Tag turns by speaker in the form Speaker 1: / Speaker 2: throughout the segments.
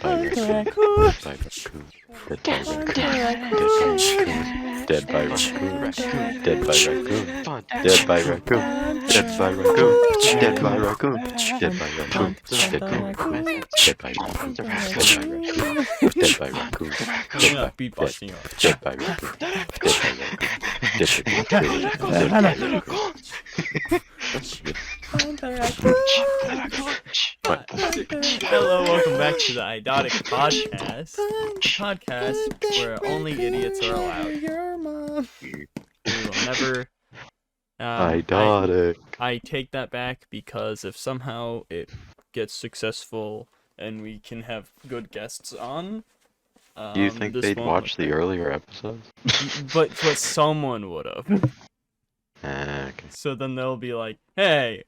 Speaker 1: by raccoon. Dead by raccoon. Dead by raccoon. Dead by raccoon. Dead by raccoon. Dead by raccoon. Dead by raccoon. Dead by raccoon. Dead by raccoon. Dead by raccoon. Dead by raccoon.
Speaker 2: I'm not beatboxing.
Speaker 1: Dead by raccoon. Dead by raccoon.
Speaker 2: Hello, welcome back to the Idotic Podcast. Podcast where only idiots are allowed. We will never.
Speaker 1: Idotic.
Speaker 2: I take that back because if somehow it gets successful and we can have good guests on.
Speaker 1: Do you think they'd watch the earlier episodes?
Speaker 2: But someone would have.
Speaker 1: Okay.
Speaker 2: So then they'll be like, hey,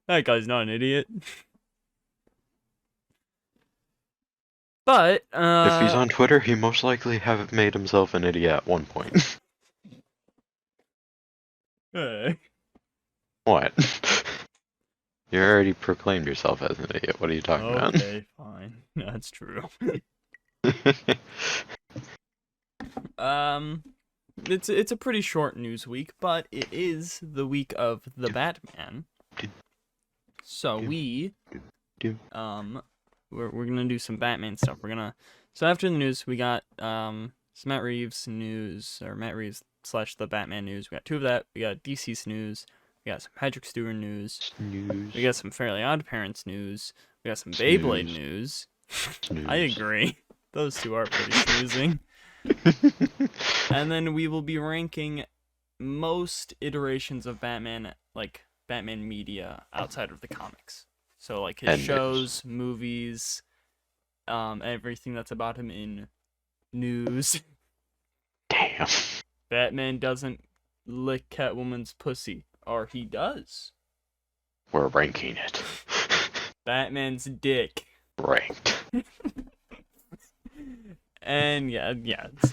Speaker 2: that guy's not an idiot. But,
Speaker 1: if he's on Twitter, he most likely have made himself an idiot at one point.
Speaker 2: Hey.
Speaker 1: What? You already proclaimed yourself as an idiot. What are you talking about?
Speaker 2: Okay, fine. That's true. It's a pretty short news week, but it is the week of the Batman. So we're gonna do some Batman stuff. So after the news, we got some Matt Reeves news, or Matt Reeves / the Batman news. We got two of that. We got DC's news. We got some Patrick Stewart news. We got some Fairly Odd Parents news. We got some Beyblade news. I agree. Those two are pretty snoozing. And then we will be ranking most iterations of Batman, like Batman media outside of the comics. So like his shows, movies, everything that's about him in news.
Speaker 1: Damn.
Speaker 2: Batman doesn't lick Catwoman's pussy, or he does.
Speaker 1: We're ranking it.
Speaker 2: Batman's dick.
Speaker 1: Ranked.
Speaker 2: And yeah,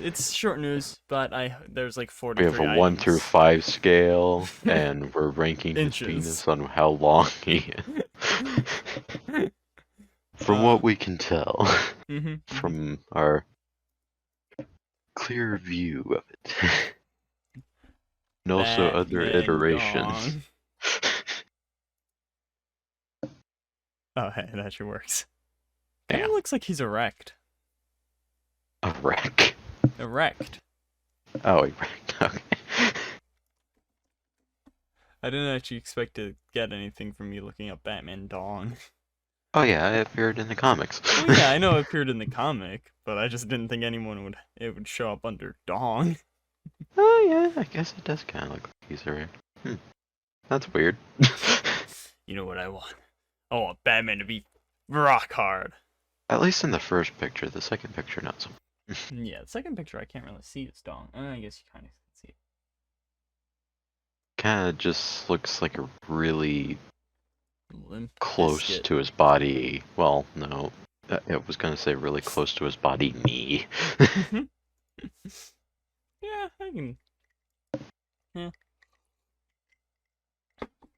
Speaker 2: it's short news, but there's like 43
Speaker 1: We have a
Speaker 2: items.
Speaker 1: 1 through 5 scale, and we're ranking his penis on how long he is. From what we can tell, from our clear view of it. And also other iterations.
Speaker 2: Oh, hey, that actually works.
Speaker 1: Damn.
Speaker 2: Kinda looks like he's erect.
Speaker 1: A wreck.
Speaker 2: Erect.
Speaker 1: Oh, erect. Okay.
Speaker 2: I didn't actually expect to get anything from me looking up Batman Dong.
Speaker 1: Oh yeah, it appeared in the comics.
Speaker 2: Well, yeah, I know it appeared in the comic, but I just didn't think it would show up under Dong.
Speaker 1: Oh yeah, I guess it does kind of look like he's erect. That's weird.
Speaker 2: You know what I want? I want Batman to be rock hard.
Speaker 1: At least in the first picture. The second picture, not so.
Speaker 2: Yeah, the second picture I can't really see his dong. I guess you kind of can see it.
Speaker 1: Kind of just looks like a really
Speaker 2: Limp
Speaker 1: close
Speaker 2: biscuit.
Speaker 1: to his body. Well, no, I was gonna say really close to his body knee.
Speaker 2: Yeah, I can. Yeah.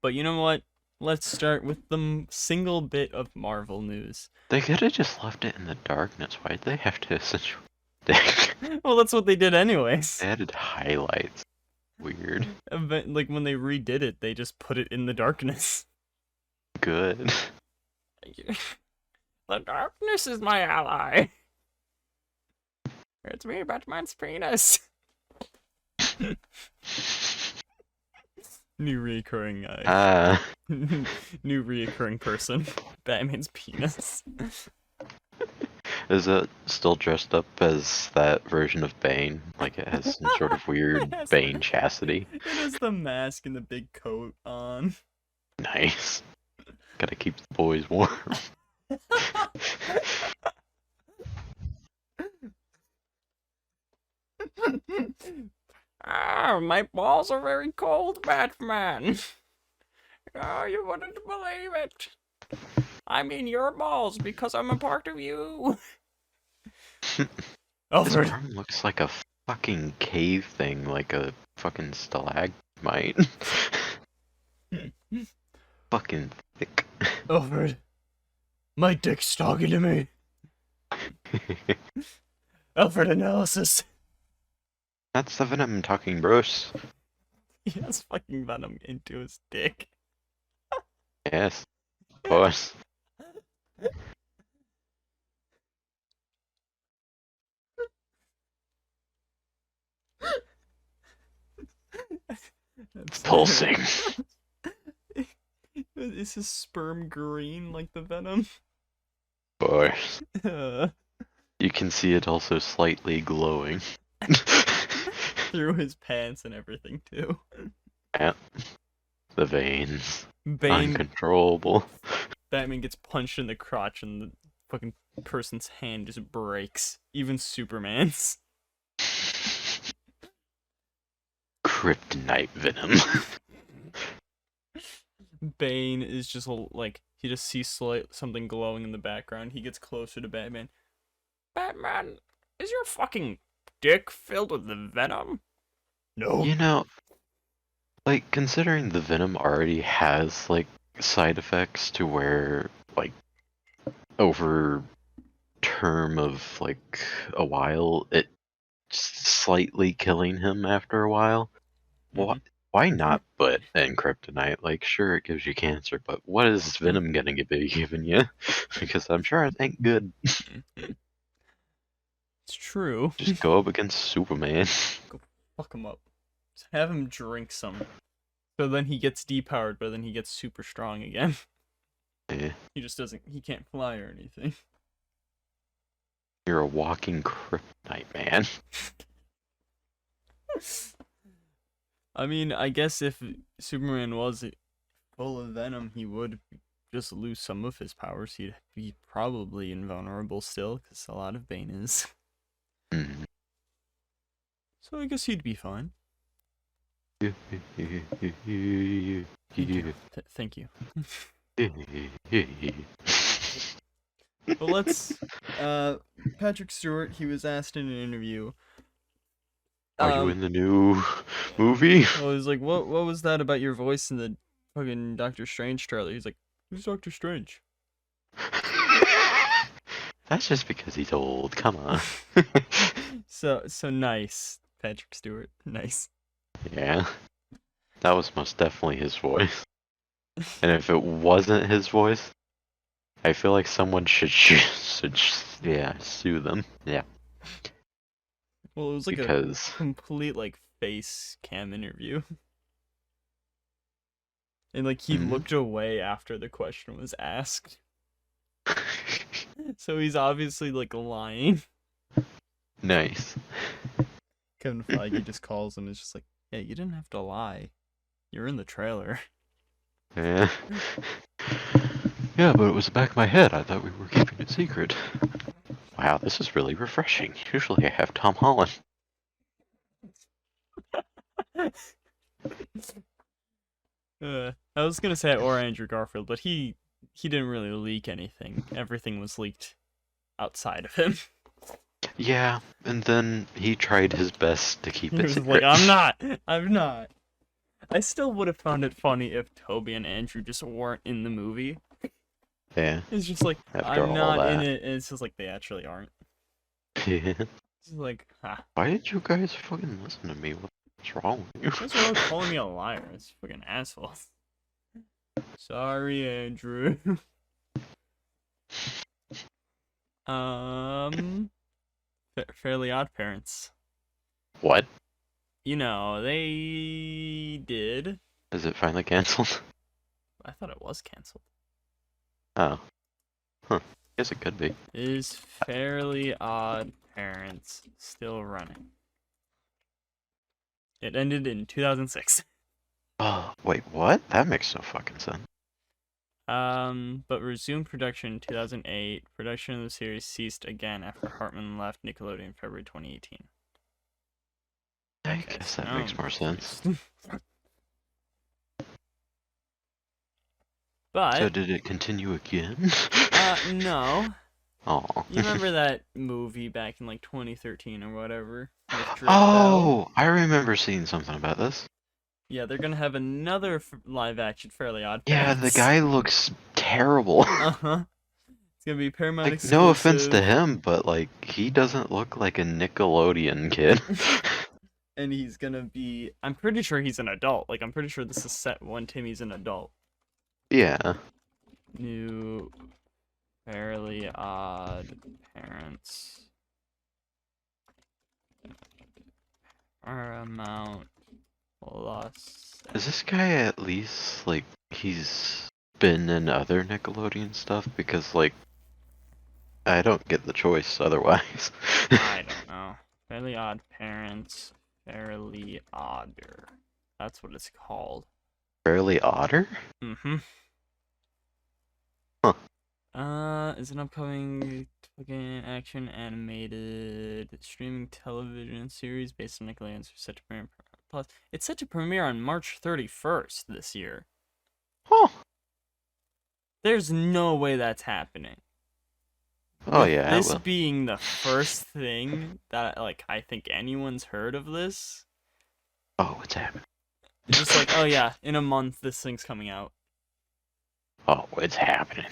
Speaker 2: But you know what? Let's start with the single bit of Marvel news.
Speaker 1: They could have just left it in the darkness. Why'd they have to essentially?
Speaker 2: Well, that's what they did anyways.
Speaker 1: They added highlights. Weird.
Speaker 2: Like when they redid it, they just put it in the darkness.
Speaker 1: Good.
Speaker 2: The darkness is my ally. It's me, Batman's penis. New reoccurring new reoccurring person. Batman's penis.
Speaker 1: Is it still dressed up as that version of Bane? Like it has some sort of weird Bane chastity?
Speaker 2: It has the mask and the big coat on.
Speaker 1: Nice. Gotta keep the boys warm.
Speaker 2: My balls are very cold, Batman. Oh, you wouldn't believe it. I mean your balls because I'm a part of you.
Speaker 1: His arm looks like a fucking cave thing, like a fucking stalagmite. Fucking thick.
Speaker 2: Alfred, my dick's talking to me. Alfred analysis.
Speaker 1: That's the Venom talking, bros.
Speaker 2: He has fucking venom into his dick.
Speaker 1: Yes, of course. Pulsing.
Speaker 2: Is his sperm green like the venom?
Speaker 1: Of course. You can see it also slightly glowing.
Speaker 2: Through his pants and everything too.
Speaker 1: Yeah. The veins.
Speaker 2: Bane,
Speaker 1: Uncontrollable.
Speaker 2: Batman gets punched in the crotch and the fucking person's hand just breaks. Even Superman's.
Speaker 1: Kryptonite venom.
Speaker 2: Bane is just like, he just sees something glowing in the background. He gets closer to Batman. Batman, is your fucking dick filled with the venom? No.
Speaker 1: You know, like, considering the venom already has, like, side effects to where, like, over term of, like, a while, it slightly killing him after a while.
Speaker 2: Mhm.
Speaker 1: Why not put in kryptonite? Like, sure, it gives you cancer, but what is venom gonna be giving you? Because I'm sure it ain't good.
Speaker 2: It's true.
Speaker 1: Just go up against Superman.
Speaker 2: Go fuck him up. Just have him drink some. So then he gets depowered, but then he gets super strong again.
Speaker 1: Yeah.
Speaker 2: He just doesn't, he can't fly or anything.
Speaker 1: You're a walking kryptonite, man.
Speaker 2: I mean, I guess if Superman was full of venom, he would just lose some of his powers. He'd be probably invulnerable still, because a lot of Bane is.
Speaker 1: Mm.
Speaker 2: So I guess he'd be fine.
Speaker 1: Thank
Speaker 2: Thank you.
Speaker 1: you.
Speaker 2: But let's. Patrick Stewart, he was asked in an interview.
Speaker 1: Are you in the new movie?
Speaker 2: Well, he's like, what was that about your voice in the fucking Doctor Strange trailer? He's like, who's Doctor Strange?
Speaker 1: That's just because he's old. Come on.
Speaker 2: So nice, Patrick Stewart. Nice.
Speaker 1: Yeah. That was most definitely his voice. And if it wasn't his voice, I feel like someone should sue them. Yeah.
Speaker 2: Well, it was like
Speaker 1: because...
Speaker 2: a complete like face cam interview. And like he looked away after the question was asked. So he's obviously like lying.
Speaker 1: Nice.
Speaker 2: Kevin Feige just calls him and is just like, yeah, you didn't have to lie. You're in the trailer.
Speaker 1: Yeah. Yeah, but it was the back of my head. I thought we were keeping it secret. Wow, this is really refreshing. Usually I have Tom Holland.
Speaker 2: I was gonna say or Andrew Garfield, but he didn't really leak anything. Everything was leaked outside of him.
Speaker 1: Yeah, and then he tried his best to keep
Speaker 2: He
Speaker 1: it
Speaker 2: was
Speaker 1: secret.
Speaker 2: like, I'm not. I still would have found it funny if Toby and Andrew just weren't in the movie.
Speaker 1: Yeah.
Speaker 2: It's just like,
Speaker 1: After
Speaker 2: I'm
Speaker 1: all
Speaker 2: not in
Speaker 1: that.
Speaker 2: it, and it's just like they actually aren't.
Speaker 1: Yeah.
Speaker 2: It's like, ha.
Speaker 1: Why did you guys fucking listen to me? What's wrong with you?
Speaker 2: What's wrong with calling me a liar? It's fucking assholes. Sorry, Andrew. Fairly Odd Parents.
Speaker 1: What?
Speaker 2: You know, they did.
Speaker 1: Is it finally canceled?
Speaker 2: I thought it was canceled.
Speaker 1: Oh. Huh. Guess it could be.
Speaker 2: Is Fairly Odd Parents still running? It ended in 2006.
Speaker 1: Oh, wait, what? That makes no fucking sense.
Speaker 2: But resumed production in 2008. Production of the series ceased again after Hartman left Nickelodeon in February 2018.
Speaker 1: I guess that makes more sense.
Speaker 2: But
Speaker 1: So did it continue again?
Speaker 2: no.
Speaker 1: Oh.
Speaker 2: You remember that movie back in like 2013 or whatever?
Speaker 1: Oh, I remember seeing something about this.
Speaker 2: Yeah, they're gonna have another live action Fairly Odd
Speaker 1: Yeah,
Speaker 2: Parents.
Speaker 1: the guy looks terrible.
Speaker 2: Uh-huh. It's gonna be Paramount
Speaker 1: Like,
Speaker 2: exclusive.
Speaker 1: no offense to him, but like, he doesn't look like a Nickelodeon kid.
Speaker 2: And he's gonna be. I'm pretty sure he's an adult. Like, I'm pretty sure this is set when Timmy's an adult.
Speaker 1: Yeah.
Speaker 2: New Fairly Odd Parents. Paramount Plus.
Speaker 1: Is this guy at least, like, he's been in other Nickelodeon stuff? Because, like, I don't get the choice otherwise.
Speaker 2: I don't know. Fairly Odd Parents. Fairly Odder. That's what it's called.
Speaker 1: Fairly Odder?
Speaker 2: Mm-hmm.
Speaker 1: Huh.
Speaker 2: Is an upcoming fucking action animated streaming television series based on Nickelodeon's set to premiere on Paramount Plus. It's set to premiere on March 31st this year.
Speaker 1: Huh.
Speaker 2: There's no way that's happening.
Speaker 1: Oh,
Speaker 2: With
Speaker 1: yeah,
Speaker 2: this
Speaker 1: well.
Speaker 2: being the first thing that, like, I think anyone's heard of this.
Speaker 1: Oh, what's happening?
Speaker 2: It's just like, oh yeah, in a month this thing's coming out.
Speaker 1: Oh, it's happening.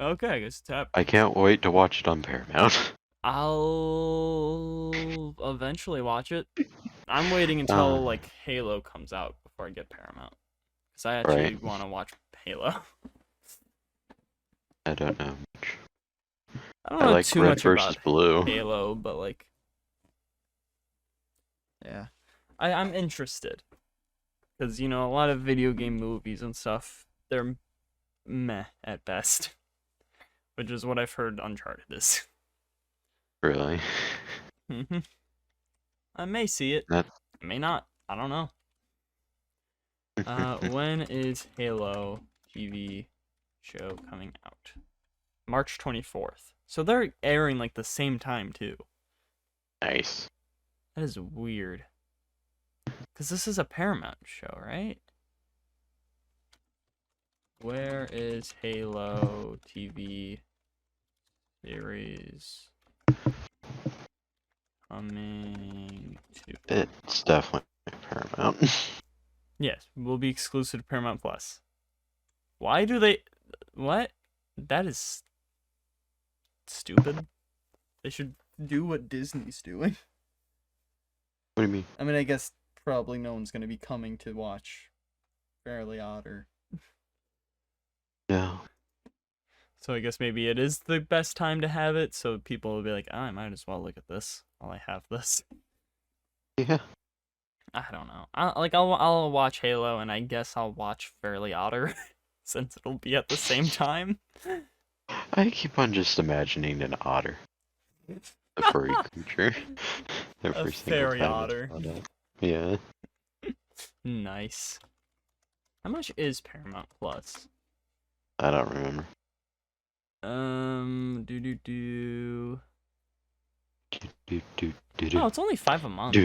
Speaker 2: Okay, I guess it's happening.
Speaker 1: I can't wait to watch it on Paramount.
Speaker 2: I'll eventually watch it. I'm waiting until like Halo comes out before I get Paramount, because I actually want to watch Halo.
Speaker 1: I don't know much.
Speaker 2: I don't
Speaker 1: I
Speaker 2: know
Speaker 1: like
Speaker 2: too
Speaker 1: Red
Speaker 2: much
Speaker 1: versus
Speaker 2: about
Speaker 1: Blue.
Speaker 2: Halo, but like, yeah, I'm interested, because you know a lot of video game movies and stuff, they're meh at best, which is what I've heard Uncharted is.
Speaker 1: Really?
Speaker 2: I may see it. I may not. I don't know. When is Halo TV show coming out? March 24th. So they're airing like the same time too.
Speaker 1: Nice.
Speaker 2: That is weird. Because this is a Paramount show, right? Where is Halo TV series coming to?
Speaker 1: It's definitely Paramount.
Speaker 2: Yes, will be exclusive to Paramount Plus. Why do they... What? That is stupid. They should do what Disney's doing.
Speaker 1: What do you mean?
Speaker 2: I mean, I guess probably no one's going to be coming to watch Fairly Odder.
Speaker 1: No.
Speaker 2: So I guess maybe it is the best time to have it, so people will be like, oh, I might as well look at this while I have this.
Speaker 1: Yeah.
Speaker 2: I don't know. I'll watch Halo, and I guess I'll watch Fairly Odder, since it'll be at the same time.
Speaker 1: I keep on just imagining an otter. A furry creature.
Speaker 2: A fairy otter.
Speaker 1: Yeah.
Speaker 2: Nice. How much is Paramount Plus?
Speaker 1: I don't remember.
Speaker 2: Oh,
Speaker 1: Oh,
Speaker 2: it's only $5 a month.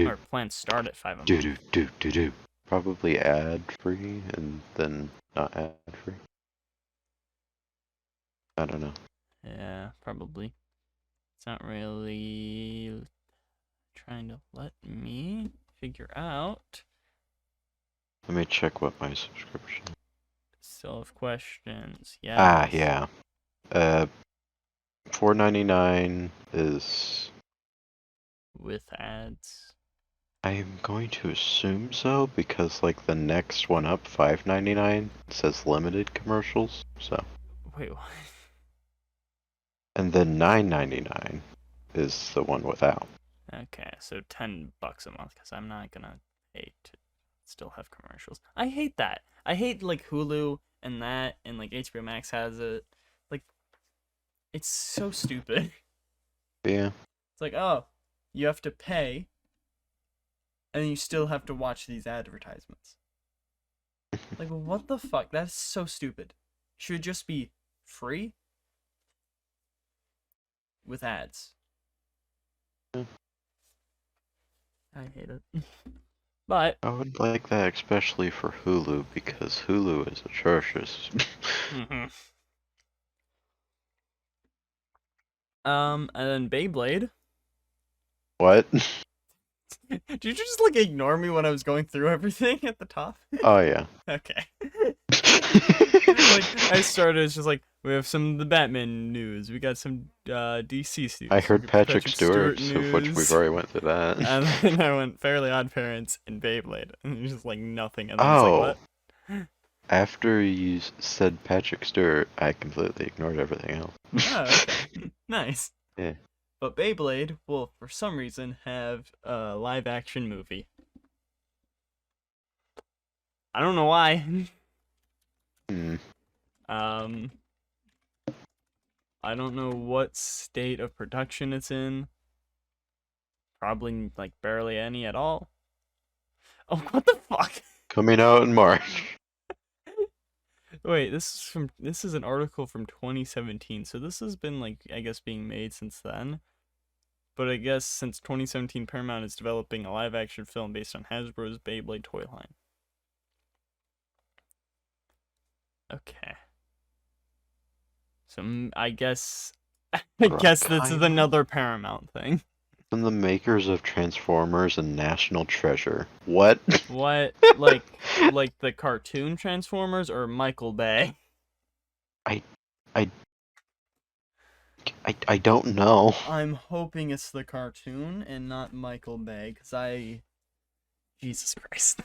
Speaker 2: Our plans start at $5 a month.
Speaker 1: Probably ad free and then not ad free. I don't know.
Speaker 2: Yeah, probably. It's not really trying to let me figure out.
Speaker 1: Let me check what my subscription is.
Speaker 2: Still have questions. Yeah.
Speaker 1: Ah, yeah. $4.99 is
Speaker 2: with ads.
Speaker 1: I'm going to assume so because like the next one up, $5.99, says limited commercials. So.
Speaker 2: Wait, what?
Speaker 1: And then $9.99 is the one without.
Speaker 2: Okay, so $10 a month because I'm not gonna hate to still have commercials. I hate that. I hate like Hulu and that, and like HBO Max has it. Like, it's so stupid.
Speaker 1: Yeah.
Speaker 2: It's like, oh, you have to pay, and you still have to watch these advertisements. Like, what the fuck? That's so stupid. Should it just be free with ads?
Speaker 1: Yeah.
Speaker 2: I hate it. But
Speaker 1: I would like that especially for Hulu because Hulu is atrocious.
Speaker 2: And then Beyblade.
Speaker 1: What?
Speaker 2: Did you just like ignore me when I was going through everything at the top?
Speaker 1: Oh yeah.
Speaker 2: Okay. I started. It's just like we have some of the Batman news. We got some DC news.
Speaker 1: I heard
Speaker 2: We got
Speaker 1: Patrick Stewart, of which we've
Speaker 2: news.
Speaker 1: already went through that.
Speaker 2: And then I went Fairly Odd Parents and Beyblade, and it's just like nothing. And then it's
Speaker 1: Oh,
Speaker 2: like what?
Speaker 1: after you said Patrick Stewart, I completely ignored everything else.
Speaker 2: Oh, okay. Nice.
Speaker 1: Yeah.
Speaker 2: But Beyblade will, for some reason, have a live-action movie. I don't know why.
Speaker 1: Hmm.
Speaker 2: I don't know what state of production it's in. Probably, like, barely any at all. Oh, what the fuck?
Speaker 1: Coming out in March.
Speaker 2: Wait, this is an article from 2017, so this has been, like, I guess being made since then. But I guess since 2017, Paramount is developing a live-action film based on Hasbro's Beyblade toy line. Okay. So I guess this is another Paramount thing.
Speaker 1: From the makers of Transformers and National Treasure. What?
Speaker 2: What? Like the cartoon Transformers or Michael Bay?
Speaker 1: I don't know.
Speaker 2: I'm hoping it's the cartoon and not Michael Bay, because Jesus Christ.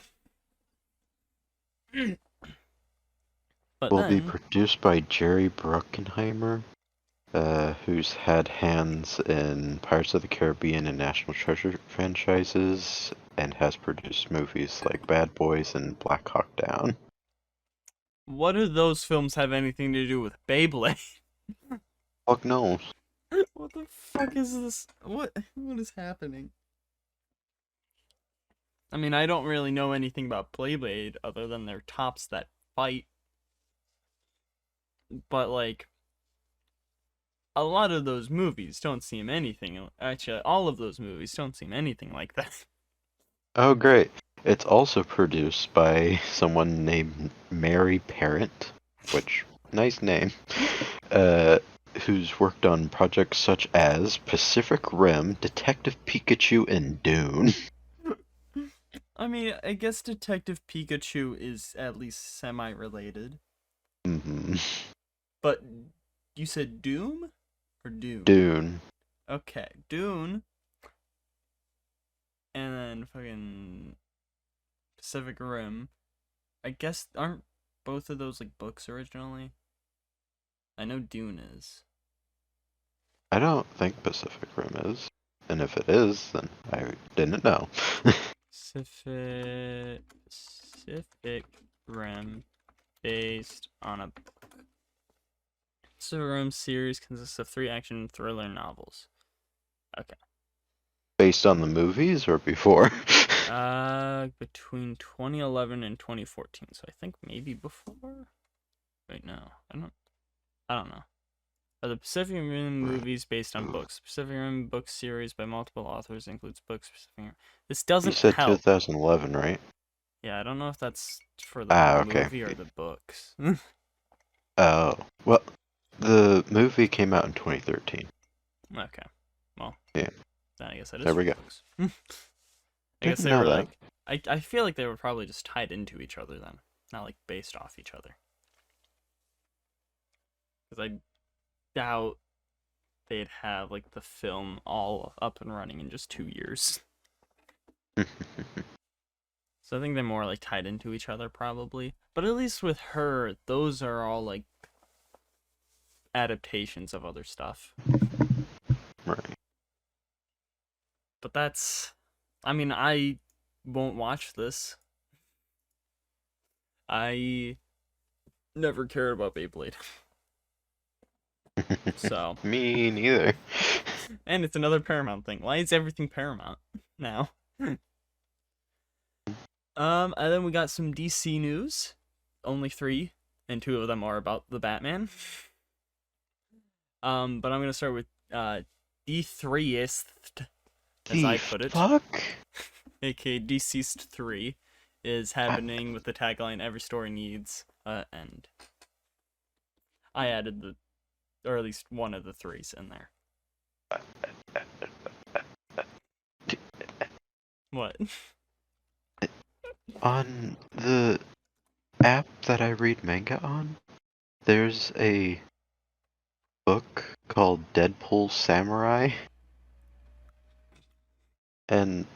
Speaker 2: But
Speaker 1: Will be produced by Jerry Bruckheimer, who's had hands in Pirates of the Caribbean and National Treasure franchises, and has produced movies like Bad Boys and Black Hawk Down.
Speaker 2: What do those films have anything to do with Beyblade?
Speaker 1: Fuck knows.
Speaker 2: What the fuck is this? What is happening? I mean, I don't really know anything about Beyblade other than their tops that fight. But, like, a lot of those movies don't seem anything. Actually, all of those movies don't seem anything like that.
Speaker 1: Oh, great. It's also produced by someone named Mary Parent, which, nice name, who's worked on projects such as Pacific Rim, Detective Pikachu, and Dune.
Speaker 2: I mean, I guess Detective Pikachu is at least semi-related.
Speaker 1: Mm-hmm.
Speaker 2: But you said Doom or Dune?
Speaker 1: Dune.
Speaker 2: Okay, Dune. And then fucking Pacific Rim. I guess aren't both of those like books originally? I know Dune is.
Speaker 1: I don't think Pacific Rim is. And if it is, then I didn't know.
Speaker 2: Pacific Rim based on a book. Pacific Rim series consists of 3 action and thriller novels. Okay.
Speaker 1: Based on the movies or before?
Speaker 2: Between 2011 and 2014. So I think maybe before. Wait, no, I don't know. The Pacific Rim movies based on books. Pacific Rim book series by multiple authors includes books. This doesn't
Speaker 1: You said
Speaker 2: help.
Speaker 1: 2011, right?
Speaker 2: Yeah, I don't know if that's for the movie or the books.
Speaker 1: Oh, well, the movie came out in 2013.
Speaker 2: Okay, well,
Speaker 1: yeah.
Speaker 2: Then I guess that is.
Speaker 1: There we go.
Speaker 2: Books. I guess they were like. I feel like they were probably just tied into each other then, not like based off each other. Because I doubt they'd have like the film all up and running in just 2 years. So I think they're more like tied into each other probably. But at least with her, those are all like adaptations of other stuff.
Speaker 1: Right.
Speaker 2: But I mean, I won't watch this. I never cared about Beyblade. So.
Speaker 1: Me neither.
Speaker 2: And it's another Paramount thing. Why is everything Paramount now? And then we got some DC news. Only 3, and 2 of them are about the Batman. But I'm gonna start with D3ist, as I put it.
Speaker 1: Fuck?
Speaker 2: AKA Deceased 3 is happening with the tagline "Every story needs an end." I added or at least one of the 3s in there. What?
Speaker 1: On the app that I read manga on, there's a book called Deadpool Samurai, and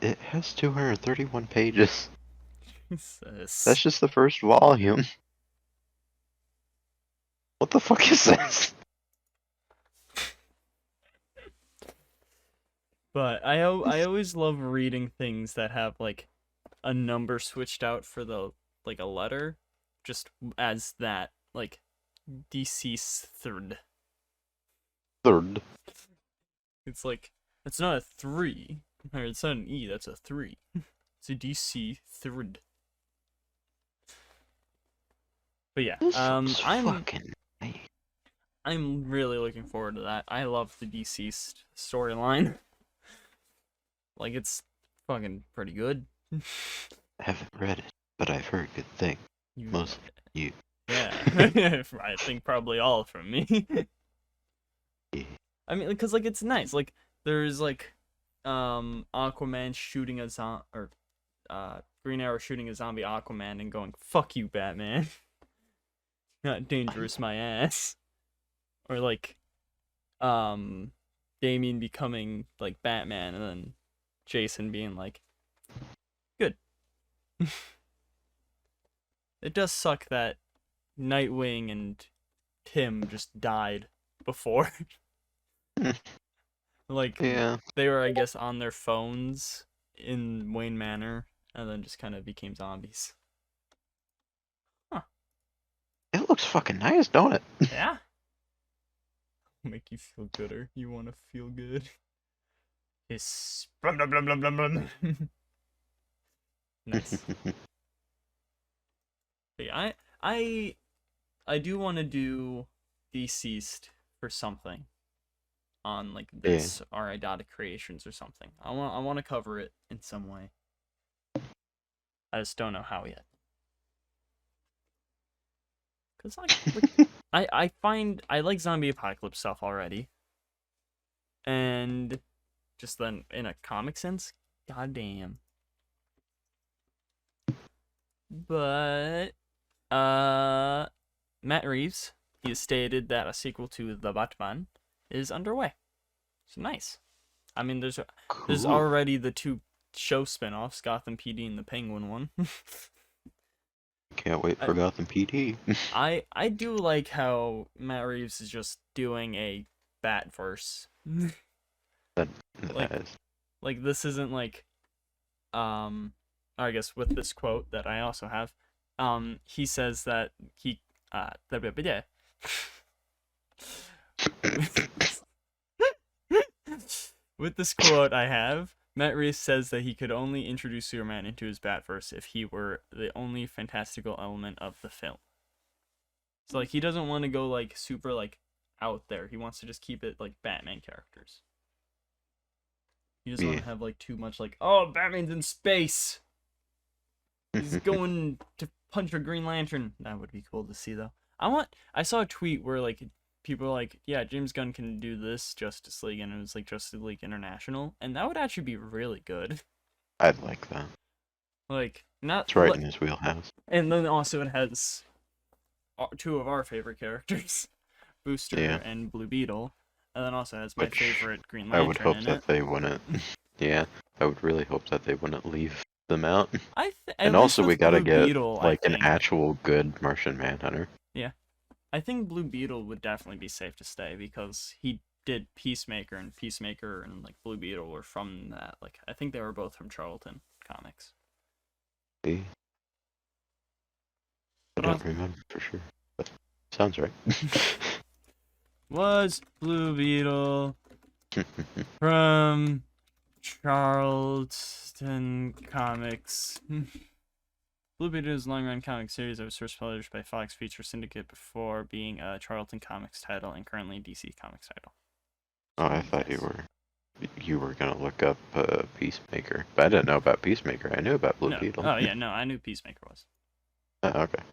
Speaker 1: it has 231 pages.
Speaker 2: Jesus.
Speaker 1: That's just the first volume. What the fuck is this?
Speaker 2: But I always love reading things that have like a number switched out for the like a letter, just as that like deceased third.
Speaker 1: Third.
Speaker 2: It's like it's not a 3, or it's not an E. That's a 3. It's a DC third. But yeah,
Speaker 1: This looks
Speaker 2: I'm
Speaker 1: fucking nice.
Speaker 2: I'm really looking forward to that. I love the deceased storyline. Like it's fucking pretty good.
Speaker 1: I haven't read it, but I've heard good things. Mostly you.
Speaker 2: Yeah, I think probably all from me.
Speaker 1: Yeah.
Speaker 2: I mean, because like it's nice. Like there's like, Aquaman shooting a Green Arrow shooting a zombie Aquaman and going, "Fuck you, Batman." Not dangerous, my ass. Or like, Damien becoming like Batman and then Jason being like, "Good." It does suck that Nightwing and Tim just died before. Like,
Speaker 1: Yeah.
Speaker 2: they were, I guess, on their phones in Wayne Manor, and then just kind of became zombies. Huh.
Speaker 1: It looks fucking nice, don't it?
Speaker 2: Yeah? Make you feel gooder. You want to feel good. It's blum blum blum blum blum blum. Nice. But yeah, I do want to do Deceased for something on like this or Idotic Creations or something. I want to cover it in some way. I just don't know how yet. Cause like I find I like zombie apocalypse stuff already, and just then in a comic sense, goddamn. But Matt Reeves, he has stated that a sequel to The Batman is underway. So nice. I mean, there's
Speaker 1: Cool.
Speaker 2: already the 2 show spin-offs, Gotham PD and the Penguin one.
Speaker 1: Can't wait for Gotham PD.
Speaker 2: I do like how Matt Reeves is just doing a Batverse. Like this isn't like, I guess with this quote that I also have, he says that he with this quote I have, Matt Reeves says that he could only introduce Superman into his Batverse if he were the only fantastical element of the film. So like he doesn't want to go like super like out there. He wants to just keep it like Batman characters. He doesn't want to have like too much like, oh, Batman's in space. He's going to punch a Green Lantern. That would be cool to see though. I saw a tweet where like people were like, yeah, James Gunn can do this Justice League, and it was like Justice League International, and that would actually be really good.
Speaker 1: I'd like that.
Speaker 2: Like not.
Speaker 1: It's right in his wheelhouse.
Speaker 2: And then also it has 2 of our favorite characters, Booster and Blue Beetle, and then also has my favorite Green Lantern.
Speaker 1: I would hope that they wouldn't. Yeah, I would really hope that they wouldn't leave them out. And also we gotta get Beetle, like an actual good Martian Manhunter.
Speaker 2: Yeah, I think Blue Beetle would definitely be safe to stay because he did Peacemaker, and like Blue Beetle were from that. Like I think they were both from Charlton Comics.
Speaker 1: See? I don't remember for sure, but sounds right.
Speaker 2: Was Blue Beetle from Charlton Comics? Blue Beetle is a long-run comic series that was first published by Fox Feature Syndicate before being a Charlton Comics title and currently a DC Comics title.
Speaker 1: Oh, I thought you were gonna look up Peacemaker, but I didn't know about Peacemaker. I knew about Blue Beetle.
Speaker 2: Oh yeah, no, I knew Peacemaker was.
Speaker 1: Okay.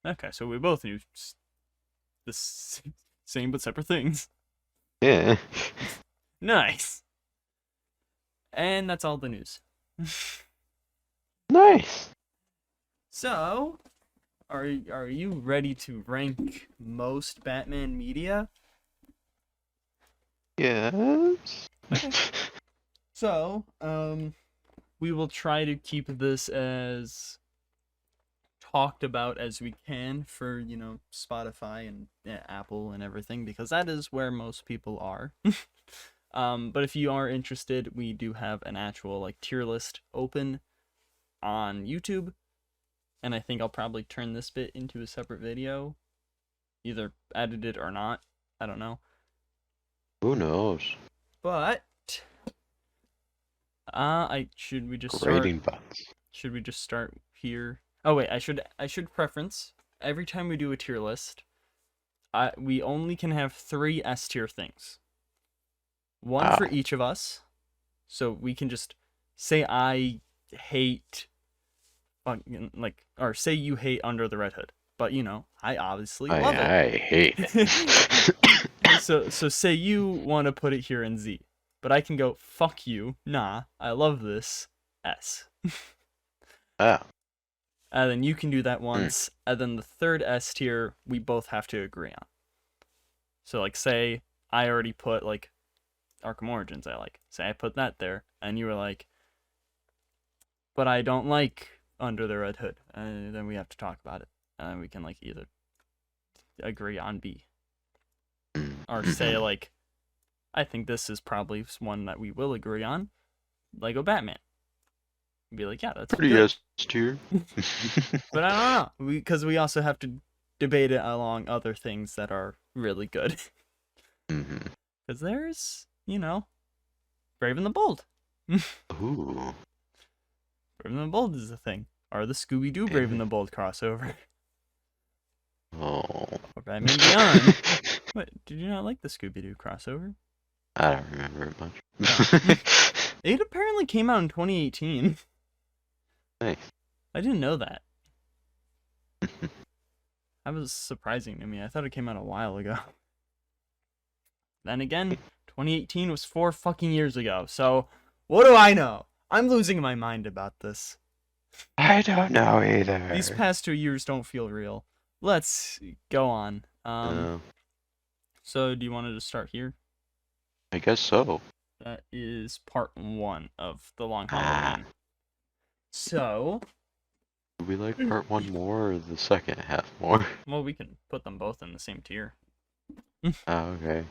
Speaker 2: Okay, so we both knew the same but separate things.
Speaker 1: Yeah.
Speaker 2: Nice. And that's all the news.
Speaker 1: Nice.
Speaker 2: So, Are you ready to rank most Batman media?
Speaker 1: Yes.
Speaker 2: Okay. So, we will try to keep this as talked about as we can for, Spotify and Apple and everything, because that is where most people are. But if you are interested, we do have an actual like tier list open on YouTube, and I think I'll probably turn this bit into a separate video, either edited or not. I don't know.
Speaker 1: Who knows?
Speaker 2: But should we just start?
Speaker 1: Grading bots.
Speaker 2: Should we just start here? Oh wait, I should preference every time we do a tier list. We only can have 3 S tier things. One for each of us, so we can just say I hate, or say you hate Under the Red Hood, but I obviously love it.
Speaker 1: I hate it.
Speaker 2: So say you want to put it here in Z, but I can go fuck you. Nah, I love this S.
Speaker 1: Oh.
Speaker 2: And then you can do that once, and then the third S tier we both have to agree on. So like, say I already put like Arkham Origins, say I put that there, and you were like, but I don't like Under the Red Hood, and then we have to talk about it, and then we can like either agree on B, or say like, I think this is probably one that we will agree on, Lego Batman. Be like, yeah, that's
Speaker 1: pretty S tier.
Speaker 2: But I don't know, because we also have to debate it along other things that are really good. Because there's, Brave and the Bold.
Speaker 1: Ooh.
Speaker 2: Brave and the Bold is a thing. Or the Scooby-Doo Brave and the Bold crossover.
Speaker 1: Oh.
Speaker 2: Or Batman Beyond. What, did you not like the Scooby-Doo crossover?
Speaker 1: I don't remember it much.
Speaker 2: It apparently came out in 2018.
Speaker 1: Nice.
Speaker 2: I didn't know that. That was surprising to me. I thought it came out a while ago. Then again, 2018 was 4 fucking years ago, so what do I know? I'm losing my mind about this.
Speaker 1: I don't know either.
Speaker 2: These past 2 years don't feel real. Let's go on. So do you want to just start here?
Speaker 1: I guess so.
Speaker 2: That is part 1 of the Long Halloween. So,
Speaker 1: do we like part 1 more or the second half more?
Speaker 2: Well, we can put them both in the same tier.
Speaker 1: Oh, okay.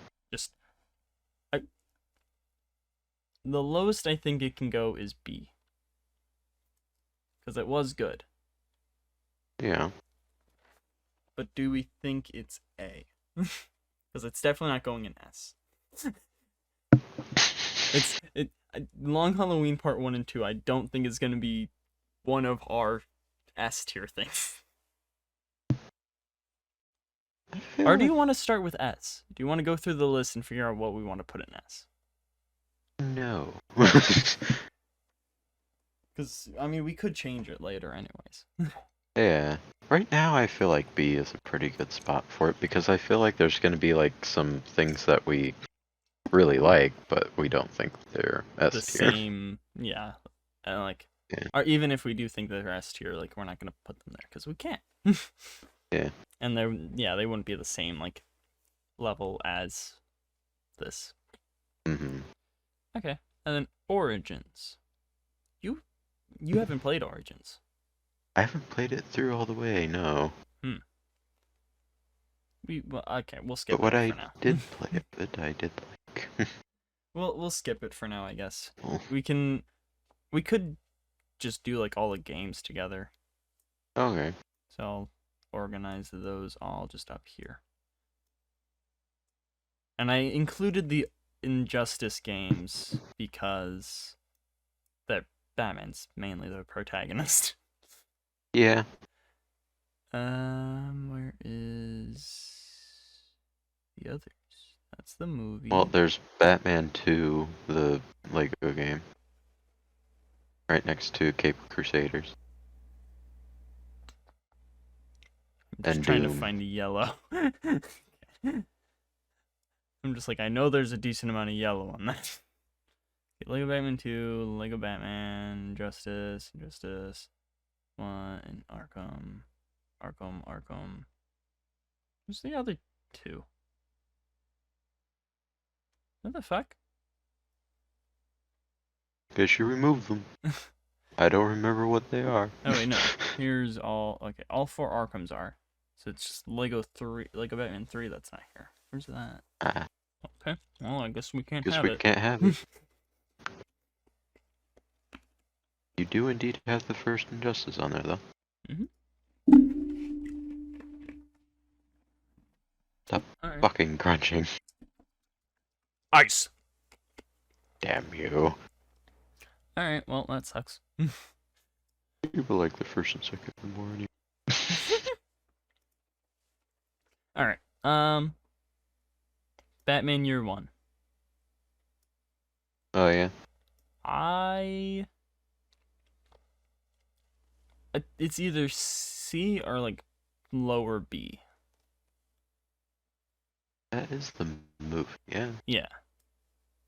Speaker 2: The lowest I think it can go is B. Because it was good.
Speaker 1: Yeah.
Speaker 2: But do we think it's A? Because it's definitely not going in S. Long Halloween Part 1 and 2, I don't think is going to be one of our S tier things. Or do you want to start with S? Do you want to go through the list and figure out what we want to put in S?
Speaker 1: No.
Speaker 2: Because, we could change it later anyways.
Speaker 1: Yeah. Right now I feel like B is a pretty good spot for it, because I feel like there's going to be like some things that we really like, but we don't think they're S tier.
Speaker 2: The same, yeah. And or even if we do think they're S tier, we're not gonna put them there because we can't.
Speaker 1: Yeah.
Speaker 2: And they wouldn't be the same level as this. Okay, and then Origins. You haven't played Origins.
Speaker 1: I haven't played it through all the way. No.
Speaker 2: We'll skip.
Speaker 1: But what
Speaker 2: it
Speaker 1: I
Speaker 2: for now.
Speaker 1: did play it, but I did like.
Speaker 2: We'll skip it for now, I guess.
Speaker 1: Oh.
Speaker 2: We could just do all the games together.
Speaker 1: Okay.
Speaker 2: So I'll organize those all just up here. And I included the Injustice games because Batman's mainly the protagonist.
Speaker 1: Yeah.
Speaker 2: Where is the others? That's the movie.
Speaker 1: Well, there's Batman 2, the Lego game. Right next to Cape Crusaders.
Speaker 2: I'm just trying to find the yellow. I'm just I know there's a decent amount of yellow on that. Lego Batman 2, Lego Batman, Justice, 1, and Arkham. Arkham. Who's the other two? What the fuck?
Speaker 1: Guess you removed them. I don't remember what they are.
Speaker 2: Oh wait, no. Here's all. Okay, all 4 Arkhams are. So it's just Lego Batman 3 that's not here. Where's that?
Speaker 1: Ah,
Speaker 2: Okay. Well, I guess we can't
Speaker 1: guess
Speaker 2: have
Speaker 1: we
Speaker 2: it.
Speaker 1: can't have it. You do indeed have the first Injustice on there, though.
Speaker 2: Mm-hmm.
Speaker 1: Stop
Speaker 2: Alright.
Speaker 1: fucking crunching.
Speaker 2: Ice!
Speaker 1: Damn you.
Speaker 2: Alright, well, that sucks.
Speaker 1: People like the first and second one more anyway.
Speaker 2: Alright, Batman Year 1.
Speaker 1: Oh, yeah?
Speaker 2: It's either C or, like, lower B.
Speaker 1: That is the movie, yeah.
Speaker 2: Yeah.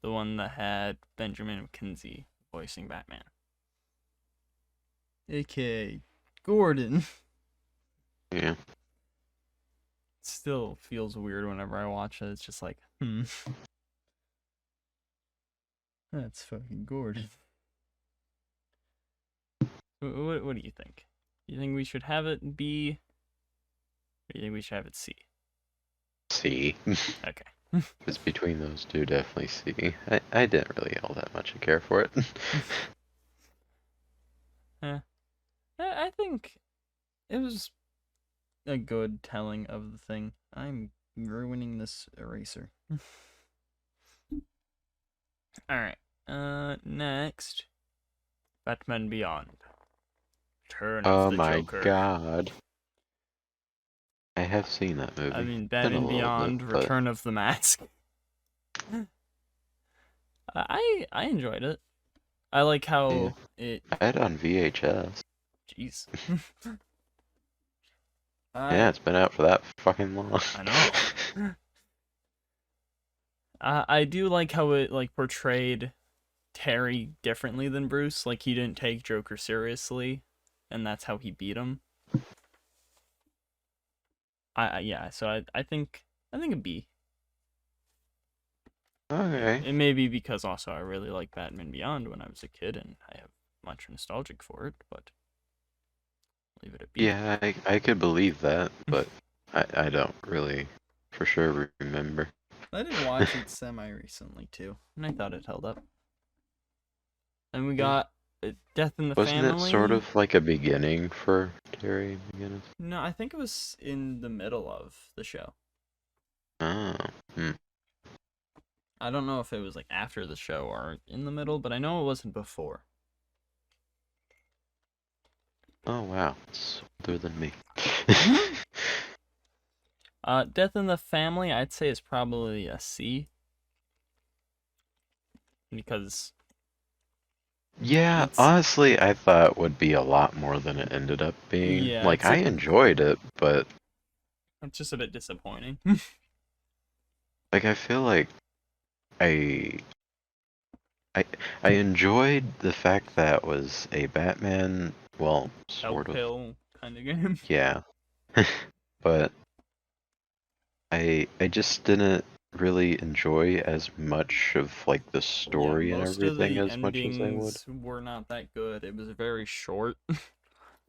Speaker 2: The one that had Benjamin McKenzie voicing Batman. A.K.A. Gordon.
Speaker 1: Yeah.
Speaker 2: Still feels weird whenever I watch it. It's just like, That's fucking Gordon. What do you think? You think we should have it B? Or do you think we should have it C?
Speaker 1: C.
Speaker 2: Okay.
Speaker 1: It's between those two, definitely C. I didn't really all that much care for it.
Speaker 2: I think it was a good telling of the thing. I'm ruining this eraser. Alright. Next. Batman Beyond. Return of
Speaker 1: Oh
Speaker 2: the
Speaker 1: my
Speaker 2: Joker.
Speaker 1: god. I have seen that movie.
Speaker 2: I mean,
Speaker 1: Been a
Speaker 2: Batman
Speaker 1: little
Speaker 2: Beyond,
Speaker 1: bit, but-
Speaker 2: Return of the Mask. I enjoyed it. I like how it.
Speaker 1: I had it on VHS.
Speaker 2: Jeez.
Speaker 1: Yeah, it's been out for that fucking long.
Speaker 2: I know. I do like how it like portrayed Terry differently than Bruce. Like he didn't take Joker seriously, and that's how he beat him. Yeah. So I think a B.
Speaker 1: Okay.
Speaker 2: It may be because also I really liked Batman Beyond when I was a kid, and I have much nostalgic for it. But leave it at B.
Speaker 1: Yeah, I could believe that, but I don't really for sure remember.
Speaker 2: I did watch it semi-recently, too, and I thought it held up. And we got Death in the
Speaker 1: Wasn't
Speaker 2: Family.
Speaker 1: it sort of like a beginning for Terry McGinnis?
Speaker 2: No, I think it was in the middle of the show.
Speaker 1: Oh.
Speaker 2: I don't know if it was like after the show or in the middle, but I know it wasn't before.
Speaker 1: Oh, wow. It's older than me.
Speaker 2: Death in the Family, I'd say is probably a C. Because...
Speaker 1: Yeah, honestly, I thought would be a lot more than it ended up being.
Speaker 2: Yeah,
Speaker 1: like, I enjoyed it, but...
Speaker 2: It's just a bit disappointing.
Speaker 1: like, I feel like I enjoyed the fact that it was a Batman, well, sort of.
Speaker 2: Telltale kind of game.
Speaker 1: Yeah. But I just didn't really enjoy as much of like the story and everything as much as I would.
Speaker 2: Most of the endings were not that good. It was very short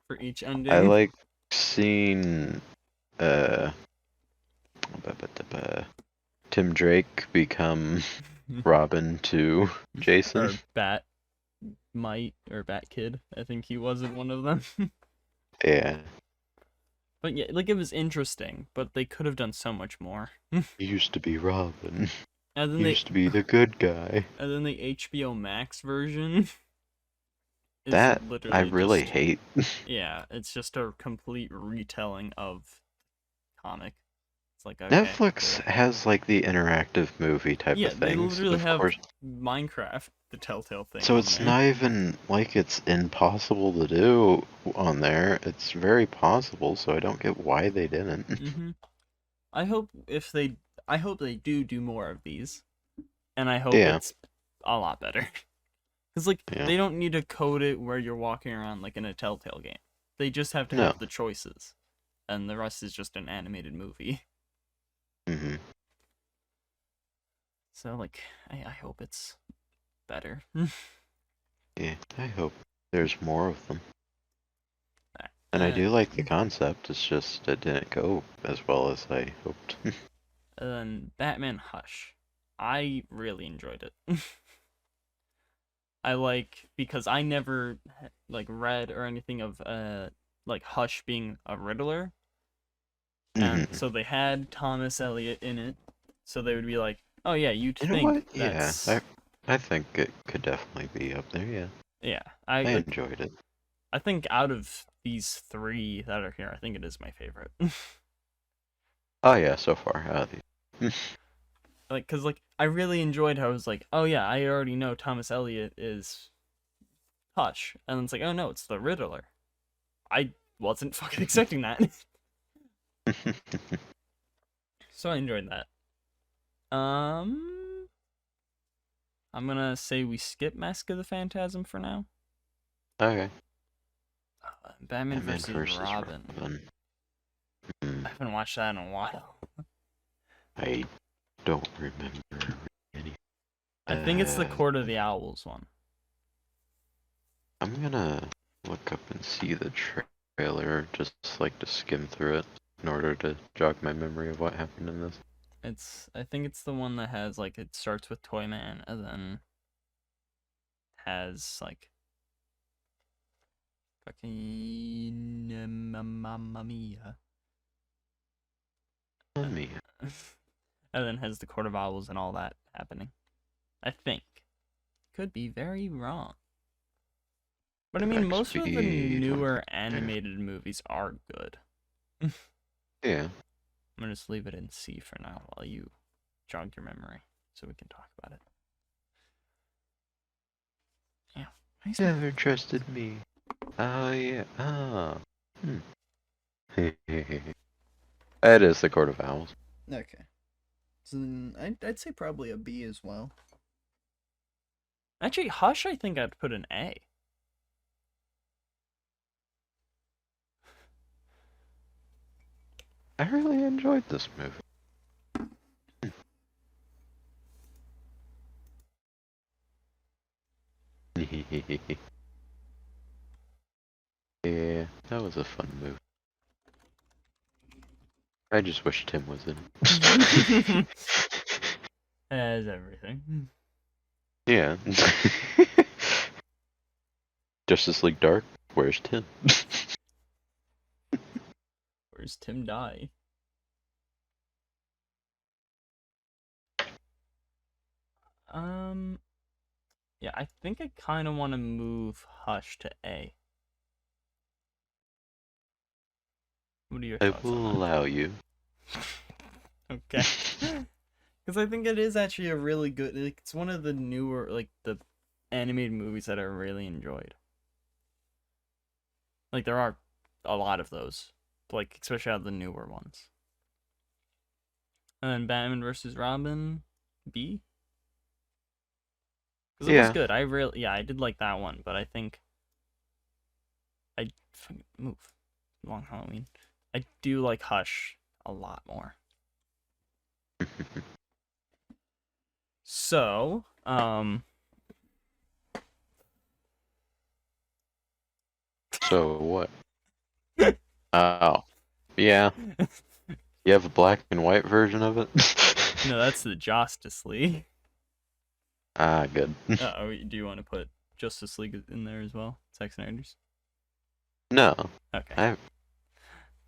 Speaker 2: for each ending.
Speaker 1: I like seeing Tim Drake become Robin to Jason.
Speaker 2: Or Bat Kid. I think he wasn't one of them.
Speaker 1: Yeah.
Speaker 2: But yeah, like it was interesting, but they could have done so much more.
Speaker 1: He used to be Robin.
Speaker 2: And then
Speaker 1: He used to be the good guy.
Speaker 2: And then the HBO Max version.
Speaker 1: That I really hate.
Speaker 2: Yeah, it's just a complete retelling of comic. It's like
Speaker 1: Netflix has like the interactive movie type of things.
Speaker 2: Yeah, they literally have
Speaker 1: course.
Speaker 2: Minecraft, the Telltale thing.
Speaker 1: So it's not even like it's impossible to do on there. It's very possible, so I don't get why they didn't.
Speaker 2: Mm-hmm. I hope they do more of these, and I hope it's a lot better. Because they don't need to code it where you're walking around like in a Telltale game. They just have to have the choices. and the rest is just an animated movie.
Speaker 1: Mm-hmm.
Speaker 2: So, like, I hope it's better.
Speaker 1: Yeah, I hope there's more of them. And I do like the concept, it's just it didn't go as well as I hoped.
Speaker 2: And then Batman Hush. I really enjoyed it. Because I never, like, read or anything of, like, Hush being a Riddler. And so they had Thomas Elliot in it. So they would be like, oh yeah, you'd
Speaker 1: You know
Speaker 2: think
Speaker 1: what?
Speaker 2: that's...
Speaker 1: Yeah, I think it could definitely be up there, yeah.
Speaker 2: Yeah,
Speaker 1: I enjoyed it.
Speaker 2: I think out of these 3 that are here, I think it is my favorite.
Speaker 1: Oh yeah, so far, out of these.
Speaker 2: Like, cause like I really enjoyed how it was like, oh yeah, I already know Thomas Elliot is Hush, and it's like, oh no, it's the Riddler. I wasn't fucking expecting that. So I enjoyed that. I'm gonna say we skip Mask of the Phantasm for now.
Speaker 1: Okay.
Speaker 2: Batman versus Robin. I haven't watched that in a while.
Speaker 1: I don't remember any.
Speaker 2: I think it's the Court of the Owls one.
Speaker 1: I'm gonna look up and see the trailer, just like to skim through it in order to jog my memory of what happened in this.
Speaker 2: I think it's the one that has, like, it starts with Toyman and then has, like, fucking Mamma Mia.
Speaker 1: Mamma Mia.
Speaker 2: And then has the Court of Owls and all that happening. I think. Could be very wrong. But I mean, most of the newer animated movies are good.
Speaker 1: Yeah.
Speaker 2: I'm gonna just leave it in C for now while you jog your memory so we can talk about it. Yeah. Nice.
Speaker 1: Never trusted me. Oh yeah. Oh. It is the Court of Owls.
Speaker 3: Okay. So then I'd say probably a B as well.
Speaker 2: Actually, Hush, I think I'd put an A.
Speaker 1: I really enjoyed this movie. Yeah, that was a fun movie. I just wish Tim was in it.
Speaker 2: As everything.
Speaker 1: Yeah. Justice League Dark, where's Tim?
Speaker 2: Where's Tim die? Yeah, I think I kind of want to move Hush to A. What are your thoughts?
Speaker 1: I will allow you.
Speaker 2: Okay. Because I think it is actually a really good, like, it's one of the newer, like, the animated movies that I really enjoyed. Like, there are a lot of those, like, especially out of the newer ones. And then Batman versus Robin, B? Because it was good. I did like that one, but I think I move. Long Halloween. I do like Hush a lot more. So,
Speaker 1: So what? Oh. Yeah. You have a black and white version of it?
Speaker 2: No, that's the Justice League.
Speaker 1: Ah, good.
Speaker 2: Do you want to put Justice League in there as well? Zack Snyder's?
Speaker 1: No.
Speaker 2: Okay.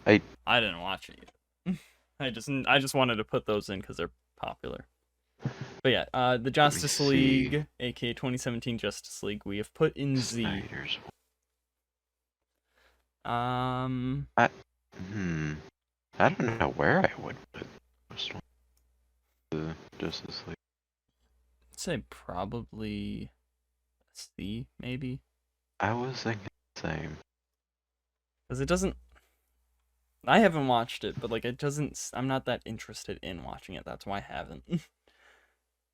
Speaker 2: I didn't watch it yet. I just wanted to put those in because they're popular. But yeah, the Justice League, aka 2017 Justice League, we have put in Z.
Speaker 1: Snyder's.
Speaker 2: I
Speaker 1: don't know where I would put the Justice League.
Speaker 2: I'd say probably C, maybe.
Speaker 1: I was thinking the same.
Speaker 2: Because it doesn't... I haven't watched it, but, like, it doesn't... I'm not that interested in watching it. That's why I haven't.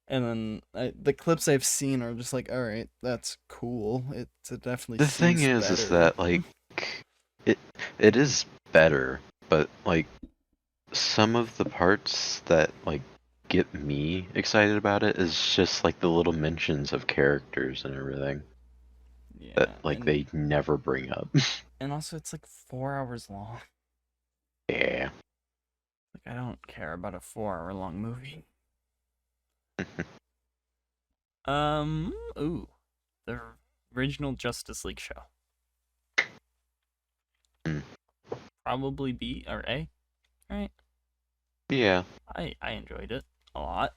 Speaker 3: And then the clips I've seen are just like, alright, that's cool. It definitely
Speaker 1: The thing
Speaker 3: seems
Speaker 1: is
Speaker 3: better.
Speaker 1: that, like, it is better, but like some of the parts that like get me excited about it is just like the little mentions of characters and everything
Speaker 2: Yeah.
Speaker 1: that like
Speaker 2: and,
Speaker 1: they never bring up.
Speaker 2: and also it's like 4 hours long.
Speaker 1: Yeah.
Speaker 2: Like I don't care about a 4 hour long movie. Ooh, the original Justice League show.
Speaker 1: Hmm.
Speaker 2: Probably B or A, right?
Speaker 1: Yeah.
Speaker 2: I enjoyed it a lot.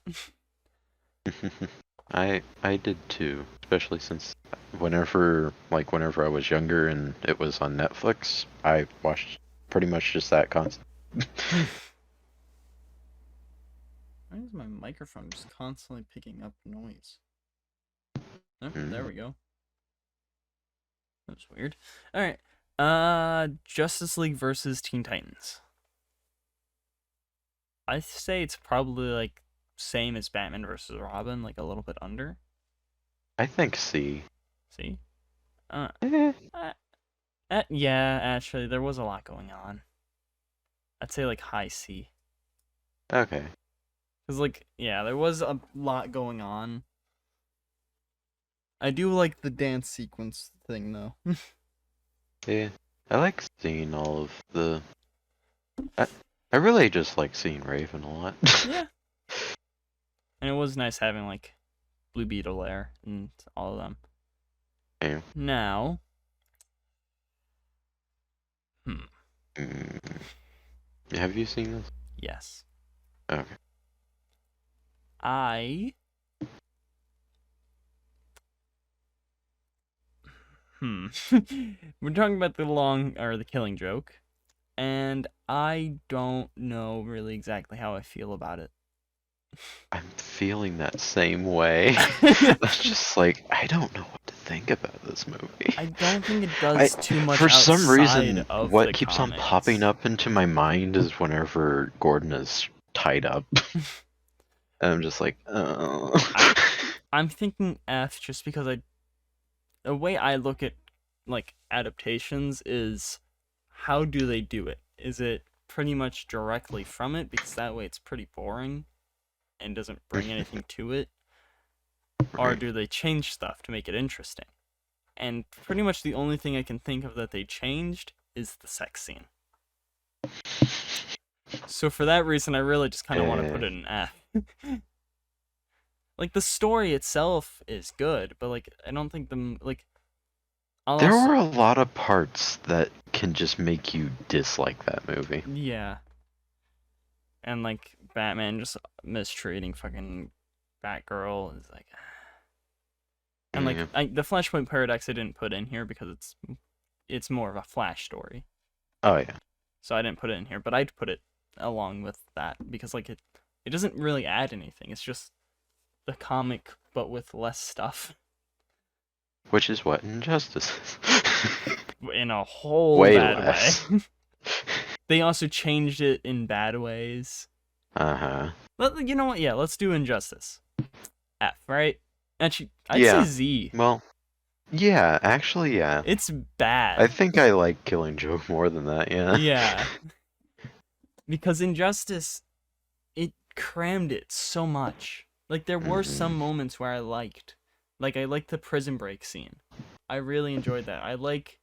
Speaker 1: I did too, especially since whenever I was younger and it was on Netflix, I watched pretty much just that constant.
Speaker 2: Why is my microphone just constantly picking up noise? Oh, there we go. That's weird. All right. Justice League versus Teen Titans. I say it's probably like same as Batman versus Robin, like a little bit under.
Speaker 1: I think C.
Speaker 2: See?
Speaker 1: Eh,
Speaker 2: Yeah, actually, there was a lot going on. I'd say like high C.
Speaker 1: okay.
Speaker 2: Cause like, yeah, there was a lot going on.
Speaker 3: I do like the dance sequence thing though.
Speaker 1: Yeah. I like seeing all of the. I really just like seeing Raven a lot.
Speaker 2: Yeah. And it was nice having like Blue Beetle there and all of them.
Speaker 1: Yeah.
Speaker 2: Now,
Speaker 1: Mm. Have you seen this?
Speaker 2: yes.
Speaker 1: Okay.
Speaker 2: We're talking about the Killing Joke, and I don't know really exactly how I feel about it.
Speaker 1: I'm feeling that same way. It's just like I don't know what to think about this movie.
Speaker 2: I don't think it does too much
Speaker 1: For some
Speaker 2: outside
Speaker 1: reason,
Speaker 2: of
Speaker 1: what
Speaker 2: the
Speaker 1: keeps on
Speaker 2: comics.
Speaker 1: popping up into my mind is whenever Gordon is tied up. And I'm just like, oh.
Speaker 2: I'm thinking F just because the way I look at like adaptations is how do they do it? Is it pretty much directly from it because that way it's pretty boring and doesn't bring anything to it? Or
Speaker 1: Right.
Speaker 2: do they change stuff to make it interesting? And pretty much the only thing I can think of that they changed is the sex scene. So for that reason, I really just kind of want to put it in F. Like the story itself is good, but like I don't think
Speaker 1: There were a lot of parts that can just make you dislike that movie.
Speaker 2: Yeah. And like Batman just mistreating fucking Batgirl is like, and like
Speaker 1: Yeah.
Speaker 2: the Flashpoint Paradox I didn't put in here because it's more of a Flash story,
Speaker 1: Oh yeah.
Speaker 2: so I didn't put it in here. But I'd put it along with that because like it doesn't really add anything. It's just the comic but with less stuff.
Speaker 1: Which is what Injustice is.
Speaker 2: In a whole
Speaker 1: Way
Speaker 2: bad
Speaker 1: less.
Speaker 2: way. They also changed it in bad ways.
Speaker 1: Uh-huh.
Speaker 2: You know what? Yeah, let's do Injustice. F, right? Actually, I'd
Speaker 1: Yeah.
Speaker 2: say Z.
Speaker 1: Well, yeah, actually, yeah.
Speaker 2: It's bad.
Speaker 1: I think I like Killing Joke more than that, yeah.
Speaker 2: Yeah. Because Injustice, it crammed it so much. Like, there were some moments where I liked. Like, I liked the prison break scene. I really enjoyed that. I like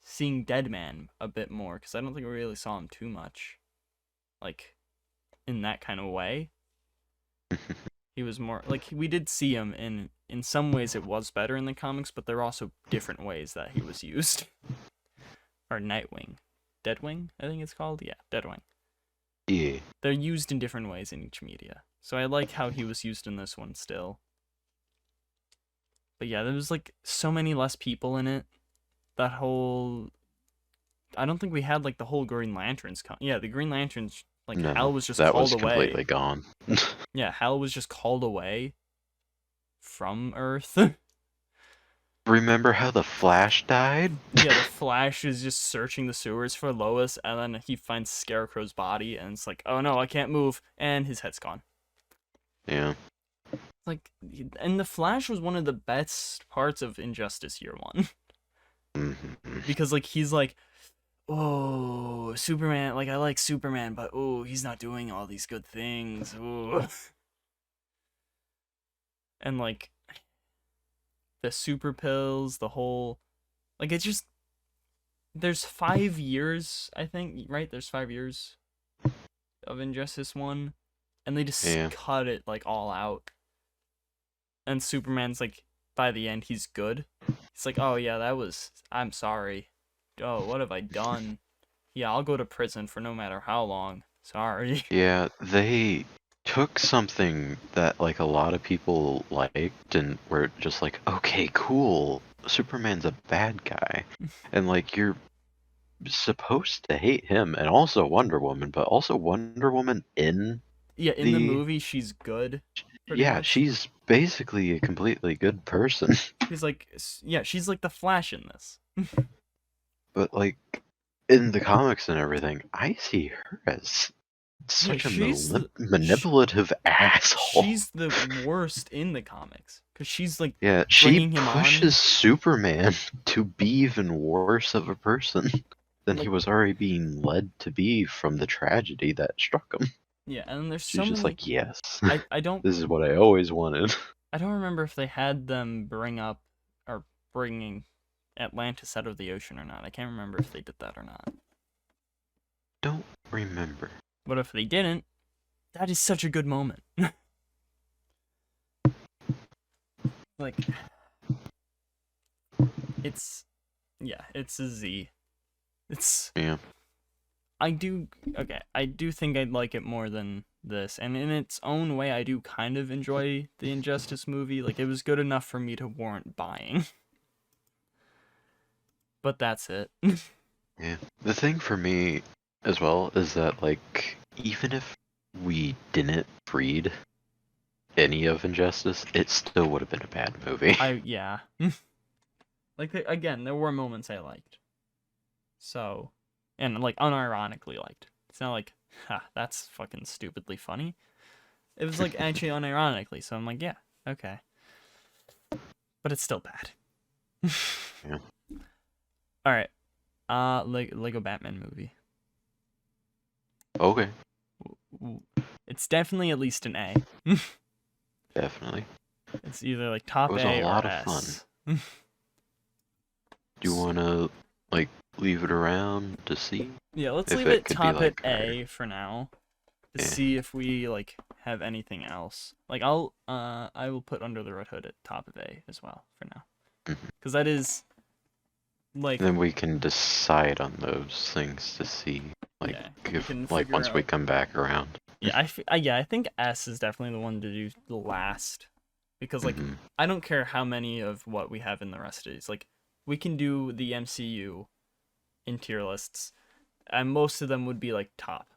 Speaker 2: seeing Deadman a bit more, because I don't think we really saw him too much. Like, in that kind of way. He was more, like, we did see him, and in some ways it was better in the comics, but there are also different ways that he was used. Or Nightwing. Deadwing, I think it's called? Yeah, Deadwing.
Speaker 1: Yeah.
Speaker 2: They're used in different ways in each media. So I like how he was used in this one still. But yeah, there was like so many less people in it. That whole... I don't think we had like the whole Green Lanterns... Yeah, the Green Lanterns, like
Speaker 1: No,
Speaker 2: Hal was just
Speaker 1: that
Speaker 2: called
Speaker 1: was
Speaker 2: away.
Speaker 1: completely gone.
Speaker 2: Yeah, Hal was just called away from Earth.
Speaker 1: Remember how the Flash died?
Speaker 2: Yeah, the Flash is just searching the sewers for Lois, and then he finds Scarecrow's body, and it's like, oh no, I can't move, and his head's gone.
Speaker 1: Yeah.
Speaker 2: Like, and the Flash was one of the best parts of Injustice Year 1.
Speaker 1: Mm-hmm.
Speaker 2: Because, like, he's like, oh, Superman, like, I like Superman, but, oh, he's not doing all these good things, ooh. And, like, the super pills, the whole, like, it's just, there's 5 years, I think, right? There's 5 years of Injustice 1, and they just
Speaker 1: Yeah.
Speaker 2: cut it, like, all out. And Superman's, like, by the end, he's good. He's like, oh, yeah, I'm sorry. Oh, what have I done? Yeah, I'll go to prison for no matter how long. Sorry.
Speaker 1: Yeah, they took something that like a lot of people liked and were just like, okay, cool, Superman's a bad guy. And like you're supposed to hate him and also Wonder Woman, but also Wonder Woman in
Speaker 2: Yeah, in the movie, she's good, pretty
Speaker 1: yeah,
Speaker 2: much.
Speaker 1: she's basically a completely good person.
Speaker 2: She's like, yeah, she's like the Flash in this.
Speaker 1: But like in the comics and everything, I see her as such a
Speaker 2: she's
Speaker 1: manipulative asshole.
Speaker 2: She's the worst in the comics because she's like,
Speaker 1: Yeah, she
Speaker 2: bringing him
Speaker 1: pushes
Speaker 2: on.
Speaker 1: Superman to be even worse of a person than he
Speaker 2: Like-
Speaker 1: was already being led to be from the tragedy that struck him.
Speaker 2: Yeah, and there's
Speaker 1: She's
Speaker 2: so
Speaker 1: just
Speaker 2: many.
Speaker 1: like, yes,
Speaker 2: I don't
Speaker 1: this is what I always wanted.
Speaker 2: I don't remember if they had them bringing Atlantis out of the ocean or not. I can't remember if they did that or not.
Speaker 1: Don't remember.
Speaker 2: But if they didn't, that is such a good moment. Like, it's a Z.
Speaker 1: Yeah.
Speaker 2: I do think I'd like it more than this, and in its own way, I do kind of enjoy the Injustice movie. Like, it was good enough for me to warrant buying. But that's it.
Speaker 1: Yeah. The thing for me as well is that, like, even if we didn't read any of Injustice, it still would have been a bad movie.
Speaker 2: Yeah. Like, again, there were moments I liked. So, and, like, unironically liked. It's not like, that's fucking stupidly funny. It was, like, actually unironically, so I'm like, yeah, okay. But it's still bad.
Speaker 1: Yeah.
Speaker 2: Alright. Lego Batman movie.
Speaker 1: Okay.
Speaker 2: It's definitely at least an A.
Speaker 1: Definitely.
Speaker 2: It's either, like, top
Speaker 1: It was
Speaker 2: A
Speaker 1: a lot
Speaker 2: or
Speaker 1: of
Speaker 2: S.
Speaker 1: fun. Do you want to, like, leave it around to see?
Speaker 2: Yeah, let's
Speaker 1: If
Speaker 2: leave
Speaker 1: it
Speaker 2: it
Speaker 1: could be,
Speaker 2: top
Speaker 1: like,
Speaker 2: at A for now. To
Speaker 1: Yeah.
Speaker 2: see if we, like, have anything else. Like, I will put Under the Red Hood at top of A as well for now.
Speaker 1: Mhm.
Speaker 2: Because that is, like,
Speaker 1: Then we can decide on those things to see, like,
Speaker 2: yeah, we can
Speaker 1: if, like,
Speaker 2: figure
Speaker 1: once we
Speaker 2: out-
Speaker 1: come back around.
Speaker 2: yeah, I think S is definitely the one to do the last. Because, like,
Speaker 1: Mhm.
Speaker 2: I don't care how many of what we have in the rest of these. Like, we can do the MCU in tier lists, and most of them would be, like, top.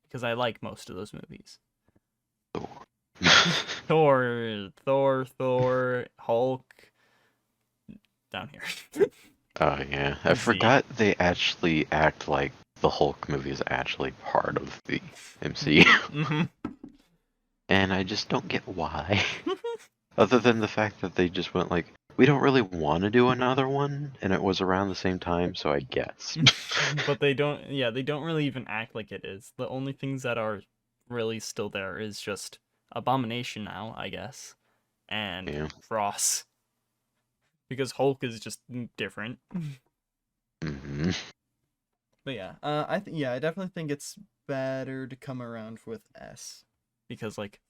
Speaker 2: Because I like most of those movies. Thor, Hulk, down here.
Speaker 1: Oh yeah, I
Speaker 2: Z.
Speaker 1: forgot they actually act like the Hulk movie is actually part of the MCU,
Speaker 2: Mm-hmm.
Speaker 1: and I just don't get why. Other than the fact that they just went like, we don't really want to do another one, and it was around the same time, so I guess.
Speaker 2: But they don't really even act like it is. The only things that are really still there is just Abomination now, I guess, and
Speaker 1: Yeah.
Speaker 2: Ross. Because Hulk is just different.
Speaker 1: Hmm.
Speaker 2: But yeah, I definitely think it's better to come around with S. Because, like,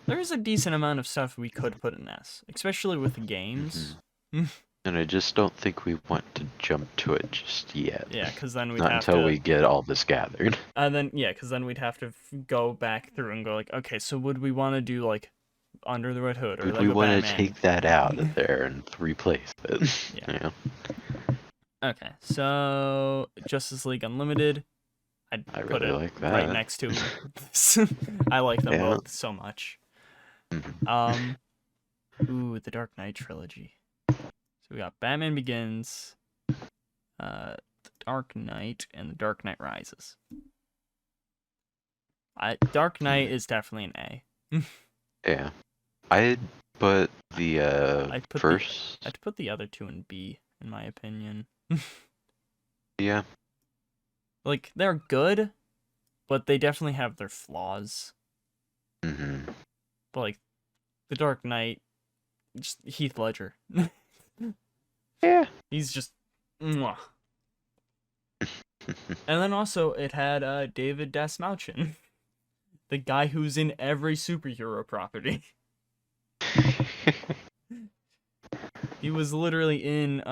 Speaker 2: there is a decent amount of stuff we could put in S, especially with the games.
Speaker 1: And I just don't think we want to jump to it just yet.
Speaker 2: Yeah, because then we'd
Speaker 1: Not
Speaker 2: have
Speaker 1: until
Speaker 2: to.
Speaker 1: we get all this gathered.
Speaker 2: Because then we'd have to go back through and go like, okay, so would we want to do like Under the Red Hood or
Speaker 1: Would
Speaker 2: Lego
Speaker 1: we want to
Speaker 2: Batman?
Speaker 1: take that out of there and replace it?
Speaker 2: Yeah.
Speaker 1: Yeah.
Speaker 2: Okay, so Justice League Unlimited. I'd
Speaker 1: I
Speaker 2: put
Speaker 1: really
Speaker 2: it
Speaker 1: like that.
Speaker 2: right next to. I like them
Speaker 1: Yeah.
Speaker 2: both so much.
Speaker 1: Mhm.
Speaker 2: Ooh, the Dark Knight trilogy. So we got Batman Begins, the Dark Knight, and the Dark Knight Rises. Dark Knight is definitely an A.
Speaker 1: Yeah. I'd put the
Speaker 2: I'd put
Speaker 1: first.
Speaker 2: I'd put the other two in B, in my opinion.
Speaker 1: Yeah.
Speaker 2: Like, they're good, but they definitely have their flaws.
Speaker 1: Mm-hmm.
Speaker 2: But, like, The Dark Knight, just Heath Ledger.
Speaker 1: Yeah.
Speaker 2: He's just... Mwah. And then also, it had David Dasmalchian. The guy who's in every superhero property. He was literally in,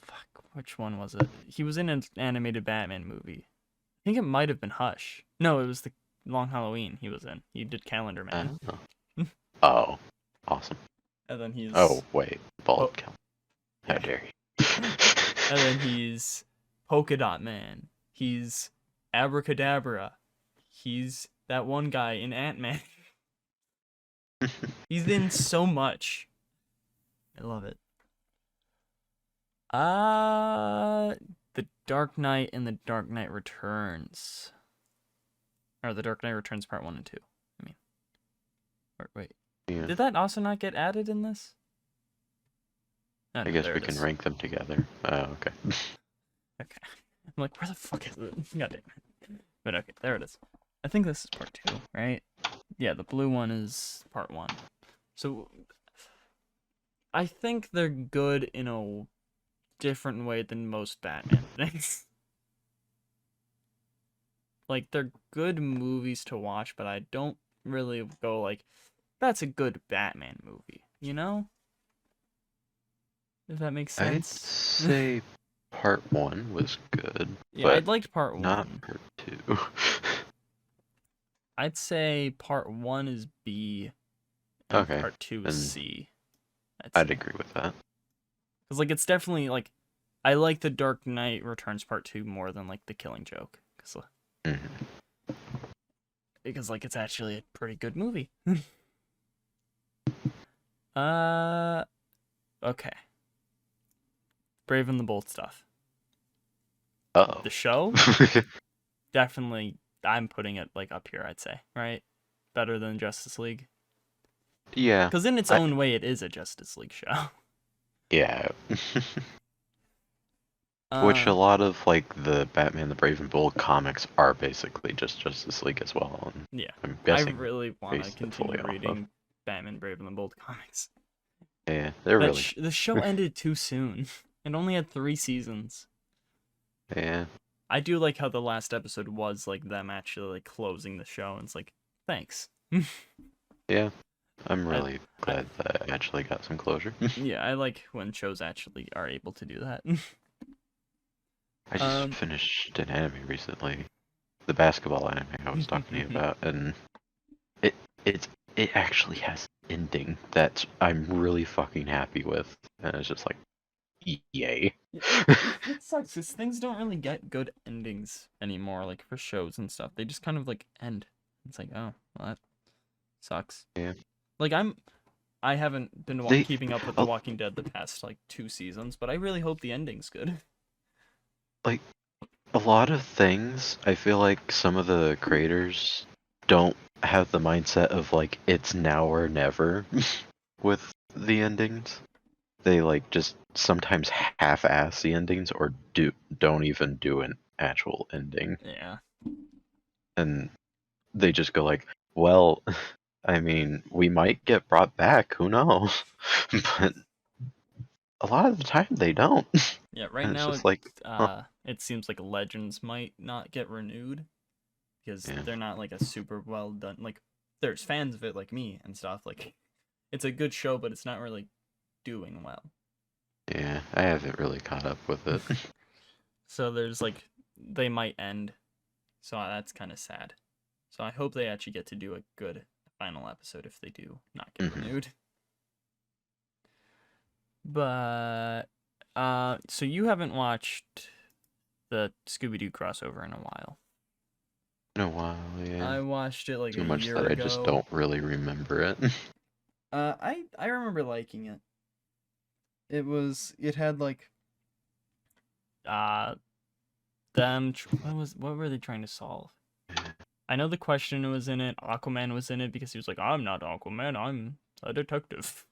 Speaker 2: fuck, which one was it? He was in an animated Batman movie. I think it might have been Hush. No, it was the Long Halloween he was in. He did Calendar Man.
Speaker 1: Oh, awesome.
Speaker 2: And then he's...
Speaker 1: Oh, wait. Bald
Speaker 2: Oh.
Speaker 1: Count. How
Speaker 2: Yeah.
Speaker 1: dare you.
Speaker 2: And then he's Polka Dot Man. He's Abracadabra. He's that one guy in Ant-Man. He's in so much. I love it. The Dark Knight and The Dark Knight Returns. Or The Dark Knight Returns Part 1 and 2. I mean. Or, wait.
Speaker 1: Yeah.
Speaker 2: Did that also not get added in this?
Speaker 1: I guess we can rank them together. Oh, okay.
Speaker 2: Okay. I'm like, where the fuck is it? God damn it. But okay, there it is. I think this is part 2, right? Yeah, the blue one is part 1. So, I think they're good in a different way than most Batman things. Like, they're good movies to watch, but I don't really go like, that's a good Batman movie, you know? If that makes
Speaker 1: I'd
Speaker 2: sense.
Speaker 1: say part 1 was good.
Speaker 2: Yeah,
Speaker 1: but
Speaker 2: I'd liked part 1.
Speaker 1: not part 2.
Speaker 2: I'd say part 1 is B, and
Speaker 1: Okay,
Speaker 2: part 2 is C.
Speaker 1: I'd agree with that.
Speaker 2: Because, like, it's definitely, like, I like The Dark Knight Returns Part 2 more than, like, The Killing Joke. Because, like, it's actually a pretty good movie. Okay. Brave and the Bold stuff.
Speaker 1: Uh-oh.
Speaker 2: The show? Definitely, I'm putting it, like, up here, I'd say, right? Better than Justice League.
Speaker 1: Yeah.
Speaker 2: Because in its own way, it is a Justice League show.
Speaker 1: Yeah. Which a lot of, like, the Batman the Brave and Bold comics are basically just Justice League as well. And
Speaker 2: Yeah.
Speaker 1: I'm
Speaker 2: I
Speaker 1: guessing
Speaker 2: really want to
Speaker 1: based it fully
Speaker 2: continue
Speaker 1: off of.
Speaker 2: reading Batman Brave and the Bold comics.
Speaker 1: Yeah, they're
Speaker 2: That
Speaker 1: really...
Speaker 2: the show ended too soon. It only had 3 seasons.
Speaker 1: Yeah.
Speaker 2: I do like how the last episode was, like, them actually, like, closing the show, and it's like, thanks.
Speaker 1: Yeah. I'm really glad that I actually got some closure.
Speaker 2: Yeah, I like when shows actually are able to do that.
Speaker 1: I just finished an anime recently. The basketball anime I was talking to you about, and it actually has an ending that I'm really fucking happy with. And it's just like, yay.
Speaker 2: It sucks, because things don't really get good endings anymore, like, for shows and stuff. They just kind of, like, end. It's like, oh, well, that sucks.
Speaker 1: Yeah.
Speaker 2: Like, I haven't been keeping up with The Walking Dead the past, like, 2 seasons, but I really hope the ending's good.
Speaker 1: Like, a lot of things, I feel like some of the creators don't have the mindset of, like, it's now or never with the endings. They, like, just sometimes half-ass the endings or don't even do an actual ending.
Speaker 2: Yeah.
Speaker 1: And they just go like, well, I mean, we might get brought back, who knows? But a lot of the time they don't.
Speaker 2: Yeah, right
Speaker 1: And it's
Speaker 2: now
Speaker 1: just like,
Speaker 2: it seems like Legends might not get renewed because they're not, like, a super well done, like, there's fans of it like me and stuff, like, it's a good show, but it's not really doing well.
Speaker 1: Yeah, I haven't really caught up with it.
Speaker 2: So there's, like, they might end, so that's kind of sad. So I hope they actually get to do a good final episode if they do not get renewed. But so you haven't watched the Scooby-Doo crossover in a while.
Speaker 1: In a while, yeah.
Speaker 2: I watched it like
Speaker 1: too
Speaker 2: a
Speaker 1: much
Speaker 2: year
Speaker 1: that
Speaker 2: ago.
Speaker 1: I just don't really remember it.
Speaker 3: I remember liking it. It had like
Speaker 2: what were they trying to solve? I know the Question was in it. Aquaman was in it because he was like, I'm not Aquaman, I'm a detective.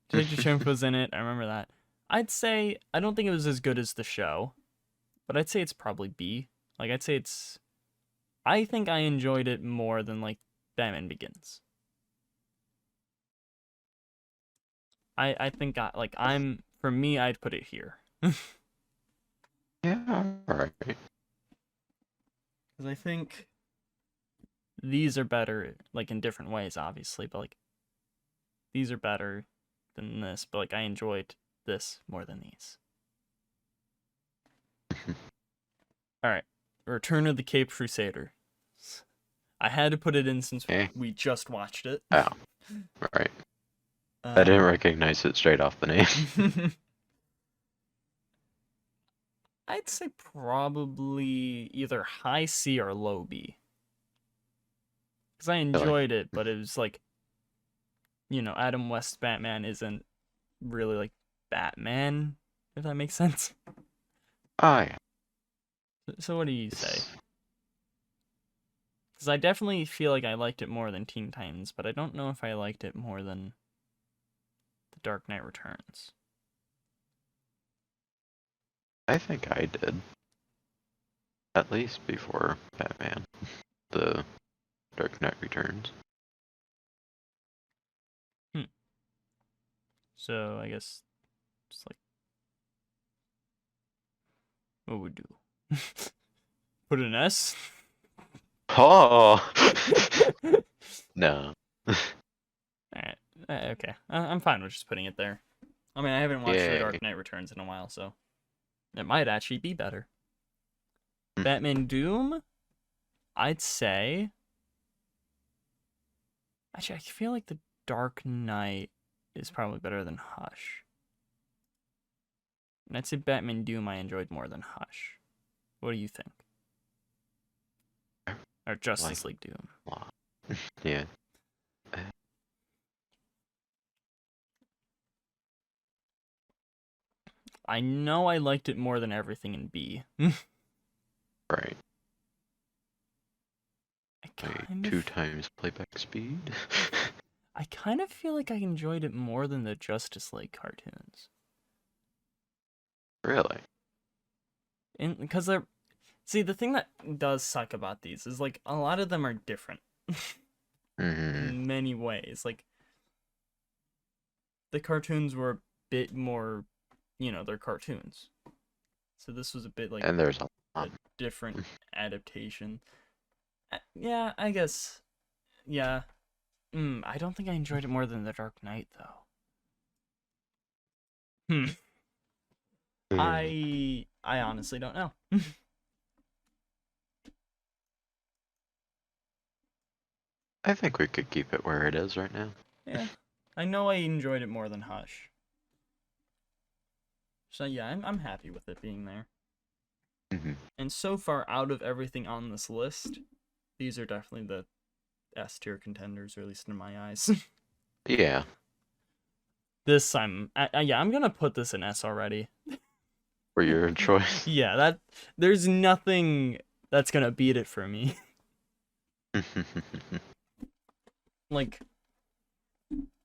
Speaker 2: Detective Chimp was in it. I remember that. I'd say I don't think it was as good as the show, but I'd say it's probably B. Like I'd say it's. I think I enjoyed it more than like Batman Begins. I think for me I'd put it here.
Speaker 1: Yeah, alright.
Speaker 2: Because I think these are better, like in different ways, obviously, but like these are better than this, but like I enjoyed this more than these. All right, Return of the Caped Crusader. I had to put it in since we just watched it.
Speaker 1: Oh, right. I didn't recognize it straight off the name.
Speaker 2: I'd say probably either high C or low B. Because I enjoyed it, but it was like, Adam West's Batman isn't really like Batman, if that makes sense.
Speaker 1: Oh, yeah.
Speaker 2: So what do you say? Because I definitely feel like I liked it more than Teen Titans, but I don't know if I liked it more than The Dark Knight Returns.
Speaker 1: I think I did. At least before Batman. The Dark Knight Returns.
Speaker 2: So I guess just like what would we do? Put an S?
Speaker 1: Oh! No.
Speaker 2: Alright. Okay. I'm fine with just putting it there. I mean, I haven't watched The Dark Knight Returns in a while, so it might actually be better. Batman Doom, I'd say. Actually, I feel like The Dark Knight is probably better than Hush. And I'd say Batman Doom I enjoyed more than Hush. What do you think? Or Justice League Doom.
Speaker 1: Yeah.
Speaker 2: I know I liked it more than everything in B.
Speaker 1: Right.
Speaker 2: Like
Speaker 1: 2 times playback speed.
Speaker 2: I kind of feel like I enjoyed it more than the Justice League cartoons.
Speaker 1: Really?
Speaker 2: Because they're... See, the thing that does suck about these is, like, a lot of them are different. In many ways. Like, the cartoons were a bit more, they're cartoons. So this was a bit, like,
Speaker 1: and there's
Speaker 2: a different adaptation. Yeah, I guess. Yeah. I don't think I enjoyed it more than The Dark Knight, though. I honestly don't know.
Speaker 1: I think we could keep it where it is right now.
Speaker 2: Yeah. I know I enjoyed it more than Hush. So yeah, I'm happy with it being there. And so far, out of everything on this list, these are definitely the S tier contenders, or at least in my eyes.
Speaker 1: Yeah.
Speaker 2: This I'm gonna put this in S already.
Speaker 1: For your choice.
Speaker 2: Yeah, there's nothing that's gonna beat it for me. Like,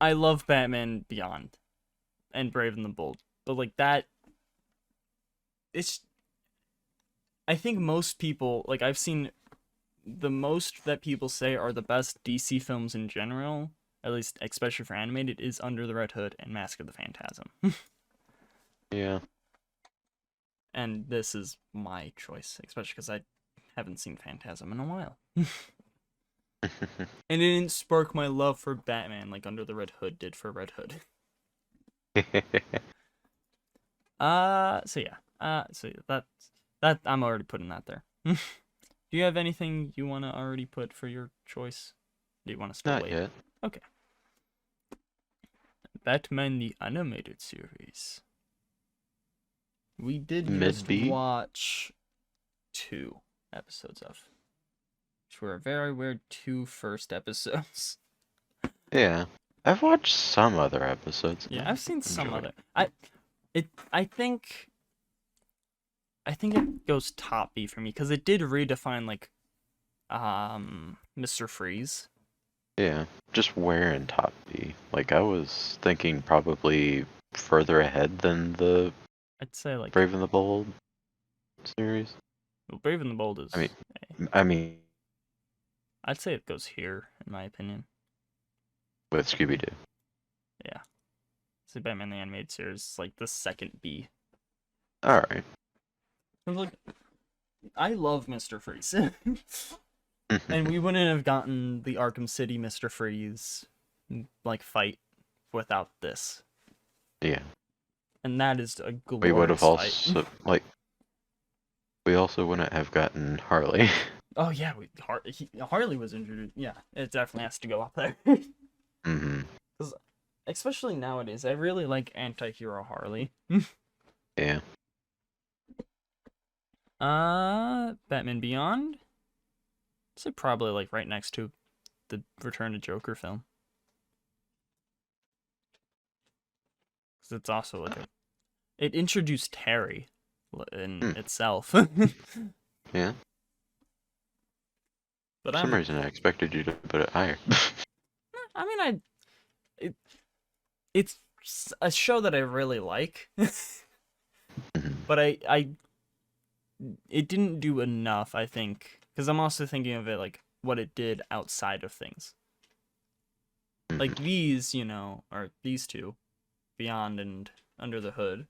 Speaker 2: I love Batman Beyond and Brave and the Bold, but like that, I think most people, like, I've seen the most that people say are the best DC films in general, at least especially for animated, is Under the Red Hood and Mask of the Phantasm.
Speaker 1: Yeah.
Speaker 2: And this is my choice, especially because I haven't seen Phantasm in a while. And it didn't spark my love for Batman like Under the Red Hood did for Red Hood. So yeah. So that I'm already putting that there. Do you have anything you want to already put for your choice? Do you want to still
Speaker 1: Not
Speaker 2: wait?
Speaker 1: yet.
Speaker 2: Okay. Batman the Animated Series. We did just watch 2 episodes of. Which were a very weird 2 first episodes.
Speaker 1: Yeah. I've watched some other episodes.
Speaker 2: Yeah, I've seen some other. I think it goes top B for me because it did redefine like Mr. Freeze.
Speaker 1: Yeah. Just where in top B? Like I was thinking probably further ahead than the
Speaker 2: I'd say like
Speaker 1: Brave and the Bold series.
Speaker 2: well, Brave and the Bold is.
Speaker 1: I mean,
Speaker 2: I'd say it goes here, in my opinion.
Speaker 1: with Scooby-Doo.
Speaker 2: Yeah. So Batman the Animated Series is like the second B.
Speaker 1: Alright.
Speaker 2: Like, I love Mr. Freeze. And we wouldn't have gotten the Arkham City Mr. Freeze like fight without this.
Speaker 1: Yeah.
Speaker 2: And that is a glorious
Speaker 1: We would have
Speaker 2: fight.
Speaker 1: also, we also wouldn't have gotten Harley.
Speaker 2: Oh yeah, Harley was introduced. Yeah, it definitely has to go up there.
Speaker 1: Mm-hmm.
Speaker 2: Especially nowadays, I really like anti-hero Harley.
Speaker 1: Yeah.
Speaker 2: Batman Beyond. So probably like right next to the Return to Joker film. Because it's also like it introduced Terry in itself.
Speaker 1: Yeah.
Speaker 2: But
Speaker 1: For some reason, I expected you to put it higher.
Speaker 2: I mean, it's a show that I really like, but it didn't do enough, I think, because I'm also thinking of it like what it did outside of things. Like these, or these two, Beyond and Under the Hood.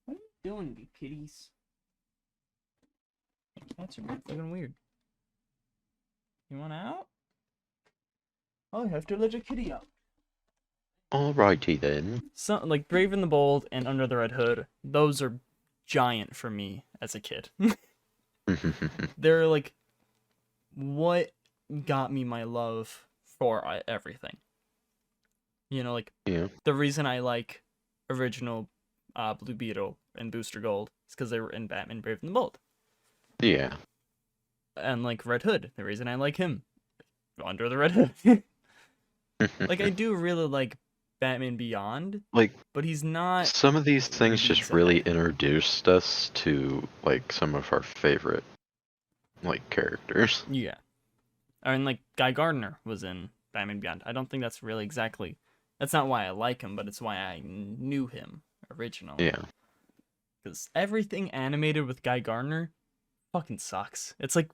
Speaker 2: What are you doing, you kitties? That's fucking weird. You want out? I have to let a kitty out.
Speaker 1: Alrighty then.
Speaker 2: So, like Brave and the Bold and Under the Red Hood, those are giant for me as a kid. They're like what got me my love for everything. Like the reason I like original Blue Beetle and Booster Gold is because they were in Batman Brave and the Bold.
Speaker 1: Yeah.
Speaker 2: And like Red Hood, the reason I like him, Under the Red Hood. Like I do really like Batman Beyond, but he's not.
Speaker 1: Some of these things just really introduced us to like some of our favorite characters.
Speaker 2: Yeah, and like Guy Gardner was in Batman Beyond. I don't think that's really exactly. That's not why I like him, but it's why I knew him originally.
Speaker 1: Yeah.
Speaker 2: Because everything animated with Guy Gardner fucking sucks. It's like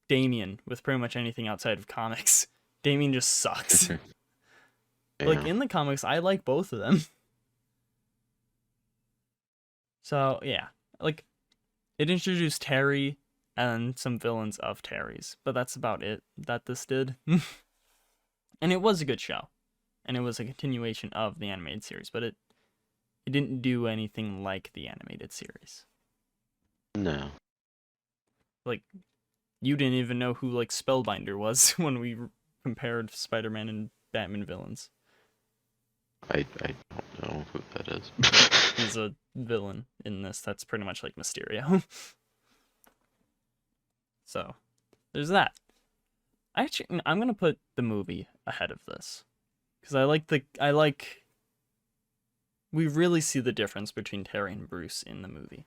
Speaker 2: Damien with pretty much anything outside of comics. Damien just sucks.
Speaker 1: Yeah.
Speaker 2: Like in the comics, I like both of them. So yeah, like it introduced Terry and some villains of Terry's, but that's about it that this did. And it was a good show, and it was a continuation of the animated series, but it didn't do anything like the animated series.
Speaker 1: No.
Speaker 2: Like you didn't even know who like Spellbinder was when we compared Spider-Man and Batman villains.
Speaker 1: I don't know who that is.
Speaker 2: He's a villain in this that's pretty much like Mysterio. So, there's that. Actually, I'm gonna put the movie ahead of this. Because we really see the difference between Terry and Bruce in the movie.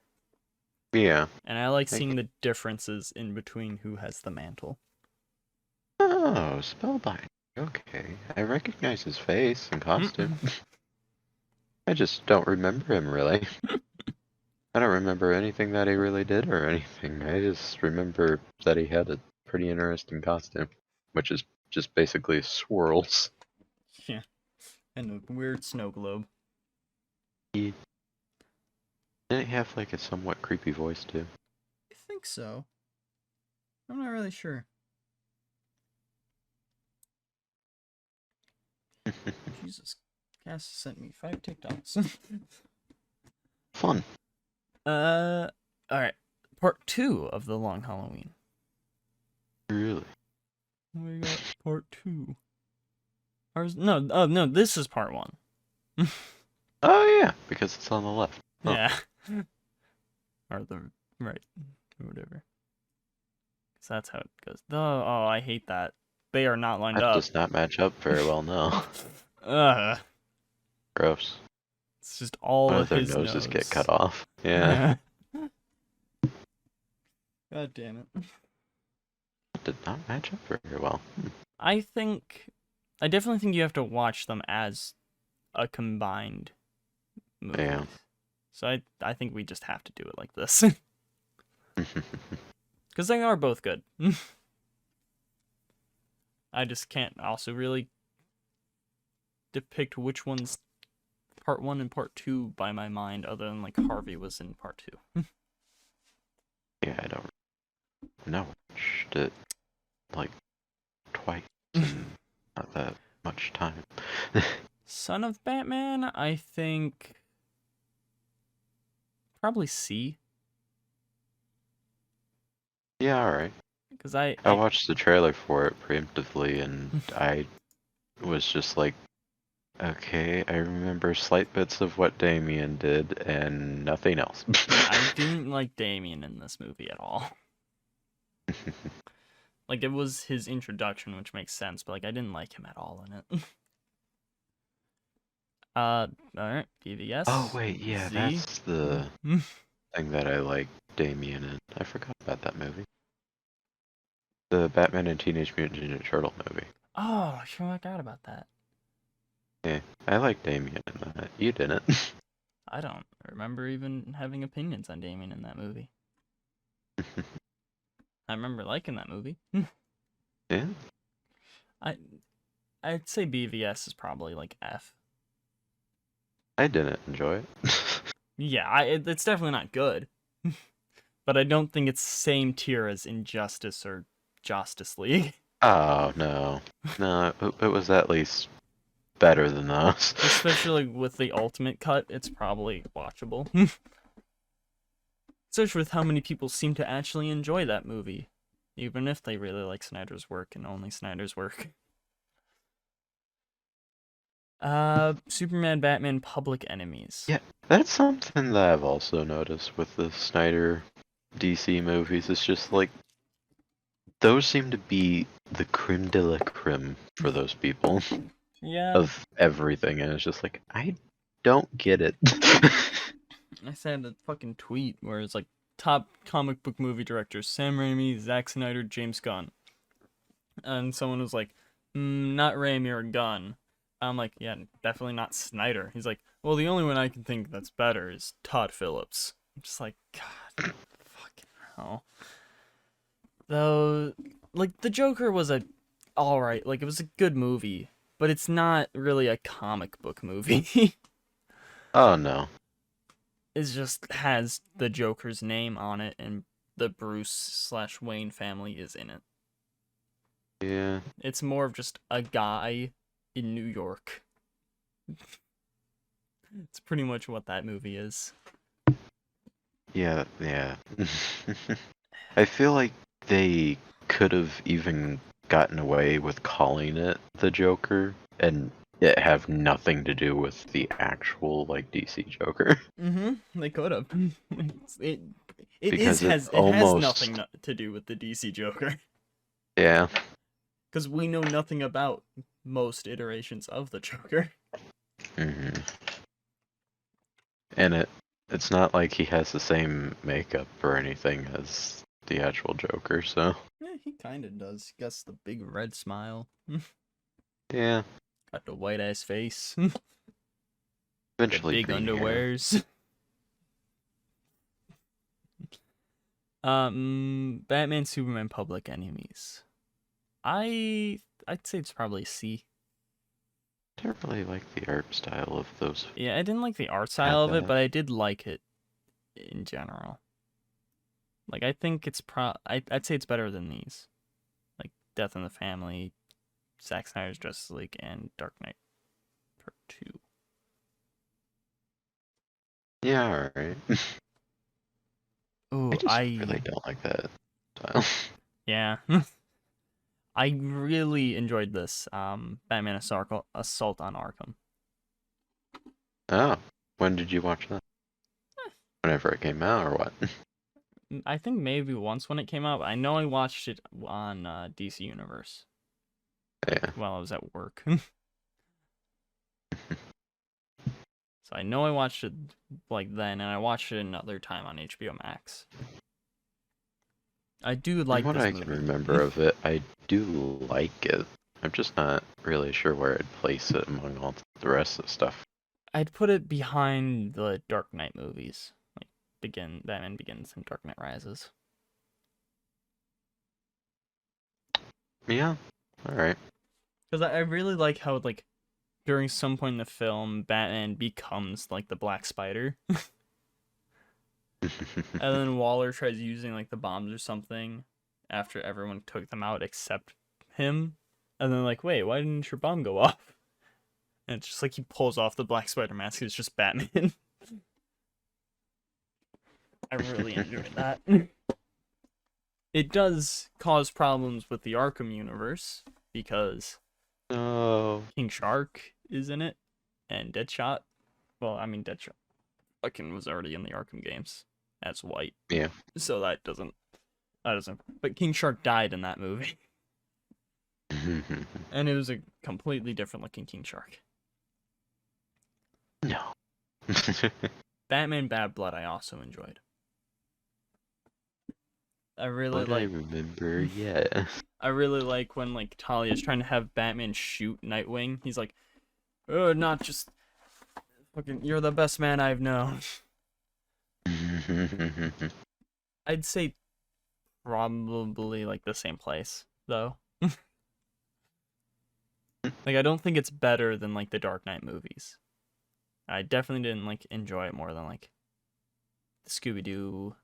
Speaker 1: Yeah.
Speaker 2: And I like seeing the differences in between who has the mantle.
Speaker 1: Oh, Spellbinder. Okay. I recognize his face and costume. I just don't remember him, really. I don't remember anything that he really did or anything. I just remember that he had a pretty interesting costume, which is just basically swirls.
Speaker 2: Yeah. And a weird snow globe.
Speaker 1: Didn't he have like a somewhat creepy voice too?
Speaker 3: I think so. I'm not really sure. Jesus. Cass sent me 5 TikToks.
Speaker 1: Fun.
Speaker 2: Alright. Part 2 of The Long Halloween.
Speaker 1: Really?
Speaker 2: We got part 2. No, this is part 1.
Speaker 1: Oh yeah, because it's on the left. Oh.
Speaker 2: Yeah. Or the right. Whatever. Because that's how it goes. Oh, I hate that. They are not lined
Speaker 1: That
Speaker 2: up.
Speaker 1: does not match up very well, no. Gross.
Speaker 2: It's just all
Speaker 1: One
Speaker 2: of
Speaker 1: of their
Speaker 2: his
Speaker 1: noses
Speaker 2: nose.
Speaker 1: get cut off. Yeah.
Speaker 3: God damn it.
Speaker 1: That did not match up very well.
Speaker 2: I definitely think you have to watch them as a combined movies.
Speaker 1: Yeah.
Speaker 2: So I think we just have to do it like this. Because they are both good. I just can't also really depict which one's part 1 and part 2 by my mind, other than like Harvey was in part 2.
Speaker 1: Yeah, I don't know. Watched it like twice in not that much time.
Speaker 2: Son of Batman, I think probably C.
Speaker 1: Yeah, alright.
Speaker 2: Because
Speaker 1: I watched the trailer for it preemptively, and I was just like, okay, I remember slight bits of what Damien did, and nothing else.
Speaker 2: I didn't like Damien in this movie at all. Like, it was his introduction, which makes sense, but like I didn't like him at all in it. Alright, BVS.
Speaker 1: Oh wait, yeah,
Speaker 2: Z.
Speaker 1: that's the thing that I like Damien in. I forgot about that movie. The Batman and Teenage Mutant Ninja Turtle movie.
Speaker 2: Oh, I sure forgot about that.
Speaker 1: Yeah, I like Damien in that. You didn't.
Speaker 2: I don't remember even having opinions on Damien in that movie. I remember liking that movie.
Speaker 1: Yeah?
Speaker 2: I'd say BVS is probably like F.
Speaker 1: I didn't enjoy it.
Speaker 2: Yeah, it's definitely not good. But I don't think it's same tier as Injustice or Justice League.
Speaker 1: Oh, no. No, it was at least better than those.
Speaker 2: Especially with the ultimate cut, it's probably watchable. Especially with how many people seem to actually enjoy that movie. Even if they really like Snyder's work and only Snyder's work. Superman, Batman, Public Enemies.
Speaker 1: Yeah, that's something that I've also noticed with the Snyder DC movies. It's just like, those seem to be the creme de la creme for those people
Speaker 2: Yeah.
Speaker 1: of everything, and it's just like, I don't get it.
Speaker 2: I said a fucking tweet where it's like, top comic book movie directors, Sam Raimi, Zack Snyder, James Gunn. And someone was like, not Raimi or Gunn. I'm like, yeah, definitely not Snyder. He's like, well, the only one I can think that's better is Todd Phillips. I'm just like, God, fucking hell. Though, like, the Joker was alright, like, it was a good movie, but it's not really a comic book movie.
Speaker 1: Oh, no.
Speaker 2: It just has the Joker's name on it, and the Bruce/Wayne family is in it.
Speaker 1: Yeah.
Speaker 2: It's more of just a guy in New York. It's pretty much what that movie is.
Speaker 1: Yeah. I feel like they could have even gotten away with calling it the Joker and it have nothing to do with the actual, like, DC Joker.
Speaker 2: They could have. It
Speaker 1: Because
Speaker 2: has nothing to do with the DC Joker.
Speaker 1: Yeah.
Speaker 2: Because we know nothing about most iterations of the Joker.
Speaker 1: Mm-hmm. And it's not like he has the same makeup or anything as the actual Joker, so.
Speaker 2: Yeah, he kind of does. He got the big red smile.
Speaker 1: Yeah.
Speaker 2: Got the white ass face.
Speaker 1: Eventually
Speaker 2: the big
Speaker 1: green hair.
Speaker 2: underwears. Batman, Superman, Public Enemies. I'd say it's probably C.
Speaker 1: I don't really like the art style of those.
Speaker 2: Yeah, I didn't like the art style of it, but I did like it in general. Like, I think it's I'd say it's better than these. Like, Death in the Family, Zack Snyder's Justice League, and Dark Knight Part 2.
Speaker 1: Yeah, alright.
Speaker 2: Ooh,
Speaker 1: I really don't like that style.
Speaker 2: Yeah. I really enjoyed this, Batman Assault on Arkham.
Speaker 1: Oh, when did you watch that? Whenever it came out, or what?
Speaker 2: I think maybe once when it came out. I know I watched it on DC Universe.
Speaker 1: Yeah.
Speaker 2: While I was at work. So I know I watched it like then, and I watched it another time on HBO Max. I do like
Speaker 1: From what
Speaker 2: this
Speaker 1: I
Speaker 2: movie.
Speaker 1: can remember of it, I do like it. I'm just not really sure where I'd place it among all the rest of the stuff
Speaker 2: I'd put it behind the Dark Knight movies, like Batman Begins and Dark Knight Rises.
Speaker 1: Yeah. All right.
Speaker 2: Because I really like how, like, during some point in the film, Batman becomes, like, the Black Spider. And then Waller tries using, like, the bombs or something after everyone took them out except him. And then, like, wait, why didn't your bomb go off? And it's just like he pulls off the Black Spider mask. It's just Batman. I really enjoyed that. It does cause problems with the Arkham universe because
Speaker 1: Oh.
Speaker 2: King Shark is in it and Deadshot. Well, I mean, Deadshot fucking was already in the Arkham games as White.
Speaker 1: Yeah.
Speaker 2: So that doesn't. But King Shark died in that movie. And it was a completely different looking King Shark.
Speaker 1: No.
Speaker 2: Batman Bad Blood I also enjoyed. I really
Speaker 1: What I remember, yeah.
Speaker 2: I really like when, like, Talia's trying to have Batman shoot Nightwing. He's like, oh, not just fucking, you're the best man I've known. I'd say probably, like, the same place, though. Like, I don't think it's better than, like, the Dark Knight movies. I definitely didn't, like, enjoy it more than, like, the Scooby-Doo,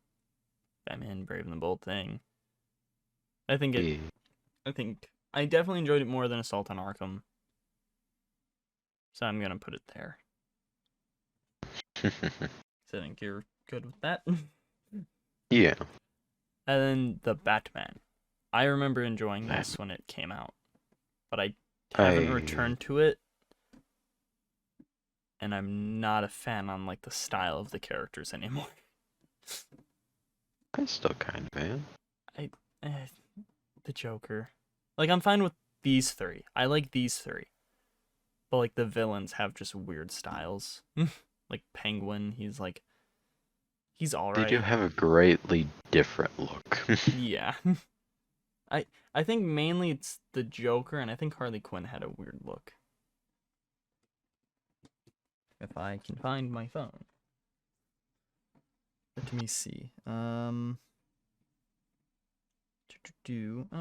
Speaker 2: Batman Brave and the Bold thing. I think I definitely enjoyed it more than Assault on Arkham. So I'm gonna put it there. So I think you're good with that.
Speaker 1: Yeah.
Speaker 2: And then the Batman. I remember enjoying this when it came out, but I haven't returned to it. And I'm not a fan on, like, the style of the characters anymore.
Speaker 1: I still kind of am.
Speaker 2: The Joker. Like, I'm fine with these three. I like these three. But, like, the villains have just weird styles. Like, Penguin, he's alright.
Speaker 1: They do have a greatly different look.
Speaker 2: Yeah. I think mainly it's the Joker, and I think Harley Quinn had a weird look. If I can find my phone. Let me see. Oh,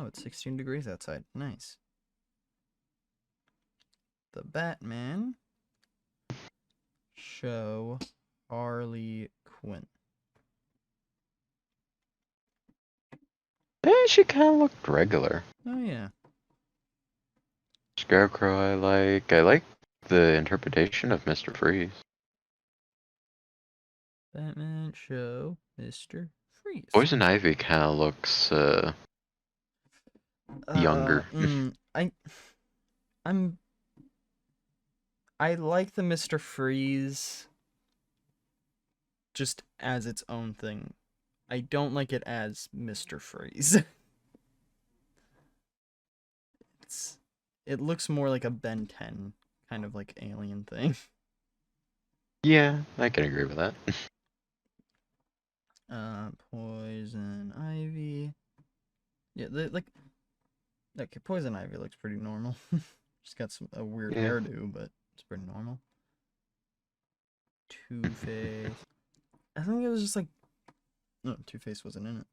Speaker 2: it's 16 degrees outside. Nice. The Batman show Harley Quinn.
Speaker 1: She kind of looked regular.
Speaker 2: Oh, yeah.
Speaker 1: Scarecrow I like the interpretation of Mr. Freeze.
Speaker 2: Batman show Mr. Freeze.
Speaker 1: Poison Ivy kind of looks younger.
Speaker 2: I like the Mr. Freeze just as its own thing. I don't like it as Mr. Freeze. It looks more like a Ben 10 kind of, like, alien thing.
Speaker 1: Yeah, I can agree with that.
Speaker 2: Poison Ivy. Yeah, okay, Poison Ivy looks pretty normal. She's got a weird hairdo, but it's pretty normal. Two-Face. I think it was just like... No, Two-Face wasn't in it.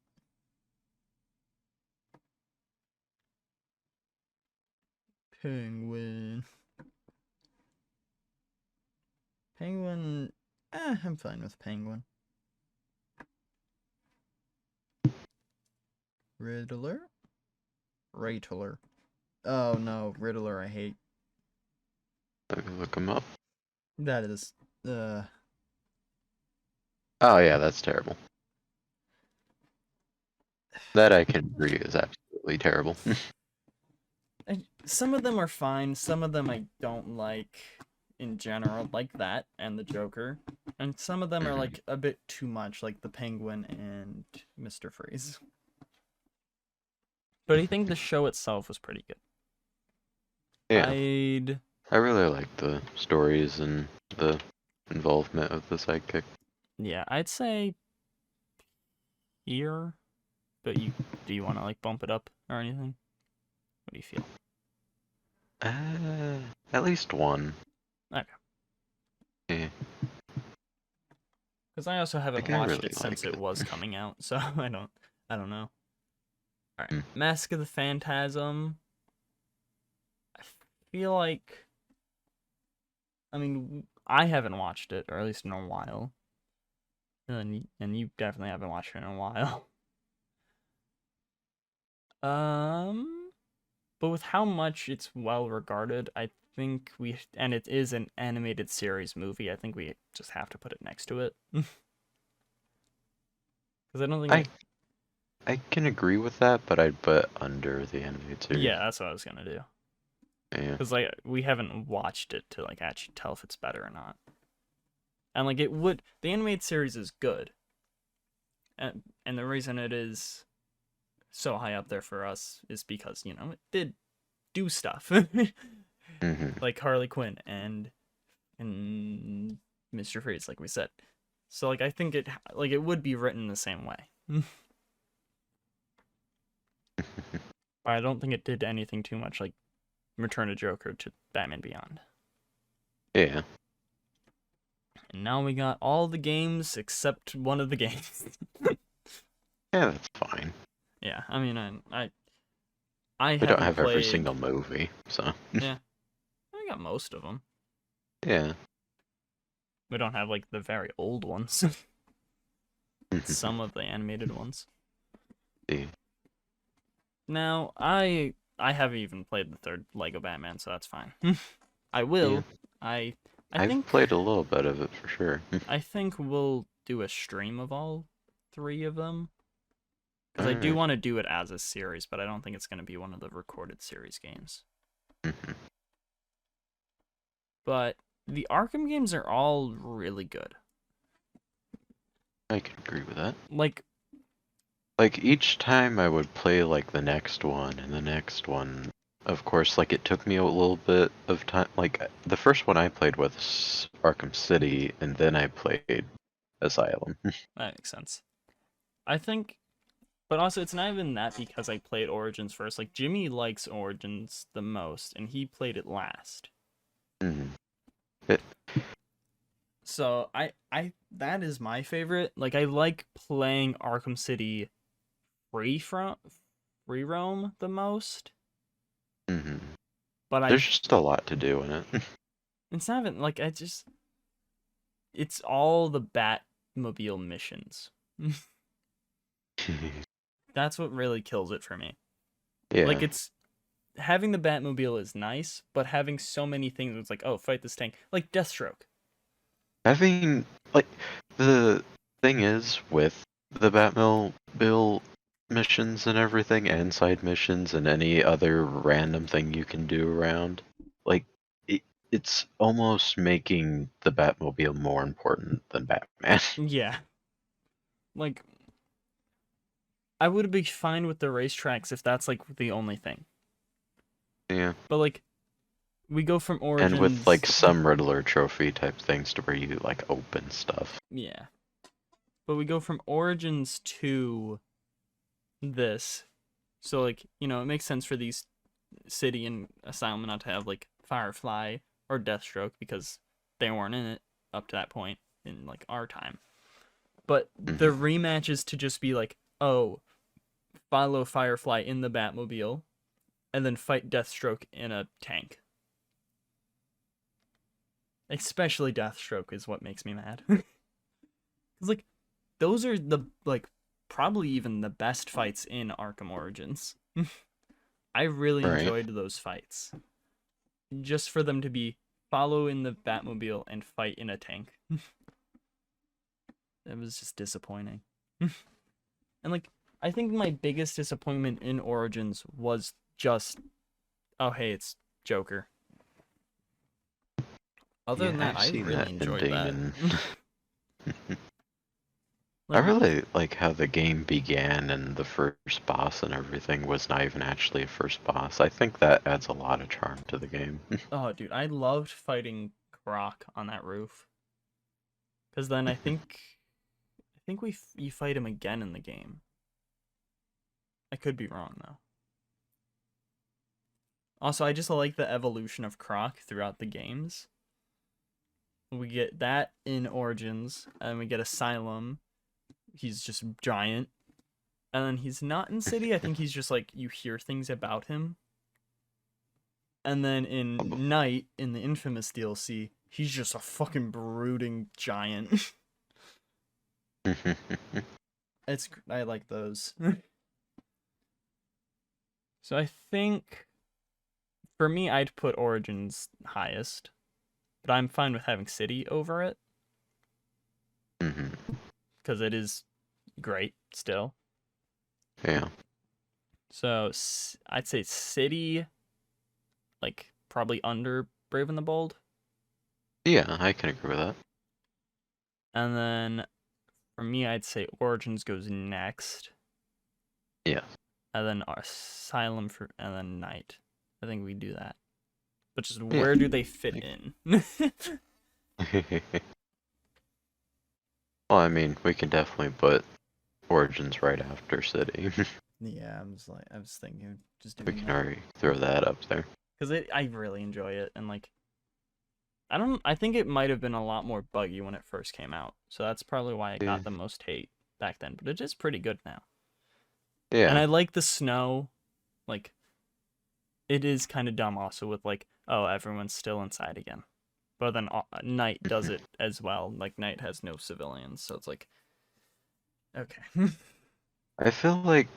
Speaker 2: Penguin. I'm fine with Penguin. Riddler? Oh no, Riddler I hate.
Speaker 1: Look him up.
Speaker 2: That is,
Speaker 1: Oh yeah, that's terrible. That I can agree is absolutely terrible.
Speaker 2: Some of them are fine, some of them I don't like in general, like that and the Joker. And some of them are, like, a bit too much, like the Penguin and Mr. Freeze. But I think the show itself was pretty good.
Speaker 1: Yeah.
Speaker 2: I
Speaker 1: really like the stories and the involvement of the sidekick.
Speaker 2: Yeah, I'd say here, but do you want to, like, bump it up or anything? What do you feel?
Speaker 1: At least one.
Speaker 2: Okay.
Speaker 1: Yeah.
Speaker 2: Because I also haven't
Speaker 1: think I
Speaker 2: watched
Speaker 1: really
Speaker 2: it since
Speaker 1: like
Speaker 2: it
Speaker 1: it.
Speaker 2: was coming out, so I don't know. Alright,
Speaker 1: Hmm.
Speaker 2: Mask of the Phantasm. I feel like, I mean, I haven't watched it, or at least in a while. And you definitely haven't watched it in a while. But with how much it's well regarded, I think and it is an animated series movie, I think we just have to put it next to it. Because I don't think
Speaker 1: I can agree with that, but I'd put under the animated series.
Speaker 2: yeah, that's what I was gonna do.
Speaker 1: Yeah.
Speaker 2: Because like we haven't watched it to like actually tell if it's better or not. And like the animated series is good. And the reason it is so high up there for us is because, it did do stuff.
Speaker 1: Hmm.
Speaker 2: Like Harley Quinn and Mr. Freeze, like we said. So like I think it would be written the same way. But I don't think it did anything too much like Return of Joker to Batman Beyond.
Speaker 1: Yeah.
Speaker 2: And now we got all the games except one of the games.
Speaker 1: Yeah, that's fine.
Speaker 2: Yeah, I mean, I
Speaker 1: We don't
Speaker 2: haven't
Speaker 1: have
Speaker 2: played.
Speaker 1: every single movie, so.
Speaker 2: Yeah, I got most of them.
Speaker 1: Yeah.
Speaker 2: We don't have like the very old ones. Some of the animated ones.
Speaker 1: Yeah.
Speaker 2: Now, I haven't even played the third Lego Batman, so that's fine. I will.
Speaker 1: Yeah.
Speaker 2: I
Speaker 1: I've
Speaker 2: think
Speaker 1: played a little bit of it for sure.
Speaker 2: I think we'll do a stream of all three of them. Because I do
Speaker 1: Alright.
Speaker 2: want to do it as a series, but I don't think it's going to be one of the recorded series games.
Speaker 1: Mhm.
Speaker 2: But the Arkham games are all really good.
Speaker 1: I can agree with that.
Speaker 2: Like,
Speaker 1: Like, each time I would play, like, the next one and the next one, of course, like, it took me a little bit of time. Like, the first one I played was Arkham City, and then I played Asylum.
Speaker 2: that makes sense. I think, but also it's not even that because I played Origins first. Like, Jimmy likes Origins the most, and he played it last.
Speaker 1: Mhm.
Speaker 2: So I that is my favorite. Like, I like playing Arkham City free roam the most.
Speaker 1: Mhm.
Speaker 2: But
Speaker 1: There's just a lot to do in it.
Speaker 2: it's not even like it's all the Batmobile missions. That's what really kills it for me.
Speaker 1: Yeah.
Speaker 2: Like, it's having the Batmobile is nice, but having so many things, it's like, oh, fight this tank, like Deathstroke.
Speaker 1: Having, like, the thing is with the Batmobile missions and everything, and side missions, and any other random thing you can do around, like, it's almost making the Batmobile more important than Batman.
Speaker 2: Yeah, like I would be fine with the racetracks if that's like the only thing.
Speaker 1: Yeah.
Speaker 2: But like, we go from Origins.
Speaker 1: And with, like, some Riddler trophy type things to where you, like, open stuff.
Speaker 2: Yeah. But we go from Origins to this. So, like, it makes sense for these City and Asylum not to have, like, Firefly or Deathstroke because they weren't in it up to that point in, like, our time. But the rematches to just be like, oh, follow Firefly in the Batmobile and then fight Deathstroke in a tank. Especially Deathstroke is what makes me mad. Cause like those are the like probably even the best fights in Arkham Origins. I really
Speaker 1: Right.
Speaker 2: enjoyed those fights. Just for them to be follow in the Batmobile and fight in a tank. It was just disappointing. And like I think my biggest disappointment in Origins was just oh hey, it's Joker. Other than that,
Speaker 1: I've
Speaker 2: I
Speaker 1: seen
Speaker 2: really
Speaker 1: that
Speaker 2: enjoyed
Speaker 1: ending
Speaker 2: that.
Speaker 1: and I
Speaker 2: Like,
Speaker 1: really like how the game began and the first boss and everything was not even actually a first boss. I think that adds a lot of charm to the game.
Speaker 2: oh, dude, I loved fighting Croc on that roof. Cause then I think you fight him again in the game. I could be wrong though. Also, I just like the evolution of Croc throughout the games. We get that in Origins, and we get Asylum. He's just giant. And then he's not in City. I think he's just like, you hear things about him. And then in Night, in the Infamous DLC, he's just a fucking brooding giant. I like those. So I think, for me, I'd put Origins highest. But I'm fine with having City over it. Because it is great still.
Speaker 1: Yeah.
Speaker 2: So I'd say City, like, probably under Brave and the Bold.
Speaker 1: Yeah, I can agree with that.
Speaker 2: And then, for me, I'd say Origins goes next.
Speaker 1: Yeah.
Speaker 2: And then Asylum and then Night. I think we do that. But just where do they fit in?
Speaker 1: Well, I mean, we can definitely put Origins right after City.
Speaker 2: Yeah, I was thinking just doing
Speaker 1: We can already throw that up there.
Speaker 2: Because I really enjoy it, and like, I think it might have been a lot more buggy when it first came out, so that's probably why it got the most hate back then, but it is pretty good now.
Speaker 1: Yeah.
Speaker 2: And I like the snow, like, it is kind of dumb also with like, oh, everyone's still inside again. But then Night does it as well, like Night has no civilians, so it's like, okay.
Speaker 1: I feel like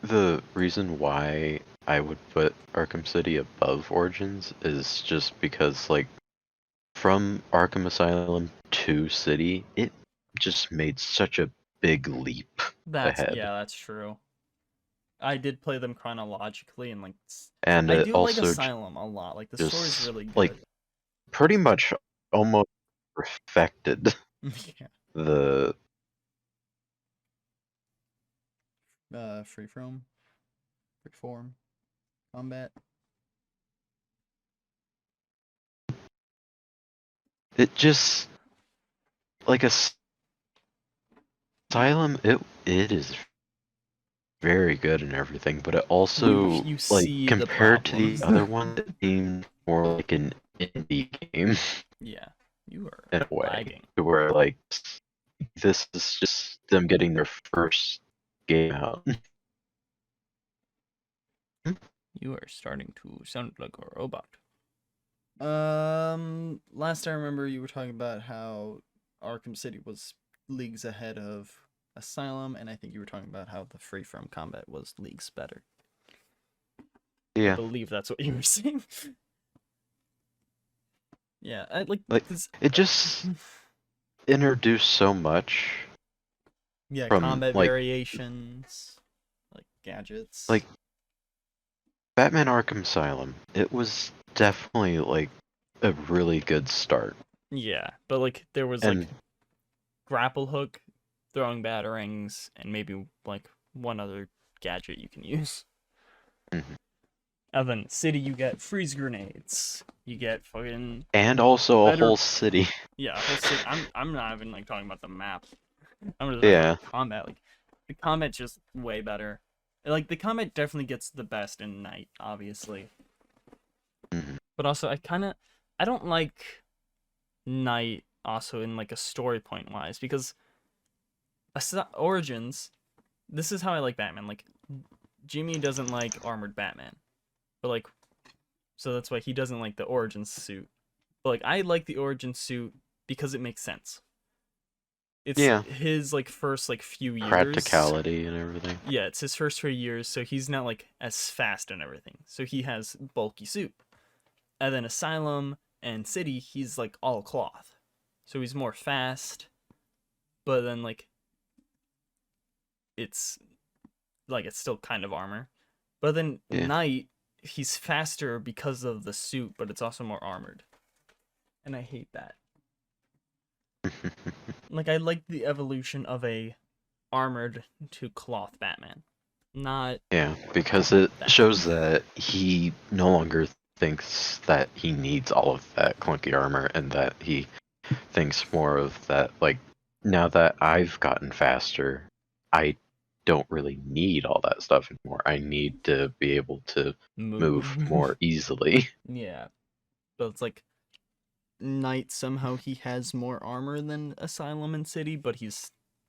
Speaker 1: the reason why I would put Arkham City above Origins is just because, like, from Arkham Asylum to City, it just made such a big leap ahead.
Speaker 2: Yeah, that's true. I did play them chronologically, and like,
Speaker 1: and
Speaker 2: I
Speaker 1: it
Speaker 2: do
Speaker 1: also
Speaker 2: like Asylum a lot. Like, the story's really good.
Speaker 1: Like, pretty much almost perfected
Speaker 2: Yeah.
Speaker 1: the
Speaker 3: Freeform combat.
Speaker 1: it just like Asylum. It is very good and everything, but it also
Speaker 2: You
Speaker 1: like
Speaker 2: see
Speaker 1: compared to
Speaker 2: the
Speaker 1: the other one, it seemed more like an indie game.
Speaker 2: Yeah, you are
Speaker 1: in a way,
Speaker 2: lagging.
Speaker 1: where like this is just them getting their first game out.
Speaker 2: You are starting to sound like a robot.
Speaker 3: Last I remember, you were talking about how Arkham City was leagues ahead of Asylum, and I think you were talking about how the freeform combat was leagues better.
Speaker 1: Yeah,
Speaker 2: I believe that's what you were saying. Yeah, I like this.
Speaker 1: It just introduced so much.
Speaker 2: Yeah,
Speaker 1: from,
Speaker 2: combat
Speaker 1: like,
Speaker 2: variations, like gadgets.
Speaker 1: Like Batman Arkham Asylum, it was definitely like a really good start.
Speaker 2: Yeah, but like there was like grapple hook, throwing batarangs, and maybe like one other gadget you can use.
Speaker 1: Mm-hmm.
Speaker 2: And then City, you get freeze grenades. You get fucking
Speaker 1: and also
Speaker 2: better...
Speaker 1: a whole city.
Speaker 2: Yeah, a whole city. I'm not even like talking about the map. I'm just
Speaker 1: talking
Speaker 2: about combat. Like the combat's just way better. Like the combat definitely gets the best in Night, obviously.
Speaker 1: Mm-hmm.
Speaker 2: But also I don't like Night also in like a story point wise, because Origins, this is how I like Batman. Like Jimmy doesn't like armored Batman. But like, so that's why he doesn't like the origin suit. But like, I like the origin suit because it makes sense. It's his like first like few years.
Speaker 1: Practicality and everything.
Speaker 2: Yeah, it's his first few years, so he's not like as fast and everything. So he has bulky suit. And then Asylum and City, he's like all cloth. So he's more fast. But then like, it's still kind of armor. But then Night, he's faster because of the suit, but it's also more armored. And I hate that. Like, I like the evolution of a armored to cloth Batman. Not...
Speaker 1: Yeah, because it shows that he no longer thinks that he needs all of that clunky armor, and that he thinks more of that, like, now that I've gotten faster, I don't really need all that stuff anymore. I need to be able to move more easily.
Speaker 2: Yeah. But it's like, Knight somehow he has more armor than Asylum and City, but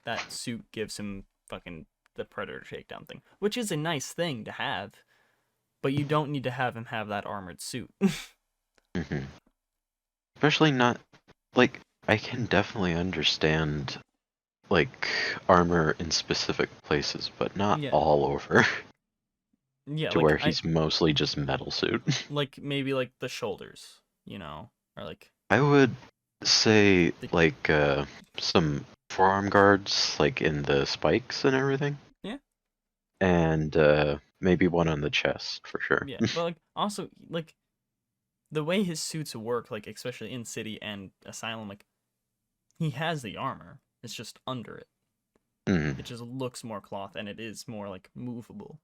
Speaker 2: that suit gives him fucking the Predator shakedown thing, which is a nice thing to have, but you don't need to have him have that armored suit.
Speaker 1: Mhm. Especially not, like, I can definitely understand, like, armor in specific places, but not
Speaker 2: Yeah.
Speaker 1: all over,
Speaker 2: Yeah,
Speaker 1: to
Speaker 2: like
Speaker 1: where he's mostly just metal suit.
Speaker 2: like maybe like the shoulders, or like
Speaker 1: I would say,
Speaker 2: The-
Speaker 1: like, some forearm guards, like, in the spikes and everything.
Speaker 2: Yeah.
Speaker 1: And, maybe one on the chest, for sure.
Speaker 2: yeah, but like also like the way his suits work, like especially in City and Asylum, like he has the armor. It's just under it.
Speaker 1: Mhm.
Speaker 2: It just looks more cloth and it is more like movable.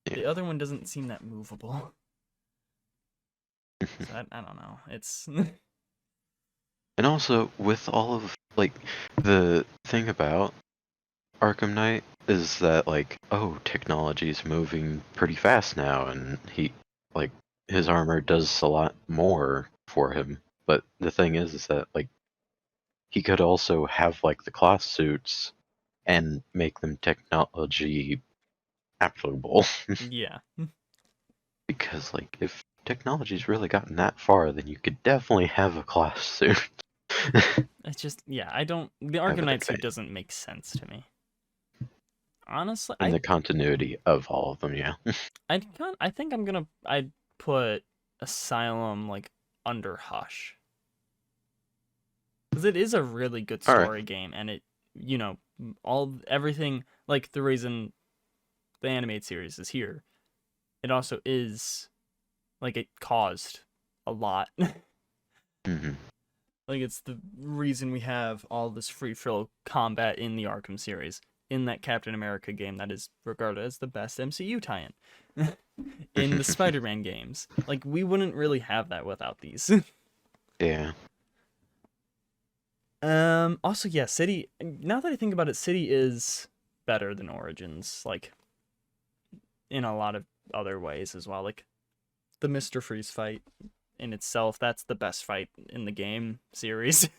Speaker 1: Yeah.
Speaker 2: The other one doesn't seem that movable. So I don't know. It's
Speaker 1: And also, with all of, like, the thing about Arkham Knight is that, like, oh, technology's moving pretty fast now, and like, his armor does a lot more for him. But the thing is that, like, he could also have, like, the cloth suits and make them technology applicable.
Speaker 2: yeah.
Speaker 1: Because, like, if technology's really gotten that far, then you could definitely have a cloth suit.
Speaker 2: It's just the Arkham
Speaker 1: but
Speaker 2: Knight suit
Speaker 1: okay.
Speaker 2: doesn't make sense to me. Honestly,
Speaker 1: In the continuity of all of them, yeah.
Speaker 2: I think I'd put Asylum like under Hush. Because it is a really good
Speaker 1: All right.
Speaker 2: story game, and it, everything, like the reason the animated series is here, it also is, like, it caused a lot.
Speaker 1: hmm
Speaker 2: Like, it's the reason we have all this free flow combat in the Arkham series, in that Captain America game that is regarded as the best MCU tie-in, in the Spider-Man games. Like, we wouldn't really have that without these.
Speaker 1: Yeah.
Speaker 2: Also, yeah, City, now that I think about it, City is better than Origins, like, in a lot of other ways as well. Like, the Mr. Freeze fight in itself, that's the best fight in the game series.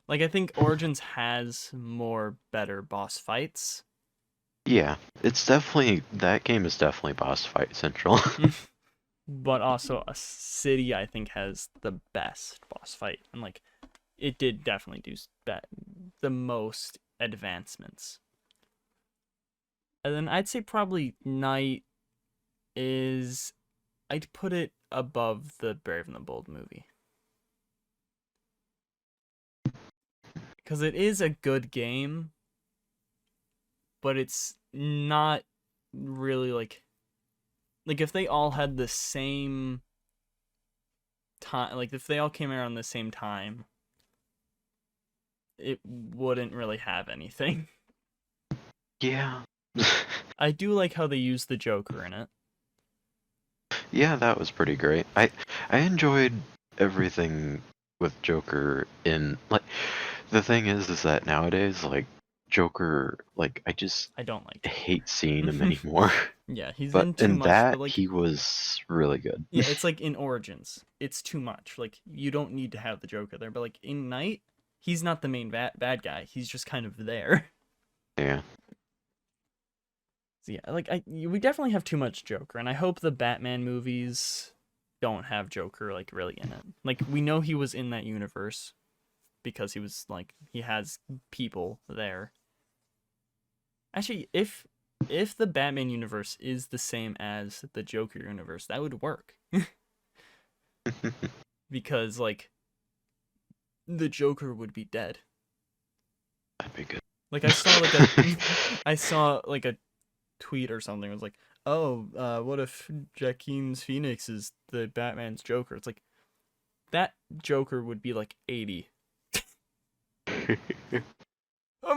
Speaker 2: Like, I think Origins has more better boss fights.
Speaker 1: Yeah, that game is definitely boss fight central.
Speaker 2: But also, a City, I think, has the best boss fight. And, like, it did definitely do the most advancements. And then I'd say probably Night I'd put it above the Brave and the Bold movie. Because it is a good game, but it's not really like if they all had the same time, like if they all came around the same time, it wouldn't really have anything.
Speaker 1: Yeah.
Speaker 2: I do like how they use the Joker in it.
Speaker 1: Yeah, that was pretty great. I enjoyed everything with Joker in, like, the thing is that nowadays, like, Joker, like,
Speaker 2: I don't like Joker.
Speaker 1: hate seeing him anymore.
Speaker 2: Yeah, he's
Speaker 1: But
Speaker 2: in too
Speaker 1: in
Speaker 2: much.
Speaker 1: that,
Speaker 2: But like,
Speaker 1: he was really good.
Speaker 2: yeah, it's like in Origins, it's too much. Like, you don't need to have the Joker there. But like in Night, he's not the main bad guy. He's just kind of there.
Speaker 1: Yeah.
Speaker 2: So yeah, like we definitely have too much Joker, and I hope the Batman movies don't have Joker like really in it. Like, we know he was in that universe because he was like, he has people there. Actually, if the Batman universe is the same as the Joker universe, that would work. Because like the Joker would be dead.
Speaker 1: That'd be good.
Speaker 2: Like, I saw like a tweet or something. It was like, oh, what if Joaquin Phoenix is the Batman's Joker? It's like, that Joker would be like 80. I'm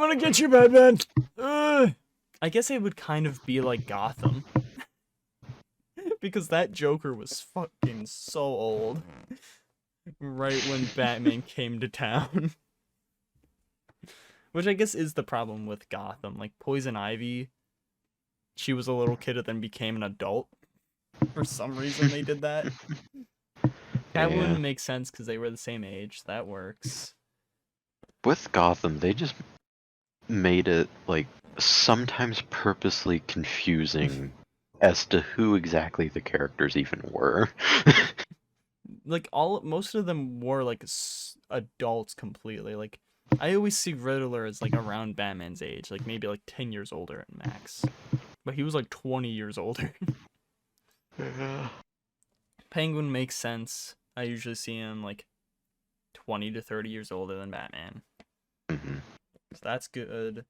Speaker 2: gonna get you, Batman. I guess it would kind of be like Gotham. Because that Joker was fucking so old. Right when Batman came to town. Which I guess is the problem with Gotham. Like, Poison Ivy, she was a little kid and then became an adult. For some reason they did that. Catwoman makes sense because they were the same age. That works.
Speaker 1: With Gotham, they just made it like sometimes purposely confusing as to who exactly the characters even were.
Speaker 2: Like most of them were like adults completely. Like I always see Riddler as like around Batman's age, like maybe like 10 years older at max. But he was like 20 years older. Penguin makes sense. I usually see him like 20 to 30 years older than Batman.
Speaker 1: Mhm.
Speaker 2: So that's good.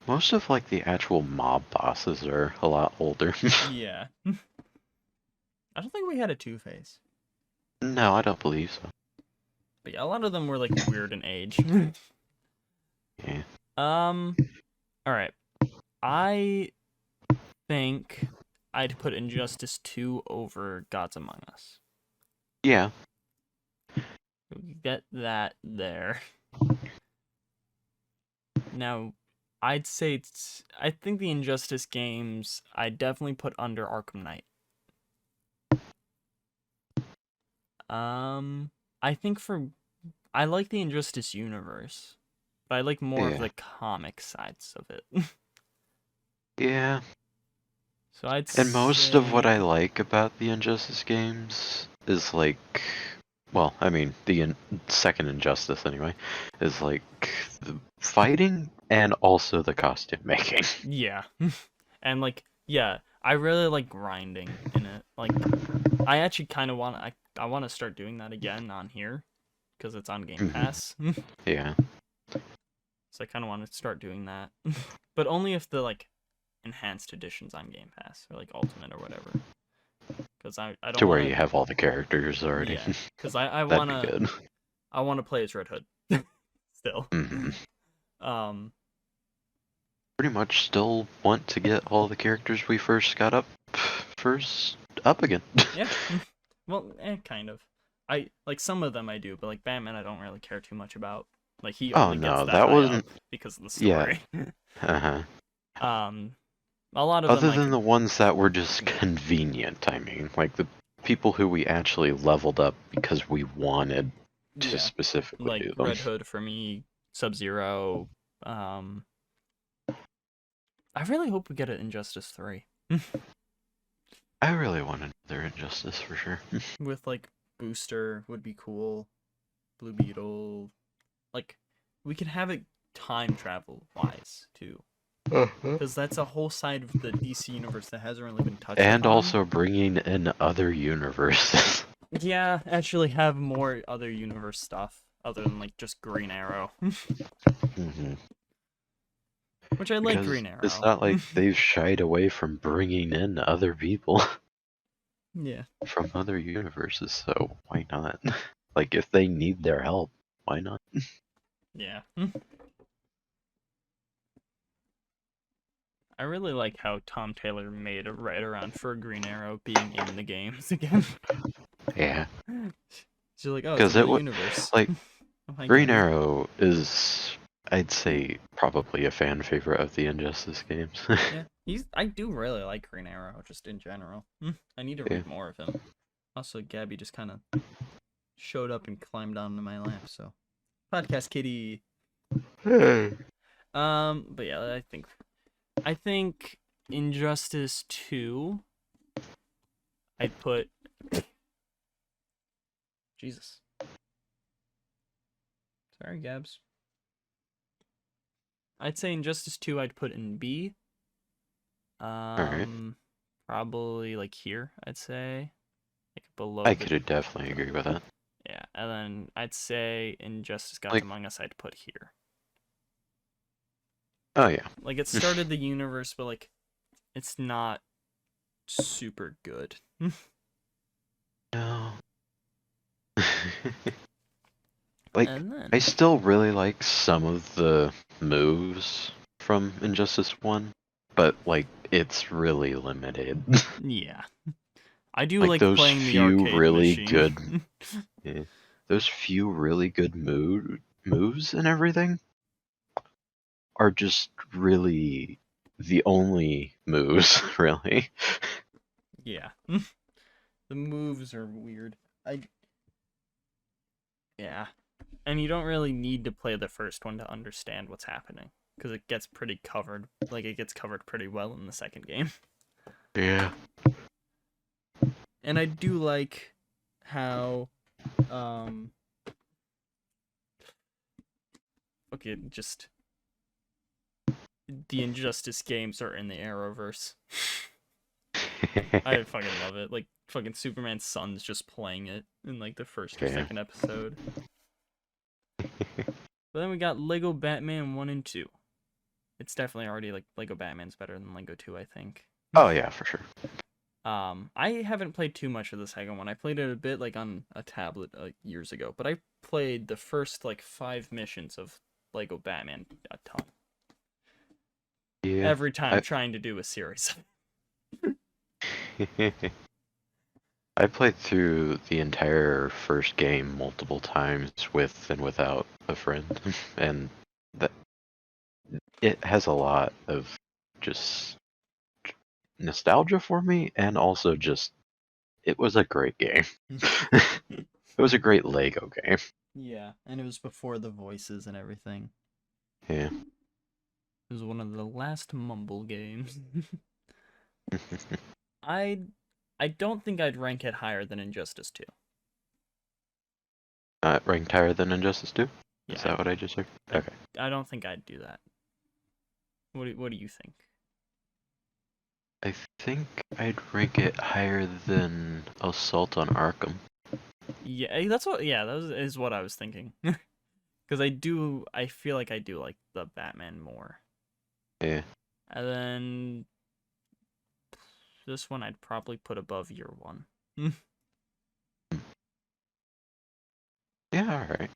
Speaker 1: Most of like the actual mob bosses are a lot older.
Speaker 2: Yeah. I don't think we had a Two-Face.
Speaker 1: No, I don't believe so.
Speaker 2: But yeah, a lot of them were like weird in age.
Speaker 1: Yeah.
Speaker 2: Alright. I think I'd put Injustice 2 over Gods Among Us.
Speaker 1: Yeah.
Speaker 2: Get that there. Now, I'd say I think the Injustice games I definitely put under Arkham Knight. I think I like the Injustice universe, but I like more of the comic sides of it.
Speaker 1: Yeah.
Speaker 2: So I'd
Speaker 1: And most of what
Speaker 2: say-
Speaker 1: I like about the Injustice games is like, well, I mean, the second Injustice anyway, is like the fighting and also the costume making.
Speaker 2: Yeah. And like, yeah, I really like grinding in it. Like, I actually kind of I want to start doing that again on here because it's on Game Pass.
Speaker 1: Yeah.
Speaker 2: So I kind of want to start doing that, but only if the like enhanced editions on Game Pass or like Ultimate or whatever. Because I don't
Speaker 1: To where
Speaker 2: wanna,
Speaker 1: you have all the characters already.
Speaker 2: Yeah, because I
Speaker 1: That'd
Speaker 2: wanna
Speaker 1: be good.
Speaker 2: I wanna play as Red Hood still.
Speaker 1: Mhm.
Speaker 2: Pretty
Speaker 1: much still want to get all the characters we first got up again.
Speaker 2: Yeah. Well, kind of. I like some of them I do, but like Batman I don't really care too much about. Like he
Speaker 1: Oh,
Speaker 2: only
Speaker 1: no,
Speaker 2: gets
Speaker 1: that
Speaker 2: high
Speaker 1: wasn't-
Speaker 2: up because of the
Speaker 1: Yeah.
Speaker 2: story.
Speaker 1: Uh-huh.
Speaker 2: A lot of
Speaker 1: Other
Speaker 2: them
Speaker 1: than the ones that were just convenient, I mean, like the people who we actually leveled up because we wanted to specifically
Speaker 2: like
Speaker 1: do them.
Speaker 2: Red Hood for me, Sub-Zero. I really hope we get an Injustice 3
Speaker 1: I really want another Injustice for sure.
Speaker 2: with like Booster would be cool. Blue Beetle, like we could have it time travel wise too, because that's a whole side of the DC universe that hasn't really been touched
Speaker 1: And
Speaker 2: upon.
Speaker 1: also bringing in other universes.
Speaker 2: Yeah, actually have more other universe stuff other than like just Green Arrow,
Speaker 1: Mhm.
Speaker 2: which I like
Speaker 1: Because
Speaker 2: Green Arrow.
Speaker 1: it's not like they've shied away from bringing in other people
Speaker 2: Yeah.
Speaker 1: from other universes, so why not? Like, if they need their help, why not?
Speaker 2: Yeah. I really like how Tom Taylor made a right around for Green Arrow being in the games again.
Speaker 1: Yeah.
Speaker 2: So like, oh, it's
Speaker 1: 'Cause
Speaker 2: a
Speaker 1: it
Speaker 2: real
Speaker 1: wa-
Speaker 2: universe.
Speaker 1: like,
Speaker 2: Oh my
Speaker 1: Green
Speaker 2: God.
Speaker 1: Arrow is, I'd say, probably a fan favorite of the Injustice games.
Speaker 2: Yeah, I do really like Green Arrow, just in general. I need to
Speaker 1: Yeah.
Speaker 2: read more of him. Also, Gabby just kind of showed up and climbed onto my lap, so podcast kitty. But yeah, I think Injustice 2. I'd put Jesus. Sorry, Gabs. I'd say Injustice 2 I'd put in B. Probably like here, I'd say. Like below
Speaker 1: I could definitely agree with that.
Speaker 2: Yeah, and then I'd say Injustice Gods
Speaker 1: Like-
Speaker 2: Among Us I'd put here.
Speaker 1: Oh, yeah.
Speaker 2: Like it started the universe, but like it's not super good.
Speaker 1: No. Like,
Speaker 2: And then
Speaker 1: I still really like some of the moves from Injustice 1, but, like, it's really limited.
Speaker 2: yeah. I do
Speaker 1: Like
Speaker 2: like
Speaker 1: those
Speaker 2: playing the
Speaker 1: few
Speaker 2: arcade
Speaker 1: really
Speaker 2: machine.
Speaker 1: good- Yeah. Those few really good moves and everything are just really the only moves, really.
Speaker 2: Yeah. The moves are weird. Yeah. And you don't really need to play the first one to understand what's happening, because it gets pretty covered. Like, it gets covered pretty well in the second game.
Speaker 1: Yeah.
Speaker 2: And I do like how, okay, just the Injustice games are in the Arrowverse. I fucking love it. Like, fucking Superman's son's just playing it in, like, the first or
Speaker 1: Yeah.
Speaker 2: second episode. But then we got Lego Batman 1 and 2. It's definitely already, like, Lego Batman's better than Lego 2, I think.
Speaker 1: Oh yeah, for sure.
Speaker 2: I haven't played too much of the second one. I played it a bit, like, on a tablet years ago. But I played the first, like, 5 missions of Lego Batman a ton.
Speaker 1: Yeah.
Speaker 2: Every time trying to do a series.
Speaker 1: I played through the entire first game multiple times with and without a friend, and that it has a lot of just nostalgia for me, and also just it was a great game. It was a great Lego game.
Speaker 3: Yeah, and it was before the voices and everything.
Speaker 1: Yeah.
Speaker 2: It was one of the last Mumble games. I don't think I'd rank it higher than Injustice 2.
Speaker 1: Ranked higher than Injustice 2?
Speaker 2: Yeah,
Speaker 1: Is that what I just heard? Okay.
Speaker 2: I don't think I'd do that. What do you think?
Speaker 1: I think I'd rank it higher than Assault on Arkham.
Speaker 2: Yeah, that is what I was thinking. Because I feel like I do like the Batman more.
Speaker 1: Yeah.
Speaker 2: And then this one I'd probably put above Year One.
Speaker 1: Yeah, alright.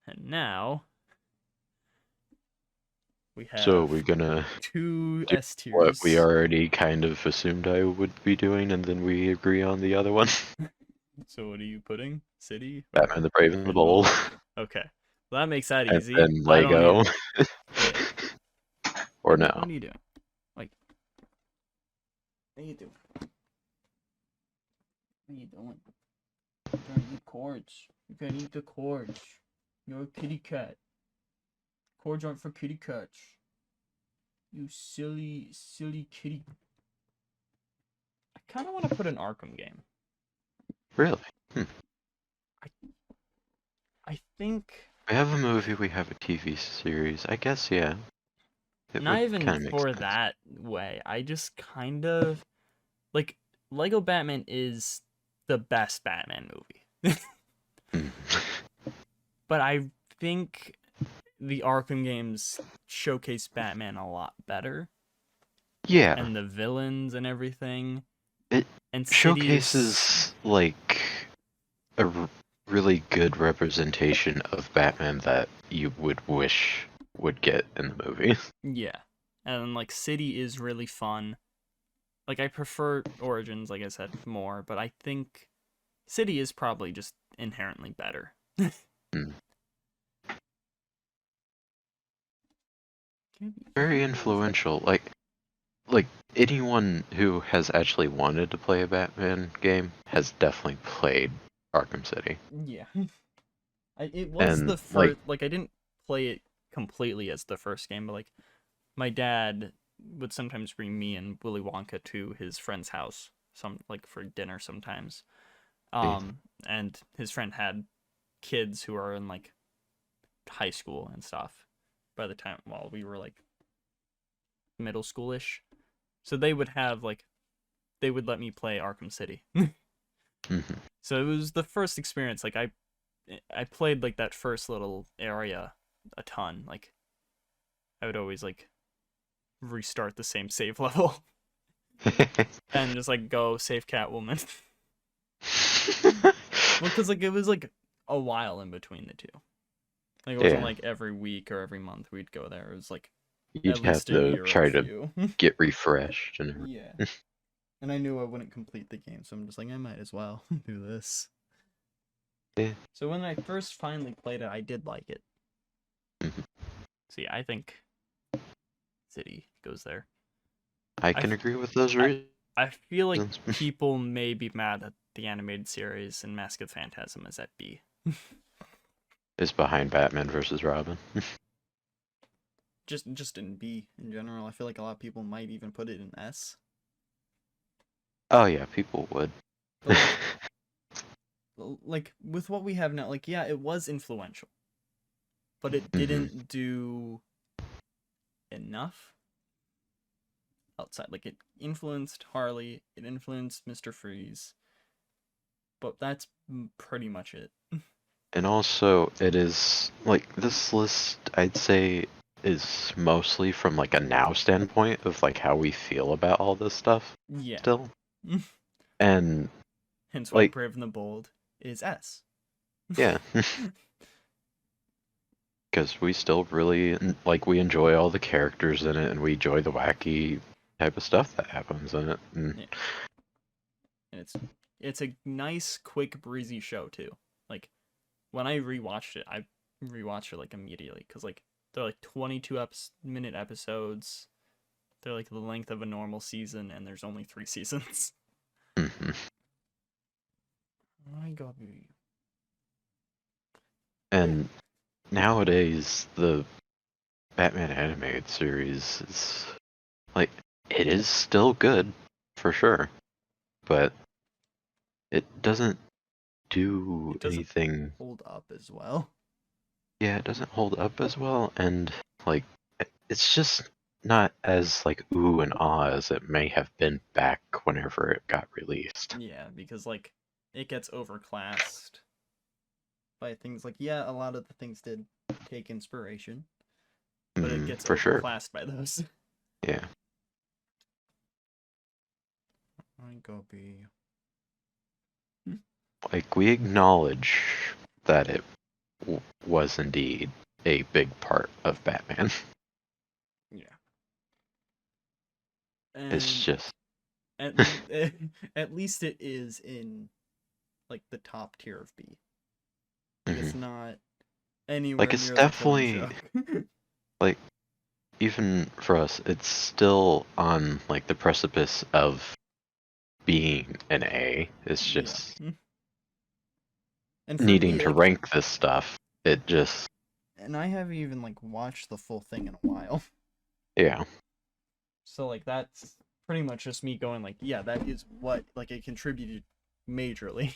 Speaker 2: And now we have
Speaker 1: So we're gonna
Speaker 2: two
Speaker 1: do
Speaker 2: S tiers.
Speaker 1: what we already kind of assumed I would be doing, and then we agree on the other one.
Speaker 2: So what are you putting? City?
Speaker 1: Batman the Brave and the Bold.
Speaker 2: Okay. Well, that makes that
Speaker 1: And
Speaker 2: easy.
Speaker 1: then
Speaker 2: I don't
Speaker 1: Lego.
Speaker 2: need-
Speaker 1: Or
Speaker 2: What
Speaker 1: no.
Speaker 2: are you doing? Like, what are you doing? What are you doing? You're trying to eat cords. You can eat the cords. You're a kitty cat. Cords aren't for kitty cats. You silly, silly kitty. I kind of want to put an Arkham game.
Speaker 1: Really?
Speaker 2: I think
Speaker 1: We have a movie, we have a TV series. I guess, yeah. It
Speaker 2: not
Speaker 1: would
Speaker 2: even
Speaker 1: kinda make
Speaker 2: for
Speaker 1: sense.
Speaker 2: that way. I just kind of like Lego Batman is the best Batman movie.
Speaker 1: Hmm.
Speaker 2: But I think the Arkham games showcase Batman a lot better.
Speaker 1: Yeah.
Speaker 2: And the villains and everything.
Speaker 1: It
Speaker 2: and City
Speaker 1: showcases like a really good representation of Batman that you would wish would get in the movie.
Speaker 2: Yeah. And like City is really fun. Like I prefer Origins, like I said, more, but I think City is probably just inherently better.
Speaker 1: Very influential. Like anyone who has actually wanted to play a Batman game has definitely played Arkham City.
Speaker 2: Yeah. It was
Speaker 1: And,
Speaker 2: the first, like I didn't play it completely as the first game, but like my dad would sometimes bring me and Willy Wonka to his friend's house, for dinner sometimes. And his friend had kids who are in like high school and stuff by the time while we were like middle schoolish. So they would let me play Arkham City. So it was the first experience. Like I played like that first little area a ton. Like I would always like restart the same save level and just like go save Catwoman. Well, because like it was like a while in between the two. Like it wasn't like every week or every month we'd go there. It was like
Speaker 1: You'd
Speaker 2: at
Speaker 1: have
Speaker 2: least a
Speaker 1: to
Speaker 2: year
Speaker 1: try
Speaker 2: or
Speaker 1: to
Speaker 2: few.
Speaker 1: get refreshed and everything.
Speaker 3: Yeah. And I knew I wouldn't complete the game, so I'm just like, I might as well do this.
Speaker 1: Yeah.
Speaker 2: So when I first finally played it, I did like it.
Speaker 1: Mhm.
Speaker 2: See, I think City goes there.
Speaker 1: I can agree with those reasons.
Speaker 2: I feel like people may be mad that the animated series and Mask of Phantasm is at B.
Speaker 1: is behind Batman versus Robin.
Speaker 3: Just in B in general. I feel like a lot of people might even put it in S.
Speaker 1: Oh yeah, people would.
Speaker 3: But like with what we have now, like yeah, it was influential, but it didn't do enough outside. Like it influenced Harley, it influenced Mr. Freeze, but that's pretty much it.
Speaker 1: And also, it is like this list, I'd say, is mostly from like a now standpoint of like how we feel about all this stuff
Speaker 3: Yeah.
Speaker 1: still. And
Speaker 3: Hence why
Speaker 1: like,
Speaker 3: Brave and the Bold is S.
Speaker 1: yeah. Because we still really like we enjoy all the characters in it, and we enjoy the wacky type of stuff that happens in it.
Speaker 3: Yeah. And it's a nice, quick, breezy show too. Like when I rewatched it, I rewatched it like immediately because like they're like 22-minute episodes. They're like the length of a normal season, and there's only 3 seasons. My God.
Speaker 1: And nowadays, the Batman animated series is like it is still good for sure, but it doesn't do
Speaker 3: It doesn't
Speaker 1: anything.
Speaker 3: hold up as well.
Speaker 1: Yeah, it doesn't hold up as well, and like it's just not as like ooh and ah as it may have been back whenever it got released.
Speaker 3: Yeah, because like it gets overclassed by things like a lot of the things did take inspiration, but it gets
Speaker 1: for sure.
Speaker 3: overclassed by those.
Speaker 1: Yeah.
Speaker 3: I go B.
Speaker 1: Like we acknowledge that it was indeed a big part of Batman.
Speaker 3: Yeah. And
Speaker 1: It's just
Speaker 3: at least it is in like the top tier of B. It's not anywhere
Speaker 1: like it's
Speaker 3: near the Killing
Speaker 1: definitely
Speaker 3: Joke.
Speaker 1: like even for us, it's still on like the precipice of being an A. It's just
Speaker 3: And for
Speaker 1: needing
Speaker 3: me,
Speaker 1: to
Speaker 3: like,
Speaker 1: rank this stuff. It just
Speaker 3: and I haven't even like watched the full thing in a while.
Speaker 1: yeah.
Speaker 3: So like that's pretty much just me going like, yeah, that is what like it contributed majorly.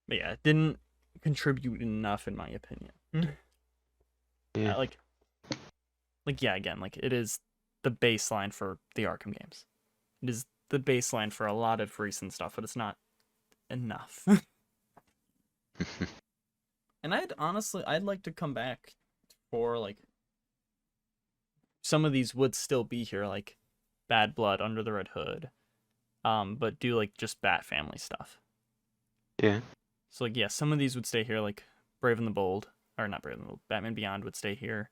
Speaker 3: But yeah, it didn't contribute enough in my opinion.
Speaker 1: Yeah.
Speaker 3: Like yeah, again, like it is the baseline for the Arkham games. It is the baseline for a lot of recent stuff, but it's not enough. And I'd like to come back for like some of these would still be here, like Bad Blood, Under the Red Hood, but do like just Bat Family stuff.
Speaker 1: Yeah.
Speaker 3: So like yeah, some of these would stay here, like Brave and the Bold, or not Brave and the Bold, Batman Beyond would stay here.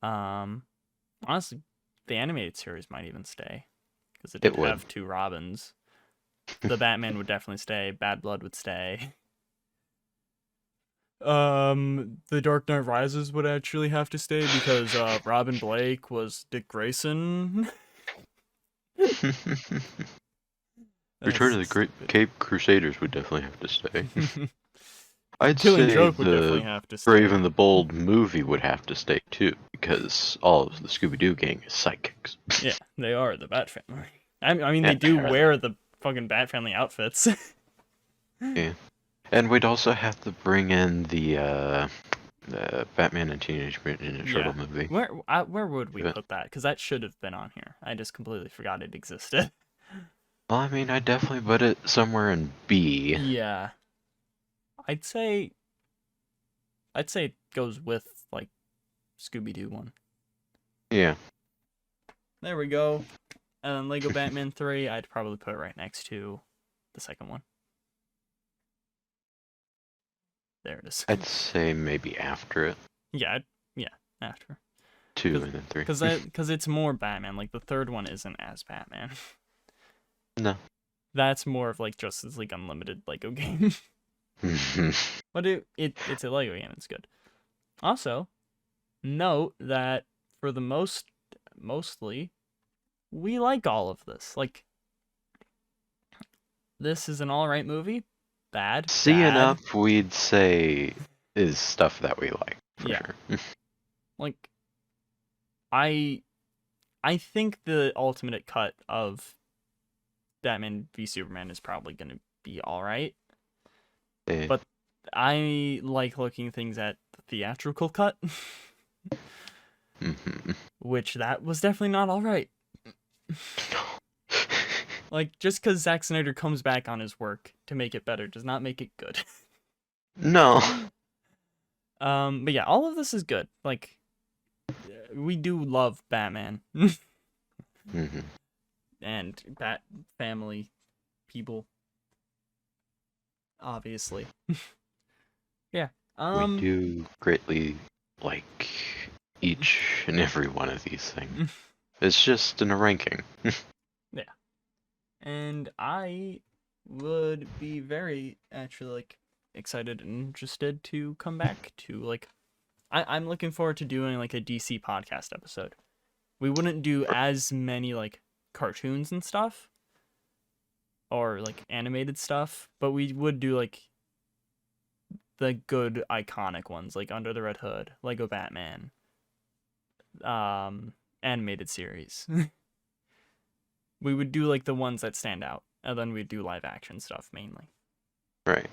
Speaker 3: Honestly, the animated series might even stay because it did have 2 Robins. The Batman would definitely stay. Bad Blood would stay. The Dark Knight Rises would actually have to stay because Robin Blake was Dick Grayson.
Speaker 1: Return of the Great Cape Crusaders would definitely have to stay. I'd
Speaker 3: Killing
Speaker 1: say
Speaker 3: Joke would
Speaker 1: the
Speaker 3: definitely have to stay.
Speaker 1: Brave and the Bold movie would have to stay too, because all of the Scooby-Doo gang is psychics.
Speaker 3: Yeah, they are the Bat Family. I mean, they do wear the fucking Bat Family outfits.
Speaker 1: Yeah, and we'd also have to bring in the Batman and Teenage Mutant Ninja Turtle movie.
Speaker 3: Where would we put that? Because that should have been on here. I just completely forgot it existed.
Speaker 1: Well, I mean, I'd definitely put it somewhere in B.
Speaker 3: Yeah. I'd say it goes with like Scooby-Doo one.
Speaker 1: Yeah.
Speaker 3: There we go. And then Lego Batman 3, I'd probably put right next to the second one. There it is.
Speaker 1: I'd say maybe after it.
Speaker 3: Yeah, after.
Speaker 1: 2 and then 3.
Speaker 3: Because it's more Batman. Like the third one isn't as Batman.
Speaker 1: No.
Speaker 3: That's more of like Justice League Unlimited Lego game. But it's a Lego game. It's good. Also, note that for the mostly, we like all of this. Like, this is an alright movie,
Speaker 2: bad.
Speaker 1: See
Speaker 2: bad.
Speaker 1: enough, we'd say, is stuff that we like, for
Speaker 2: Yeah.
Speaker 1: sure.
Speaker 2: Like, I think the ultimate cut of Batman v Superman is probably gonna be alright.
Speaker 1: Eh,
Speaker 2: But I like looking things at the theatrical cut,
Speaker 1: mhm.
Speaker 2: which that was definitely not alright. Like, just because Zack Snyder comes back on his work to make it better does not make it good.
Speaker 1: No.
Speaker 2: But yeah, all of this is good. Like, we do love Batman
Speaker 1: Mhm.
Speaker 2: and Bat family people, obviously. Yeah.
Speaker 1: We do greatly like each and every one of these things. It's just in a ranking.
Speaker 2: And I would be very actually like excited and interested to come back to like I'm looking forward to doing like a DC podcast episode. We wouldn't do as many like cartoons and stuff or like animated stuff, but we would do like the good iconic ones like Under the Red Hood, Lego Batman, animated series. We would do like the ones that stand out, and then we'd do live action stuff mainly.
Speaker 1: Right.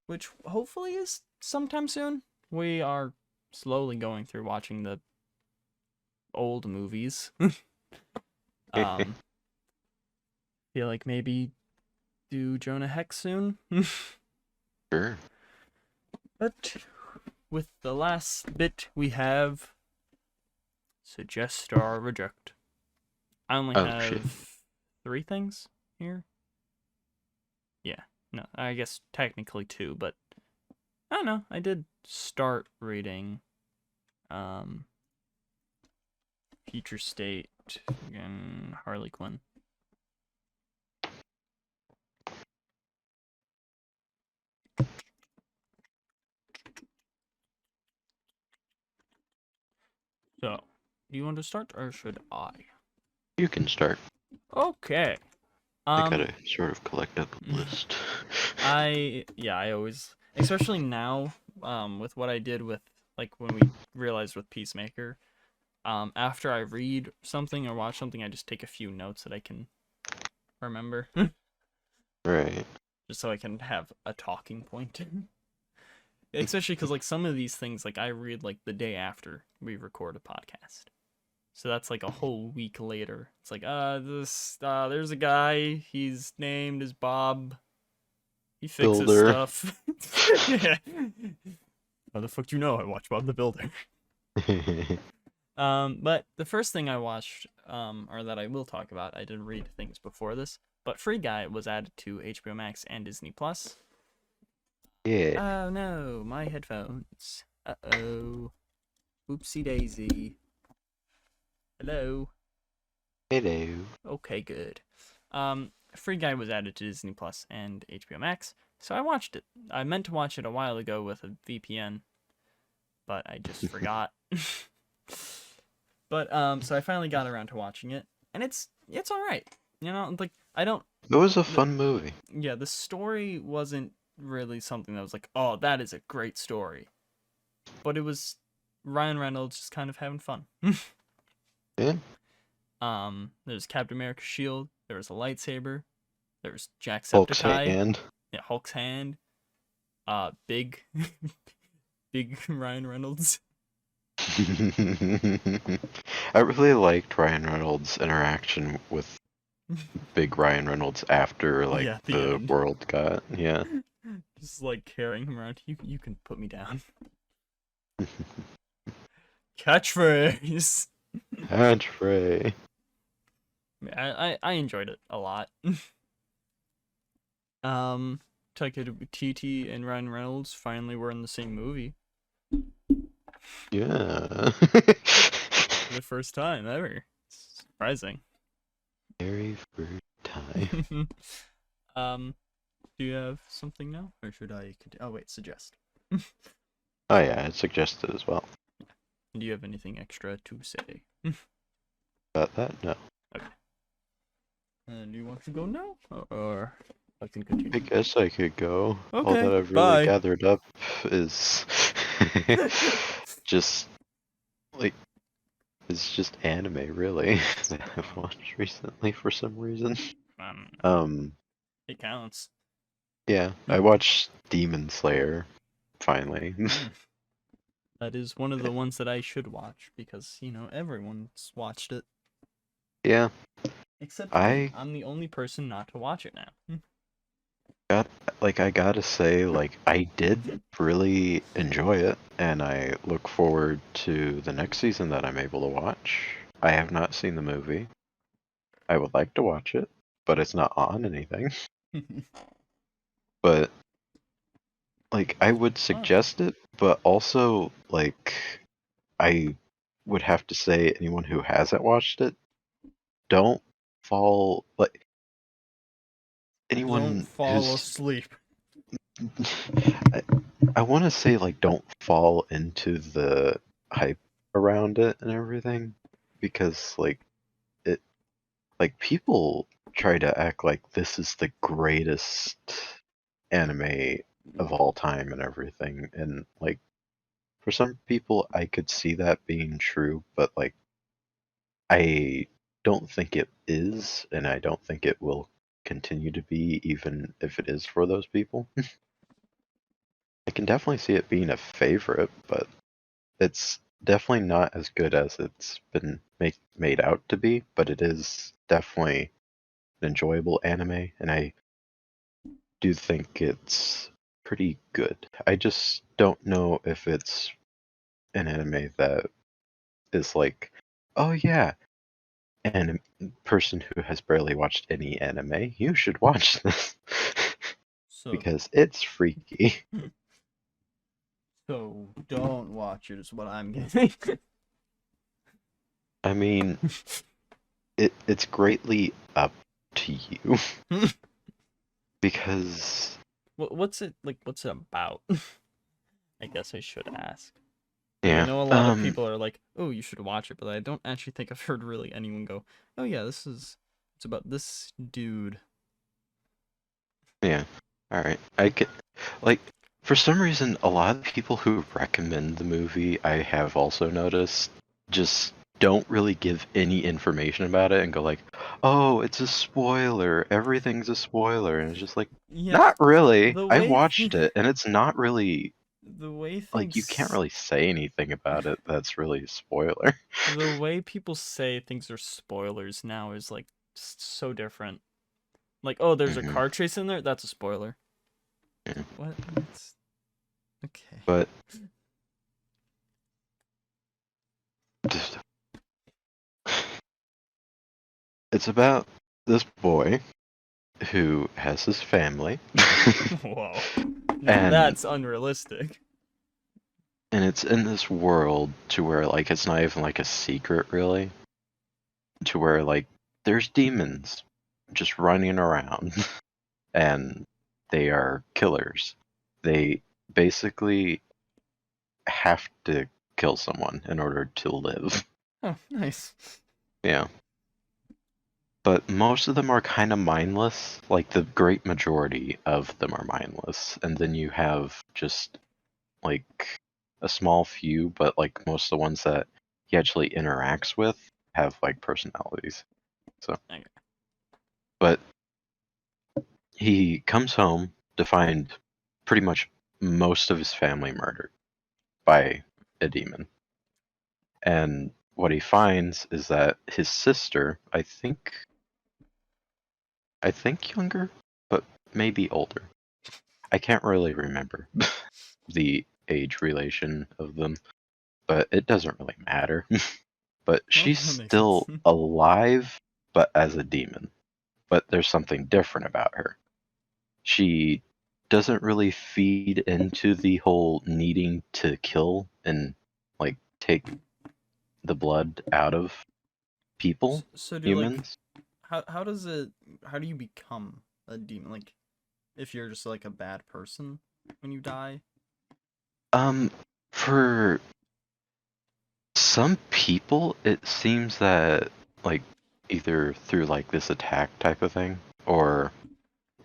Speaker 2: Which hopefully is sometime soon. We are slowly going through watching the old movies. Feel like maybe do Jonah Hex soon.
Speaker 1: Sure.
Speaker 2: But with the last bit we have suggest or reject. I only have
Speaker 1: shit.
Speaker 2: 3 things here. Yeah, no, I guess technically 2, but I don't know. I did start reading Future State and Hypclen. So, do you want to start or should I?
Speaker 1: You can start.
Speaker 2: Okay.
Speaker 1: I gotta sort of collect up a list.
Speaker 2: I always, especially now, with what I did with like when we realized with Peacemaker, after I read something or watch something, I just take a few notes that I can remember,
Speaker 1: Right.
Speaker 2: just so I can have a talking point. Especially because like some of these things, like I read like the day after we record a podcast. So that's like a whole week later. It's like, there's a guy, he's named as Bob. He fixes
Speaker 1: Builder.
Speaker 2: stuff. Yeah. How the fuck do you know I watch Bob the Builder? But the first thing I watched, or that I will talk about, I did read things before this, but Free Guy was added to HBO Max and Disney Plus.
Speaker 1: Yeah.
Speaker 2: Oh no, my headphones. Uh-oh. Oopsie daisy. Hello.
Speaker 1: Hello.
Speaker 2: Okay, good. Free Guy was added to Disney Plus and HBO Max, so I watched it. I meant to watch it a while ago with a VPN, but I just forgot. But so I finally got around to watching it, and it's all right. You know, like I don't.
Speaker 1: It was a fun movie.
Speaker 2: Yeah, the story wasn't really something that was like, oh, that is a great story. But it was Ryan Reynolds just kind of having fun.
Speaker 1: Yeah.
Speaker 2: There's Captain America's shield. There was a lightsaber. There was
Speaker 1: Hulk's
Speaker 2: Jacksepticeye.
Speaker 1: hand.
Speaker 2: Yeah, Hulk's hand. Big, big Ryan Reynolds.
Speaker 1: I really liked Ryan Reynolds' interaction with Big Ryan Reynolds after like
Speaker 2: Yeah, the
Speaker 1: the
Speaker 2: end.
Speaker 1: world got
Speaker 2: Just like carrying him around. You can put me down. Catchphrase.
Speaker 1: Catchphrase.
Speaker 2: I enjoyed it a lot. Taika Waititi and Ryan Reynolds finally were in the same movie.
Speaker 1: Yeah.
Speaker 2: For the first time ever. Surprising.
Speaker 1: Very first time.
Speaker 2: Do you have something now? Or should I continue? Oh wait, suggest.
Speaker 1: Oh yeah, it's suggested as well.
Speaker 2: Do you have anything extra to say?
Speaker 1: About that, no.
Speaker 2: Okay. And do you want to go now? Or But can continue.
Speaker 1: I guess I could go. All
Speaker 2: Okay,
Speaker 1: that I've
Speaker 2: bye.
Speaker 1: really gathered up is just like it's just anime, really, that I've watched recently for some reason.
Speaker 2: It counts.
Speaker 1: Yeah, I watched Demon Slayer finally.
Speaker 2: That is one of the ones that I should watch because everyone's watched it.
Speaker 3: Except me.
Speaker 1: I
Speaker 3: I'm the only person not to watch it now.
Speaker 1: I gotta say, I did really enjoy it, and I look forward to the next season that I'm able to watch. I have not seen the movie. I would like to watch it, but it's not on anything. But I would suggest it, but also I would have to say anyone who hasn't watched it, don't fall anyone
Speaker 2: Don't fall
Speaker 1: who's
Speaker 2: asleep.
Speaker 1: I want to say don't fall into the hype around it and everything, because it people try to act like this is the greatest anime of all time and everything, and for some people I could see that being true, but I don't think it is, and I don't think it will continue to be, even if it is for those people. I can definitely see it being a favorite, but it's definitely not as good as it's been made out to be, but it is definitely an enjoyable anime, and I do think it's pretty good. I just don't know if it's an anime that is oh yeah, and a person who has barely watched any anime, you should watch this.
Speaker 2: So,
Speaker 1: because it's freaky.
Speaker 2: so don't watch it is what I'm getting.
Speaker 1: I mean, it's greatly up to you. Because
Speaker 2: What's it about? I guess I should ask.
Speaker 1: yeah,
Speaker 2: I know a lot of people are like, "Oh, you should watch it," but I don't actually think I've heard really anyone go, "Oh yeah, it's about this dude."
Speaker 1: yeah. All right, I could for some reason a lot of people who recommend the movie, I have also noticed, just don't really give any information about it and go "Oh, it's a spoiler. Everything's a spoiler," and it's just
Speaker 2: Yeah,
Speaker 1: not really.
Speaker 2: the
Speaker 1: I
Speaker 2: way
Speaker 1: watched it, and it's not really
Speaker 2: the way
Speaker 1: you can't
Speaker 2: things
Speaker 1: really say anything about it that's really a spoiler.
Speaker 2: the way people say things are spoilers now is so different. Oh, there's a car chase in there. That's a spoiler.
Speaker 1: Yeah.
Speaker 2: What? It's... Okay.
Speaker 1: But it's about this boy who has his family.
Speaker 2: Whoa.
Speaker 1: And
Speaker 2: That's unrealistic.
Speaker 1: and it's in this world to where it's not even a secret really. To where there's demons just running around and they are killers. They basically have to kill someone in order to live.
Speaker 2: Oh, nice.
Speaker 1: Yeah. But most of them are kind of mindless. The great majority of them are mindless. And then you have just a small few, but most of the ones that he actually interacts with have personalities. So,
Speaker 2: Okay.
Speaker 1: but he comes home to find pretty much most of his family murdered by a demon. And what he finds is that his sister, I think younger, but maybe older. I can't really remember the age relation of them, but it doesn't really matter. But she's
Speaker 2: that makes
Speaker 1: still
Speaker 2: sense.
Speaker 1: alive, but as a demon. But there's something different about her. She doesn't really feed into the whole needing to kill and take the blood out of people,
Speaker 2: So do
Speaker 1: humans.
Speaker 2: how do you become a demon? If you're just a bad person when you die?
Speaker 1: For some people, it seems that either through this attack type of thing, or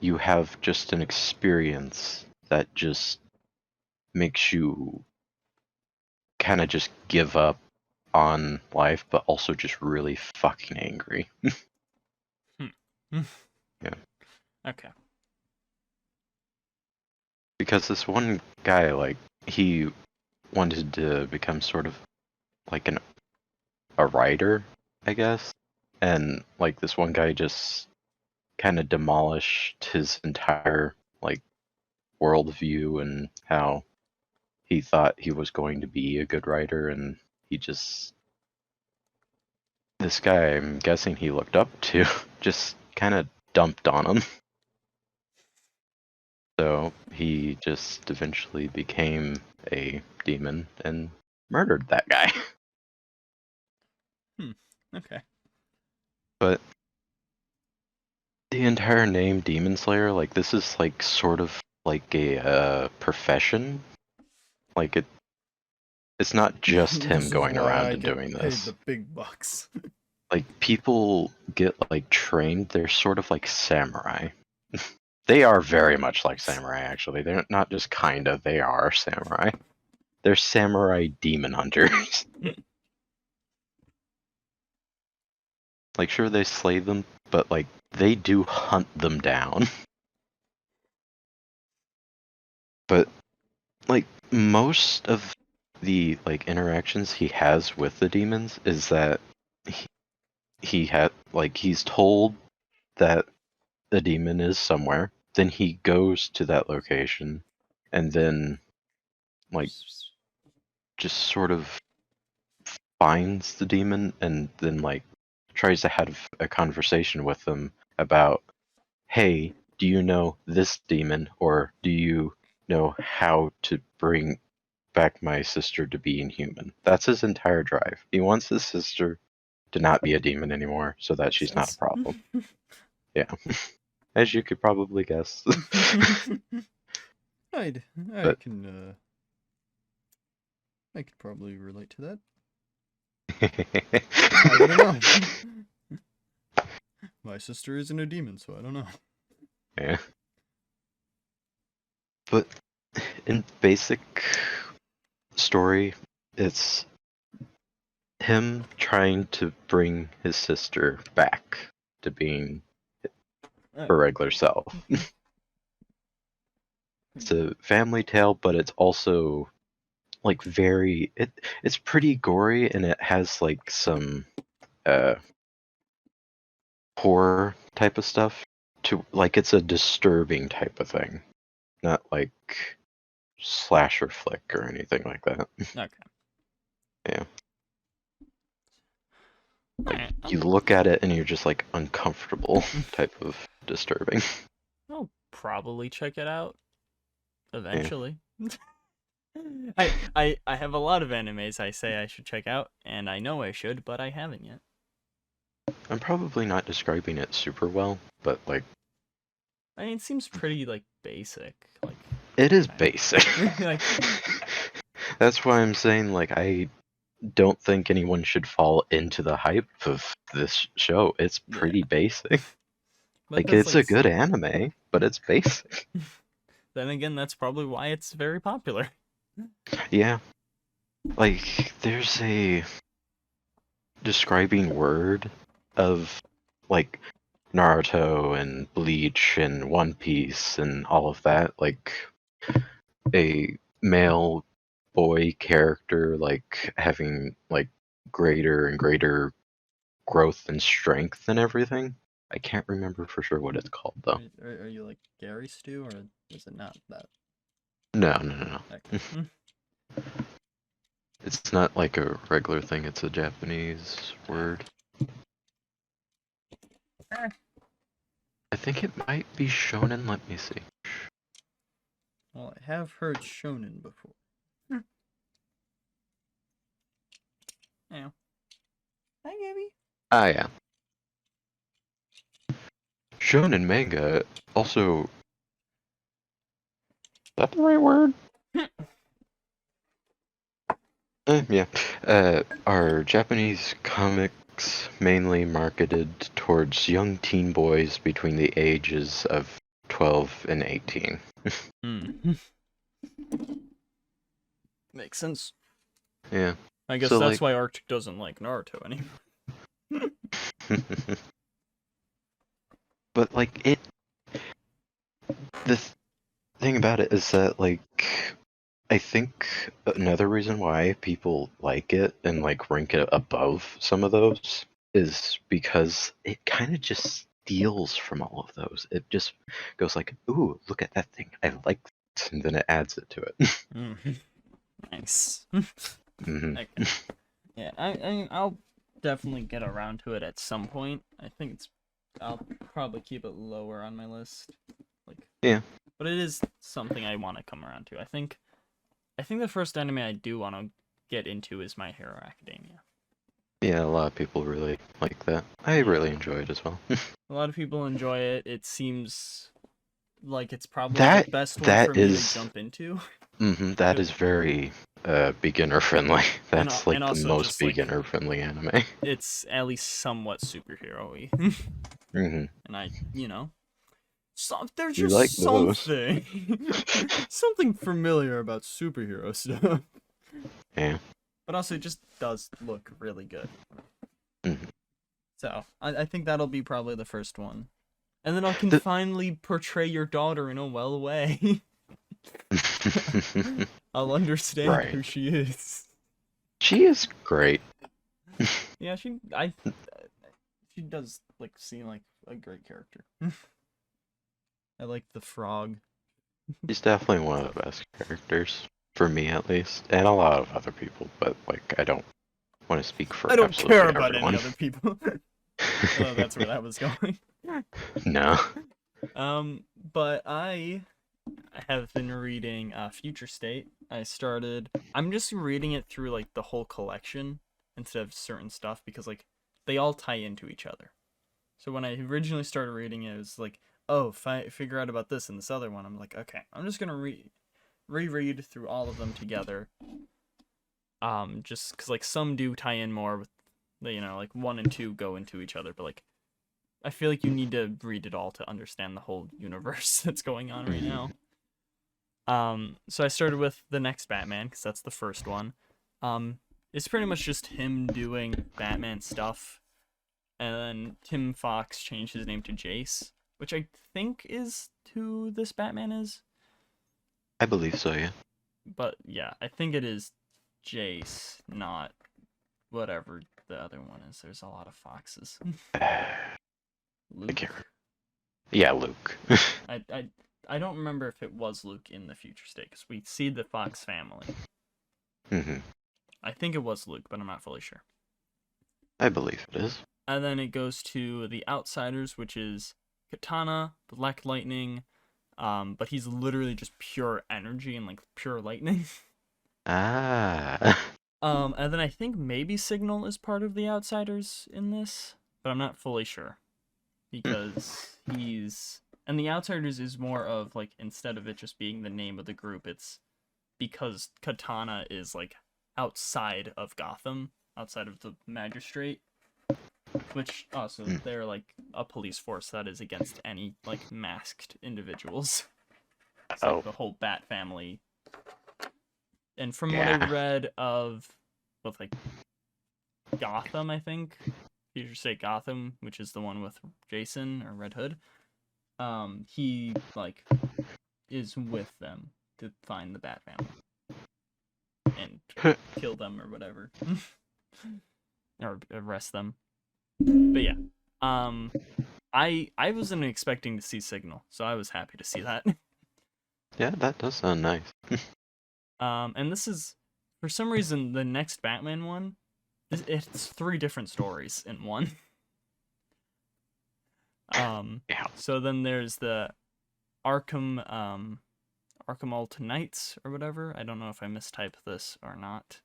Speaker 1: you have just an experience that just makes you kind of just give up on life, but also just really fucking angry. Yeah.
Speaker 2: Okay.
Speaker 1: Because this one guy, like, he wanted to become sort of like a writer, I guess. And like this one guy just kind of demolished his entire like worldview and how he thought he was going to be a good writer, and this guy, I'm guessing he looked up to, just kind of dumped on him. So he just eventually became a demon and murdered that guy.
Speaker 2: Okay.
Speaker 1: But the entire name Demon Slayer, like, this is like sort of like a profession. Like it's not just him going around and doing this.
Speaker 3: the big bucks.
Speaker 1: Like, people get like trained. They're sort of like samurai. They are very much like samurai, actually. They're not just kinda. They are samurai. They're samurai demon hunters. Like, sure, they slay them, but like they do hunt them down. But like most of the like interactions he has with the demons is that he's told that the demon is somewhere, then he goes to that location, and then like just sort of finds the demon, and then like tries to have a conversation with them about, hey, do you know this demon, or do you know how to bring back my sister to being human? That's his entire drive. He wants his sister to not be a demon anymore, so that she's not a problem. Yeah. As you could probably guess.
Speaker 3: I
Speaker 1: But-
Speaker 3: can I could probably relate to that. I don't know. My sister isn't a demon, so I don't know.
Speaker 1: Yeah. But in basic story, it's him trying to bring his sister back to being her regular self. It's a family tale, but it's also like it's pretty gory, and it has like some horror type of stuff to, like, it's a disturbing type of thing, not like slasher flick or anything like that.
Speaker 2: Okay.
Speaker 1: Yeah.
Speaker 2: Alright,
Speaker 1: You look at it and you're just like uncomfortable type of disturbing.
Speaker 2: I'll probably check it out eventually. I have a lot of animes I say I should check out, and I know I should, but I haven't yet.
Speaker 1: I'm probably not describing it super well, but like
Speaker 2: I mean, it seems pretty like basic. Like
Speaker 1: it is basic.
Speaker 2: Like-
Speaker 1: That's why I'm saying, like, I don't think anyone should fall into the hype of this show. It's pretty basic.
Speaker 2: but
Speaker 1: Like,
Speaker 2: that's,
Speaker 1: it's a good anime, but it's basic.
Speaker 2: Then again, that's probably why it's very popular.
Speaker 1: Yeah. Like, there's a describing word of, like, Naruto and Bleach and One Piece and all of that. Like, a male boy character, like, having, like, greater and greater growth and strength and everything. I can't remember for sure what it's called, though.
Speaker 3: Are you like Gary Stew, or is it not that?
Speaker 1: No.
Speaker 3: Okay.
Speaker 1: It's not like a regular thing, it's a Japanese word. I think it might be shonen, let me see.
Speaker 3: Well, I have heard shonen before. Yeah. Hi, Gabby.
Speaker 1: Ah, yeah. Shonen manga also... Is that the right word? Yeah. Are Japanese comics mainly marketed towards young teen boys between the ages of 12 and 18.
Speaker 2: Makes sense.
Speaker 1: Yeah.
Speaker 2: I guess
Speaker 1: So,
Speaker 2: that's
Speaker 1: like-
Speaker 2: why Arctic doesn't like Naruto anymore.
Speaker 1: But like the thing about it is that like I think another reason why people like it and like rank it above some of those is because it kind of just steals from all of those. It just goes like, "Ooh, look at that thing! I like this," and then it adds it to it.
Speaker 2: Nice.
Speaker 1: Mhm.
Speaker 2: Okay. Yeah, I'll definitely get around to it at some point. I think I'll probably keep it lower on my list. Like,
Speaker 1: Yeah.
Speaker 2: But it is something I want to come around to. I think the first anime I do want to get into is My Hero Academia.
Speaker 1: Yeah, a lot of people really like that. I really enjoy it as well.
Speaker 2: A lot of people enjoy it. It seems like it's probably
Speaker 1: That-
Speaker 2: the best one
Speaker 1: that
Speaker 2: for me
Speaker 1: is-
Speaker 2: to jump into.
Speaker 1: That is very beginner friendly.
Speaker 2: And
Speaker 1: That's
Speaker 2: al-
Speaker 1: like
Speaker 2: and
Speaker 1: the
Speaker 2: also
Speaker 1: most
Speaker 2: just, like,
Speaker 1: beginner friendly anime.
Speaker 2: It's at least somewhat superhero-y.
Speaker 1: Hmm.
Speaker 2: And there's
Speaker 1: You
Speaker 2: just
Speaker 1: like those.
Speaker 2: something familiar about superhero stuff.
Speaker 1: Yeah.
Speaker 2: But also, it just does look really good.
Speaker 1: Mhm.
Speaker 2: So, I think that'll be probably the first one. And then I can
Speaker 1: The-
Speaker 2: finally portray your daughter in a well way. I'll understand
Speaker 1: Right.
Speaker 2: who she is.
Speaker 1: She is great.
Speaker 2: Yeah, she does, like, seem like a great character. I like the frog.
Speaker 1: She's definitely one of the best characters for me, at least, and a lot of other people. But like, I don't want to speak for
Speaker 2: I don't
Speaker 1: absolutely
Speaker 2: care about
Speaker 1: everyone.
Speaker 2: any other people. Oh, that's where that was going.
Speaker 1: No.
Speaker 2: But I have been reading Future State. I'm just reading it through, like, the whole collection instead of certain stuff because, like, they all tie into each other. So when I originally started reading it, it was like, oh, figure out about this and this other one. I'm like, okay, I'm just gonna reread through all of them together. Just because, like, some do tie in more with, like 1 and 2 go into each other, but, like, I feel like you need to read it all to understand the whole universe that's going on right now. So I started with the next Batman because that's the first one. It's pretty much just him doing Batman stuff, and then Tim Fox changed his name to Jace, which I think is who this Batman is.
Speaker 1: I believe so, yeah.
Speaker 2: But yeah, I think it is Jace, not whatever the other one is. There's a lot of Foxes. Luke.
Speaker 1: can't Yeah, Luke.
Speaker 2: I don't remember if it was Luke in the Future State because we see the Fox family.
Speaker 1: Hmm.
Speaker 2: I think it was Luke, but I'm not fully sure.
Speaker 1: I believe it is.
Speaker 2: And then it goes to the Outsiders, which is Katana, Black Lightning, but he's literally just pure energy and, like, pure lightning.
Speaker 1: Ah.
Speaker 2: And then I think maybe Signal is part of the Outsiders in this, but I'm not fully sure. Because and the Outsiders is more of, like, instead of it just being the name of the group, it's because Katana is, like, outside of Gotham, outside of the Magistrate, which also, they're, like, a police force that is against any, like, masked individuals. It's like the whole Bat family. And from what I read of, with, like, Gotham, I think, Future State Gotham, which is the one with Jason or Red Hood, he, like, is with them to find the Bat family and kill them or whatever, or arrest them. But yeah, I wasn't expecting to see Signal, so I was happy to see that.
Speaker 1: Yeah, that does sound nice.
Speaker 2: And this is, for some reason, the next Batman one, it's 3 different stories in one.
Speaker 1: Yeah.
Speaker 2: So then there's the Arkham Alt Knights or whatever. I don't know if I mistyped this or not.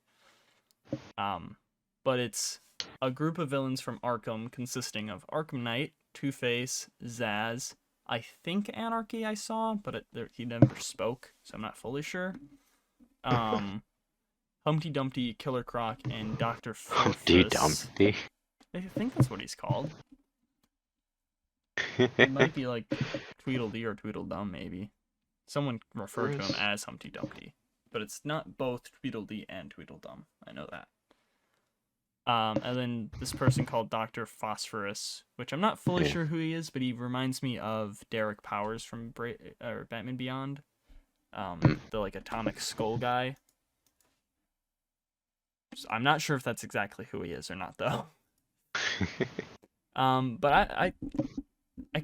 Speaker 2: But it's a group of villains from Arkham consisting of Arkham Knight, Two-Face, Zaz, I think Anarchy I saw, but he never spoke, so I'm not fully sure. Humpty Dumpty, Killer Croc, and Dr.
Speaker 1: Humpty
Speaker 2: Furfus.
Speaker 1: Dumpty.
Speaker 2: I think that's what he's called.
Speaker 3: It might be like Tweedledee or Tweedledum, maybe. Someone referred to him
Speaker 1: Where's-
Speaker 3: as Humpty Dumpty, but it's not both Tweedledee and Tweedledum. I know that. And then this person called Dr. Phosphorus, which I'm not fully
Speaker 1: Yeah.
Speaker 3: sure who he is, but he reminds me of Derek Powers from Batman Beyond. The like atomic skull guy. So I'm not sure if that's exactly who he is or not, though. But I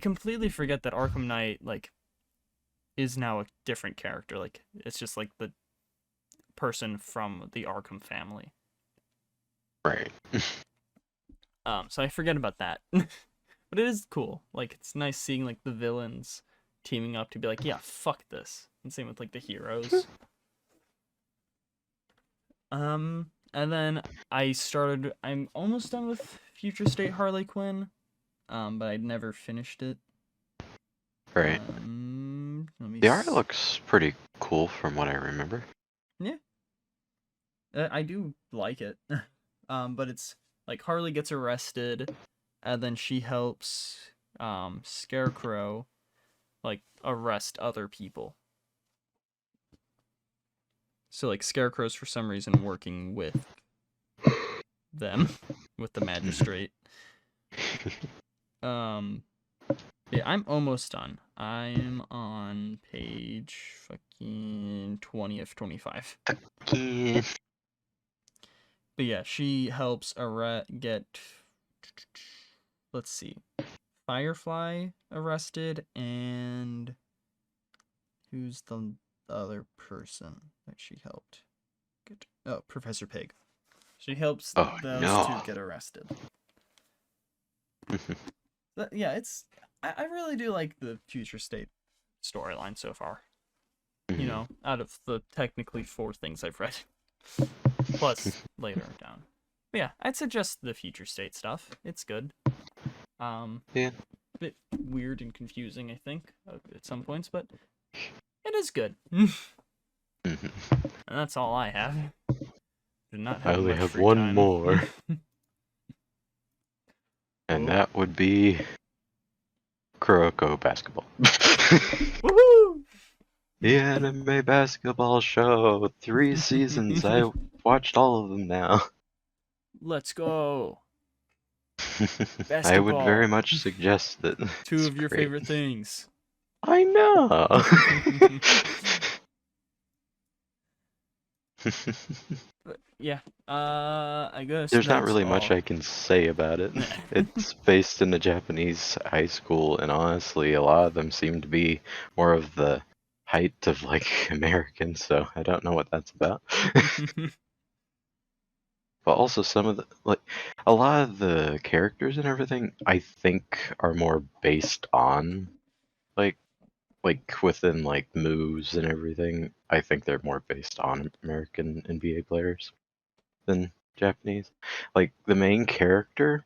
Speaker 3: completely forget that Arkham Knight like is now a different character. Like it's just like the person from the Arkham family.
Speaker 1: Right.
Speaker 3: So I forget about that. But it is cool. Like it's nice seeing like the villains teaming up to be like, yeah, fuck this. And same with like the heroes. And then I'm almost done with Future State Harley Quinn. But I'd never finished it.
Speaker 1: Right.
Speaker 3: Let me
Speaker 1: The art looks pretty cool from what I remember.
Speaker 3: Yeah. I do like it. But it's like Harley gets arrested, and then she helps Scarecrow like arrest other people. So like Scarecrow's for some reason working with them, with the magistrate. Yeah, I'm almost done. I'm on page fucking 20 of 25.
Speaker 1: Yeah.
Speaker 3: But yeah, she helps get, let's see, Firefly arrested, and who's the other person that she helped get? Oh, Professor Pig. She helps
Speaker 1: Oh,
Speaker 3: those
Speaker 1: no.
Speaker 3: two get arrested. But yeah, I really do like the Future State storyline so far. You know, out of the technically 4 things I've read. Plus later down. But yeah, I'd suggest the Future State stuff. It's good.
Speaker 1: Yeah.
Speaker 3: A bit weird and confusing, I think, at some points, but it is good. And that's all I have. Did not have
Speaker 1: I only
Speaker 3: much
Speaker 1: have
Speaker 3: free
Speaker 1: one
Speaker 3: time.
Speaker 1: more. And
Speaker 3: Oh.
Speaker 1: that would be Kuroko basketball.
Speaker 3: Woohoo!
Speaker 1: The anime basketball show. 3 seasons. I watched all of them now.
Speaker 3: Let's go.
Speaker 1: I would very
Speaker 3: Basketball.
Speaker 1: much suggest that.
Speaker 3: 2
Speaker 1: It's
Speaker 3: of your
Speaker 1: great.
Speaker 3: favorite things.
Speaker 1: I know.
Speaker 3: But yeah, I guess
Speaker 1: There's not
Speaker 3: that's
Speaker 1: really much
Speaker 3: all.
Speaker 1: I can say about it. It's based in a Japanese high school, and honestly, a lot of them seem to be more of the height of like Americans, so I don't know what that's about. But also some of the a lot of the characters and everything I think are more based on like within like moves and everything. I think they're more based on American NBA players than Japanese. Like the main character,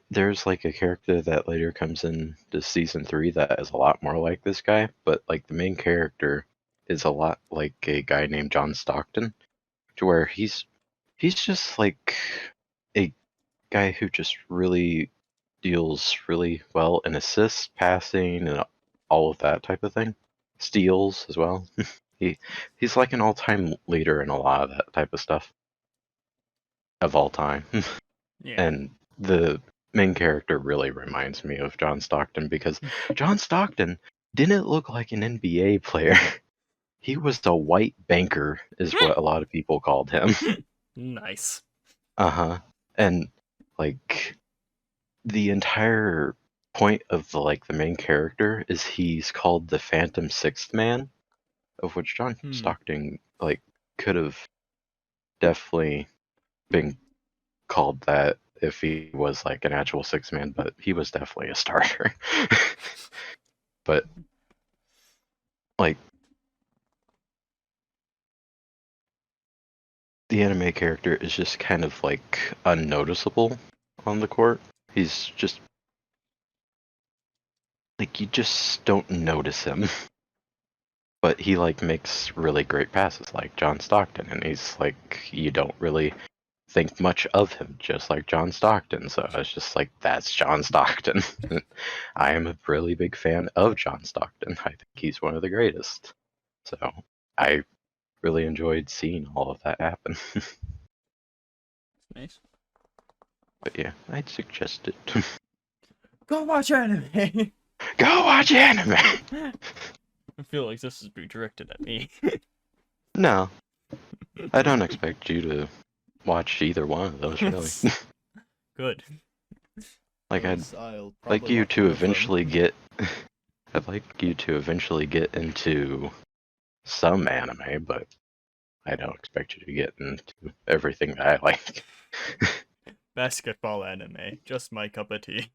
Speaker 1: there's like a character that later comes in to season 3 that is a lot more like this guy, but like the main character is a lot like a guy named John Stockton, to where he's just like a guy who just really deals really well in assists, passing, and all of that type of thing. Steals as well. He's like an all-time leader in a lot of that type of stuff. Of all time.
Speaker 3: Yeah.
Speaker 1: And the main character really reminds me of John Stockton because John Stockton didn't look like an NBA player. He was a white banker, is what a lot of people called him.
Speaker 3: Nice.
Speaker 1: And like the entire point of the main character is he's called the Phantom Sixth Man, of which John Stockton could have definitely been called that if he was like an actual 6-man, but he was definitely a starter. But like the anime character is just kind of like unnoticeable on the court. He's just like, you just don't notice him. But he like makes really great passes like John Stockton, and he's like, you don't really think much of him, just like John Stockton. So I was just like, that's John Stockton. I am a really big fan of John Stockton. I think he's one of the greatest. So I really enjoyed seeing all of that happen.
Speaker 2: Nice.
Speaker 1: But yeah, I'd suggest it.
Speaker 2: Go watch anime.
Speaker 1: Go watch anime!
Speaker 2: I feel like this is being directed at me.
Speaker 1: No, I don't expect you to watch either one of those, really.
Speaker 2: Good.
Speaker 1: Like, I'd
Speaker 3: I'll
Speaker 1: like
Speaker 3: probably
Speaker 1: you
Speaker 3: watch
Speaker 1: to
Speaker 3: one of them.
Speaker 1: eventually get. I'd like you to eventually get into some anime, but I don't expect you to get into everything that I like.
Speaker 2: Basketball anime, just my cup of tea.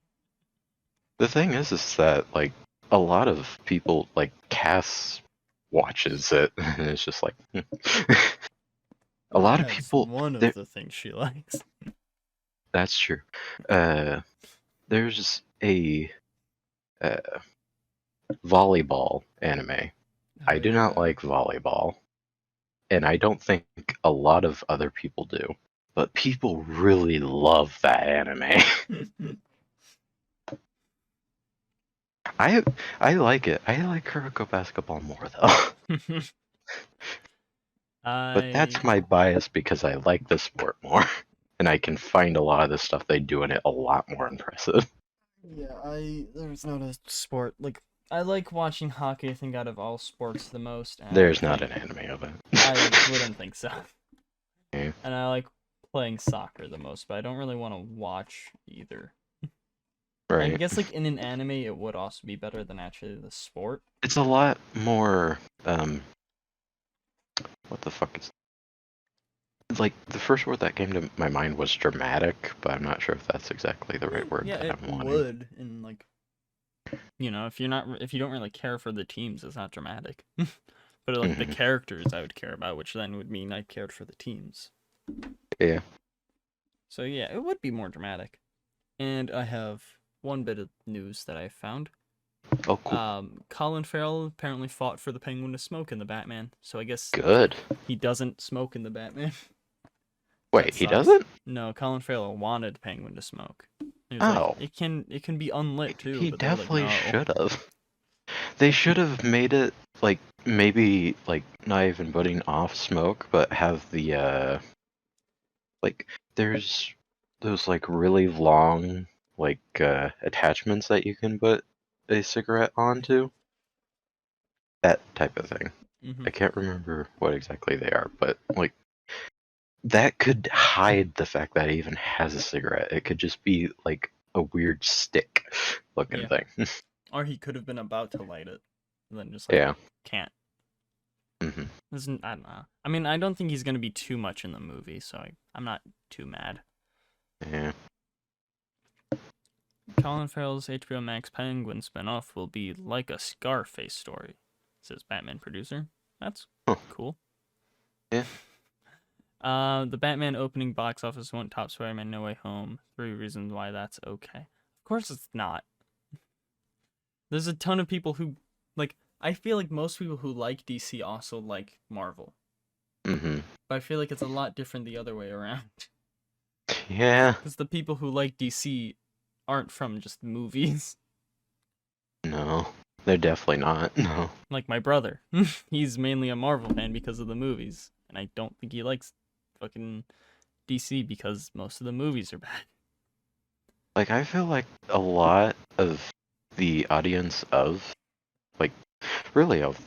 Speaker 1: The thing is that like a lot of people like Cass watches it, and it's just like a lot of
Speaker 2: That's
Speaker 1: people.
Speaker 2: one
Speaker 1: there-
Speaker 2: of the things she likes.
Speaker 1: That's true. There's a volleyball anime. I do not like volleyball, and I don't think a lot of other people do. But people really love that anime. I like it. I like Kuroko basketball more though. But that's my bias because I like the sport more, and I can find a lot of the stuff they do in it a lot more impressive.
Speaker 2: Yeah, there's not a sport like I like watching hockey. I think out of all sports the most. And
Speaker 1: There's not an anime of it.
Speaker 2: I wouldn't think so.
Speaker 1: Yeah.
Speaker 2: And I like playing soccer the most, but I don't really want to watch either. I
Speaker 1: Right.
Speaker 2: guess like in an anime, it would also be better than actually the sport.
Speaker 1: It's a lot more. What the fuck is? Like the first word that came to my mind was dramatic, but I'm not sure if that's exactly the right word
Speaker 2: Yeah,
Speaker 1: that
Speaker 2: it
Speaker 1: I'm wanting.
Speaker 2: would. And like, if you don't really care for the teams, it's not dramatic. But like the characters I would care about, which then would mean I cared for the teams.
Speaker 1: Yeah.
Speaker 2: So yeah, it would be more dramatic. And I have one bit of news that I found.
Speaker 1: Oh, cool.
Speaker 2: Colin Farrell apparently fought for the Penguin to smoke in the Batman. So I guess
Speaker 1: Good.
Speaker 2: he doesn't smoke in the Batman.
Speaker 1: Wait,
Speaker 2: That
Speaker 1: he
Speaker 2: sucks.
Speaker 1: doesn't?
Speaker 2: No, Colin Farrell wanted Penguin to smoke. He was
Speaker 1: Oh.
Speaker 2: like, it can be unlit too.
Speaker 1: He
Speaker 2: but they were
Speaker 1: definitely
Speaker 2: like, no.
Speaker 1: should have. They should have made it like maybe like not even putting off smoke, but have the like there's those like really long like attachments that you can put a cigarette onto. That type of thing.
Speaker 2: Mhm.
Speaker 1: I can't remember what exactly they are, but like that could hide the fact that it even has a cigarette. It could just be like a weird stick looking
Speaker 2: Yeah.
Speaker 1: thing.
Speaker 2: Or he could have been about to light it, and then just like
Speaker 1: Yeah.
Speaker 2: can't.
Speaker 1: hmm
Speaker 2: I don't know. I mean, I don't think he's gonna be too much in the movie, so I'm not too mad.
Speaker 1: Yeah.
Speaker 2: Colin Farrell's HBO Max Penguin spinoff will be like a Scarface story, says Batman producer. That's cool.
Speaker 1: Yeah.
Speaker 2: The Batman opening box office won't top Spider-Man No Way Home. 3 reasons why that's okay. Of course it's not. There's a ton of people who, like, I feel like most people who like DC also like Marvel.
Speaker 1: hmm
Speaker 2: But I feel like it's a lot different the other way around.
Speaker 1: Yeah.
Speaker 2: Because the people who like DC aren't from just movies.
Speaker 1: No. They're definitely not. No.
Speaker 2: Like my brother. He's mainly a Marvel fan because of the movies. And I don't think he likes fucking DC because most of the movies are bad.
Speaker 1: Like I feel like a lot of the audience of like really of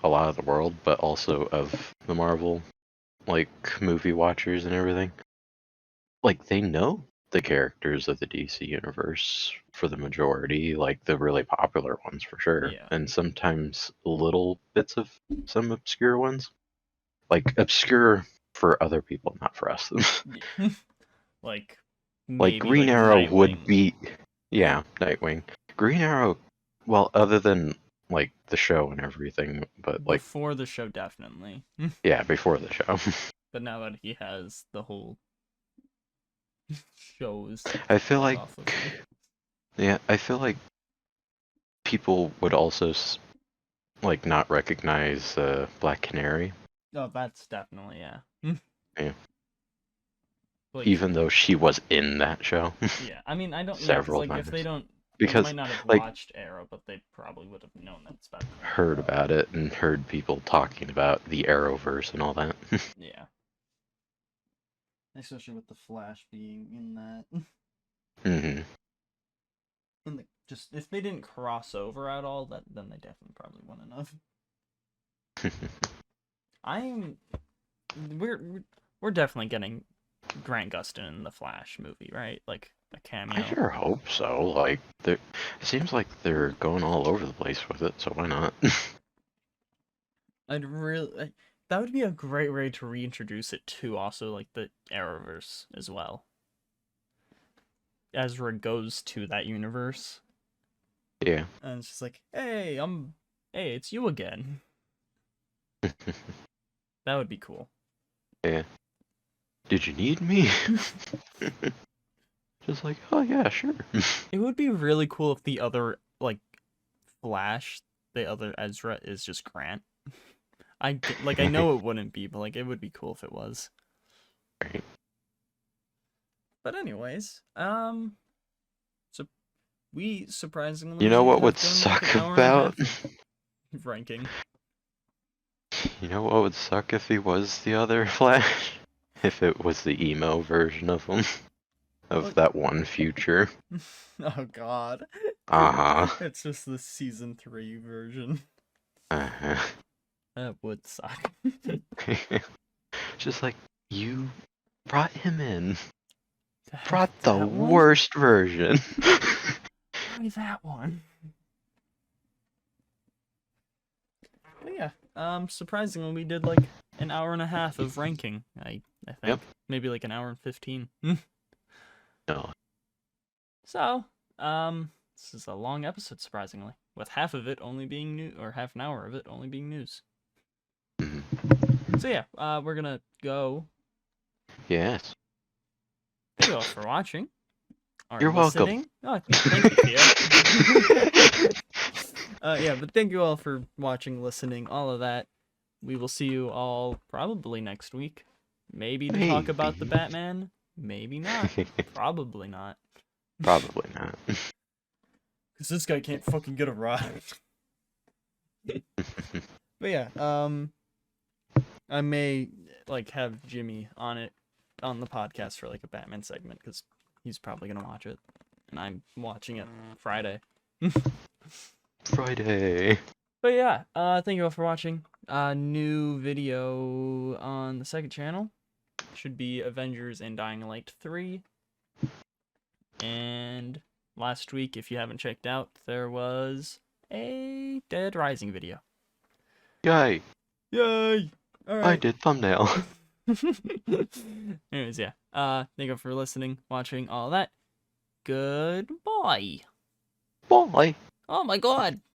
Speaker 1: a lot of the world, but also of the Marvel like movie watchers and everything. Like they know the characters of the DC universe for the majority, like the really popular ones for sure.
Speaker 2: Yeah.
Speaker 1: And sometimes little bits of some obscure ones. Like obscure for other people, not for us.
Speaker 2: Yeah. Like
Speaker 1: Like
Speaker 2: maybe
Speaker 1: Green Arrow
Speaker 2: Nightwing.
Speaker 1: would be yeah, Nightwing. Green Arrow, well, other than like the show and everything, but like
Speaker 2: Before the show, definitely.
Speaker 1: yeah, before the show.
Speaker 2: But now that he has the whole shows,
Speaker 1: I feel
Speaker 2: hot
Speaker 1: like
Speaker 2: off of him.
Speaker 1: yeah, I feel like people would also like not recognize Black Canary.
Speaker 2: Oh, that's definitely yeah.
Speaker 1: Yeah.
Speaker 3: Like,
Speaker 1: Even though she was in that show.
Speaker 3: yeah, I mean, I don't know, 'cause,
Speaker 1: Several
Speaker 3: like, if they
Speaker 1: times.
Speaker 3: don't,
Speaker 1: Because,
Speaker 3: they might not have
Speaker 1: like,
Speaker 3: watched Arrow, but they probably would have known that it's about
Speaker 1: heard
Speaker 3: Arrow.
Speaker 1: about it and heard people talking about the Arrowverse and all that.
Speaker 3: Yeah. Especially with the Flash being in that.
Speaker 1: hmm
Speaker 3: In the, just if they didn't cross over at all, then they definitely probably wouldn't have. We're definitely getting Grant Gustin in the Flash movie, right? Like a cameo.
Speaker 1: I sure hope so. Like, it seems like they're going all over the place with it, so why not?
Speaker 3: That would be a great way to reintroduce it to also like the Arrowverse as well. Ezra goes to that universe.
Speaker 1: Yeah.
Speaker 3: And it's just like, hey, it's you again. That would be cool.
Speaker 1: Yeah. Did you need me? Just like, oh yeah, sure.
Speaker 3: It would be really cool if the other, like, Flash, the other Ezra, is just Grant. I know it wouldn't be, but, like, it would be cool if it was.
Speaker 1: Right.
Speaker 3: But anyways, so we surprisingly...
Speaker 1: You know what
Speaker 3: have
Speaker 1: would
Speaker 3: done,
Speaker 1: suck
Speaker 3: like, an hour and a
Speaker 1: about?
Speaker 3: half ranking.
Speaker 1: You know what would suck if he was the other Flash? If it was the emo version of him. Of
Speaker 3: What?
Speaker 1: that one future.
Speaker 3: Oh god.
Speaker 1: Uh-huh.
Speaker 3: It's just the season 3 version.
Speaker 1: Uh-huh.
Speaker 3: That would suck.
Speaker 1: Just like, you brought him in.
Speaker 3: That
Speaker 1: Brought the
Speaker 3: one?
Speaker 1: worst version.
Speaker 3: Why that one? But yeah, surprisingly, we did like an hour and a half of ranking. I think
Speaker 1: Yep.
Speaker 3: maybe like an hour and 15.
Speaker 1: No.
Speaker 3: So, this is a long episode, surprisingly, with half of it only being new, or half an hour of it only being news.
Speaker 1: Mhm.
Speaker 3: So yeah, we're gonna go.
Speaker 1: Yes.
Speaker 3: Thank you all for watching. Or
Speaker 1: You're welcome.
Speaker 3: listening. Oh, thank you, Theo. Yeah, but thank you all for watching, listening, all of that. We will see you all probably next week. Maybe to talk about the
Speaker 1: Maybe.
Speaker 3: Batman. Maybe not. Probably not.
Speaker 1: Probably not.
Speaker 3: Because this guy can't fucking get a ride. But yeah, I may like have Jimmy on the podcast for like a Batman segment because he's probably gonna watch it, and I'm watching it Friday.
Speaker 1: Friday.
Speaker 3: But yeah, thank you all for watching. New video on the second channel should be Avengers and Dying Light 3. And last week, if you haven't checked out, there was a Dead Rising video.
Speaker 1: Yay.
Speaker 3: Yay! Alright.
Speaker 1: I did thumbnail.
Speaker 3: Anyways, yeah. Thank you for listening, watching, all that. Goodbye.
Speaker 1: Bye.
Speaker 3: Oh my god!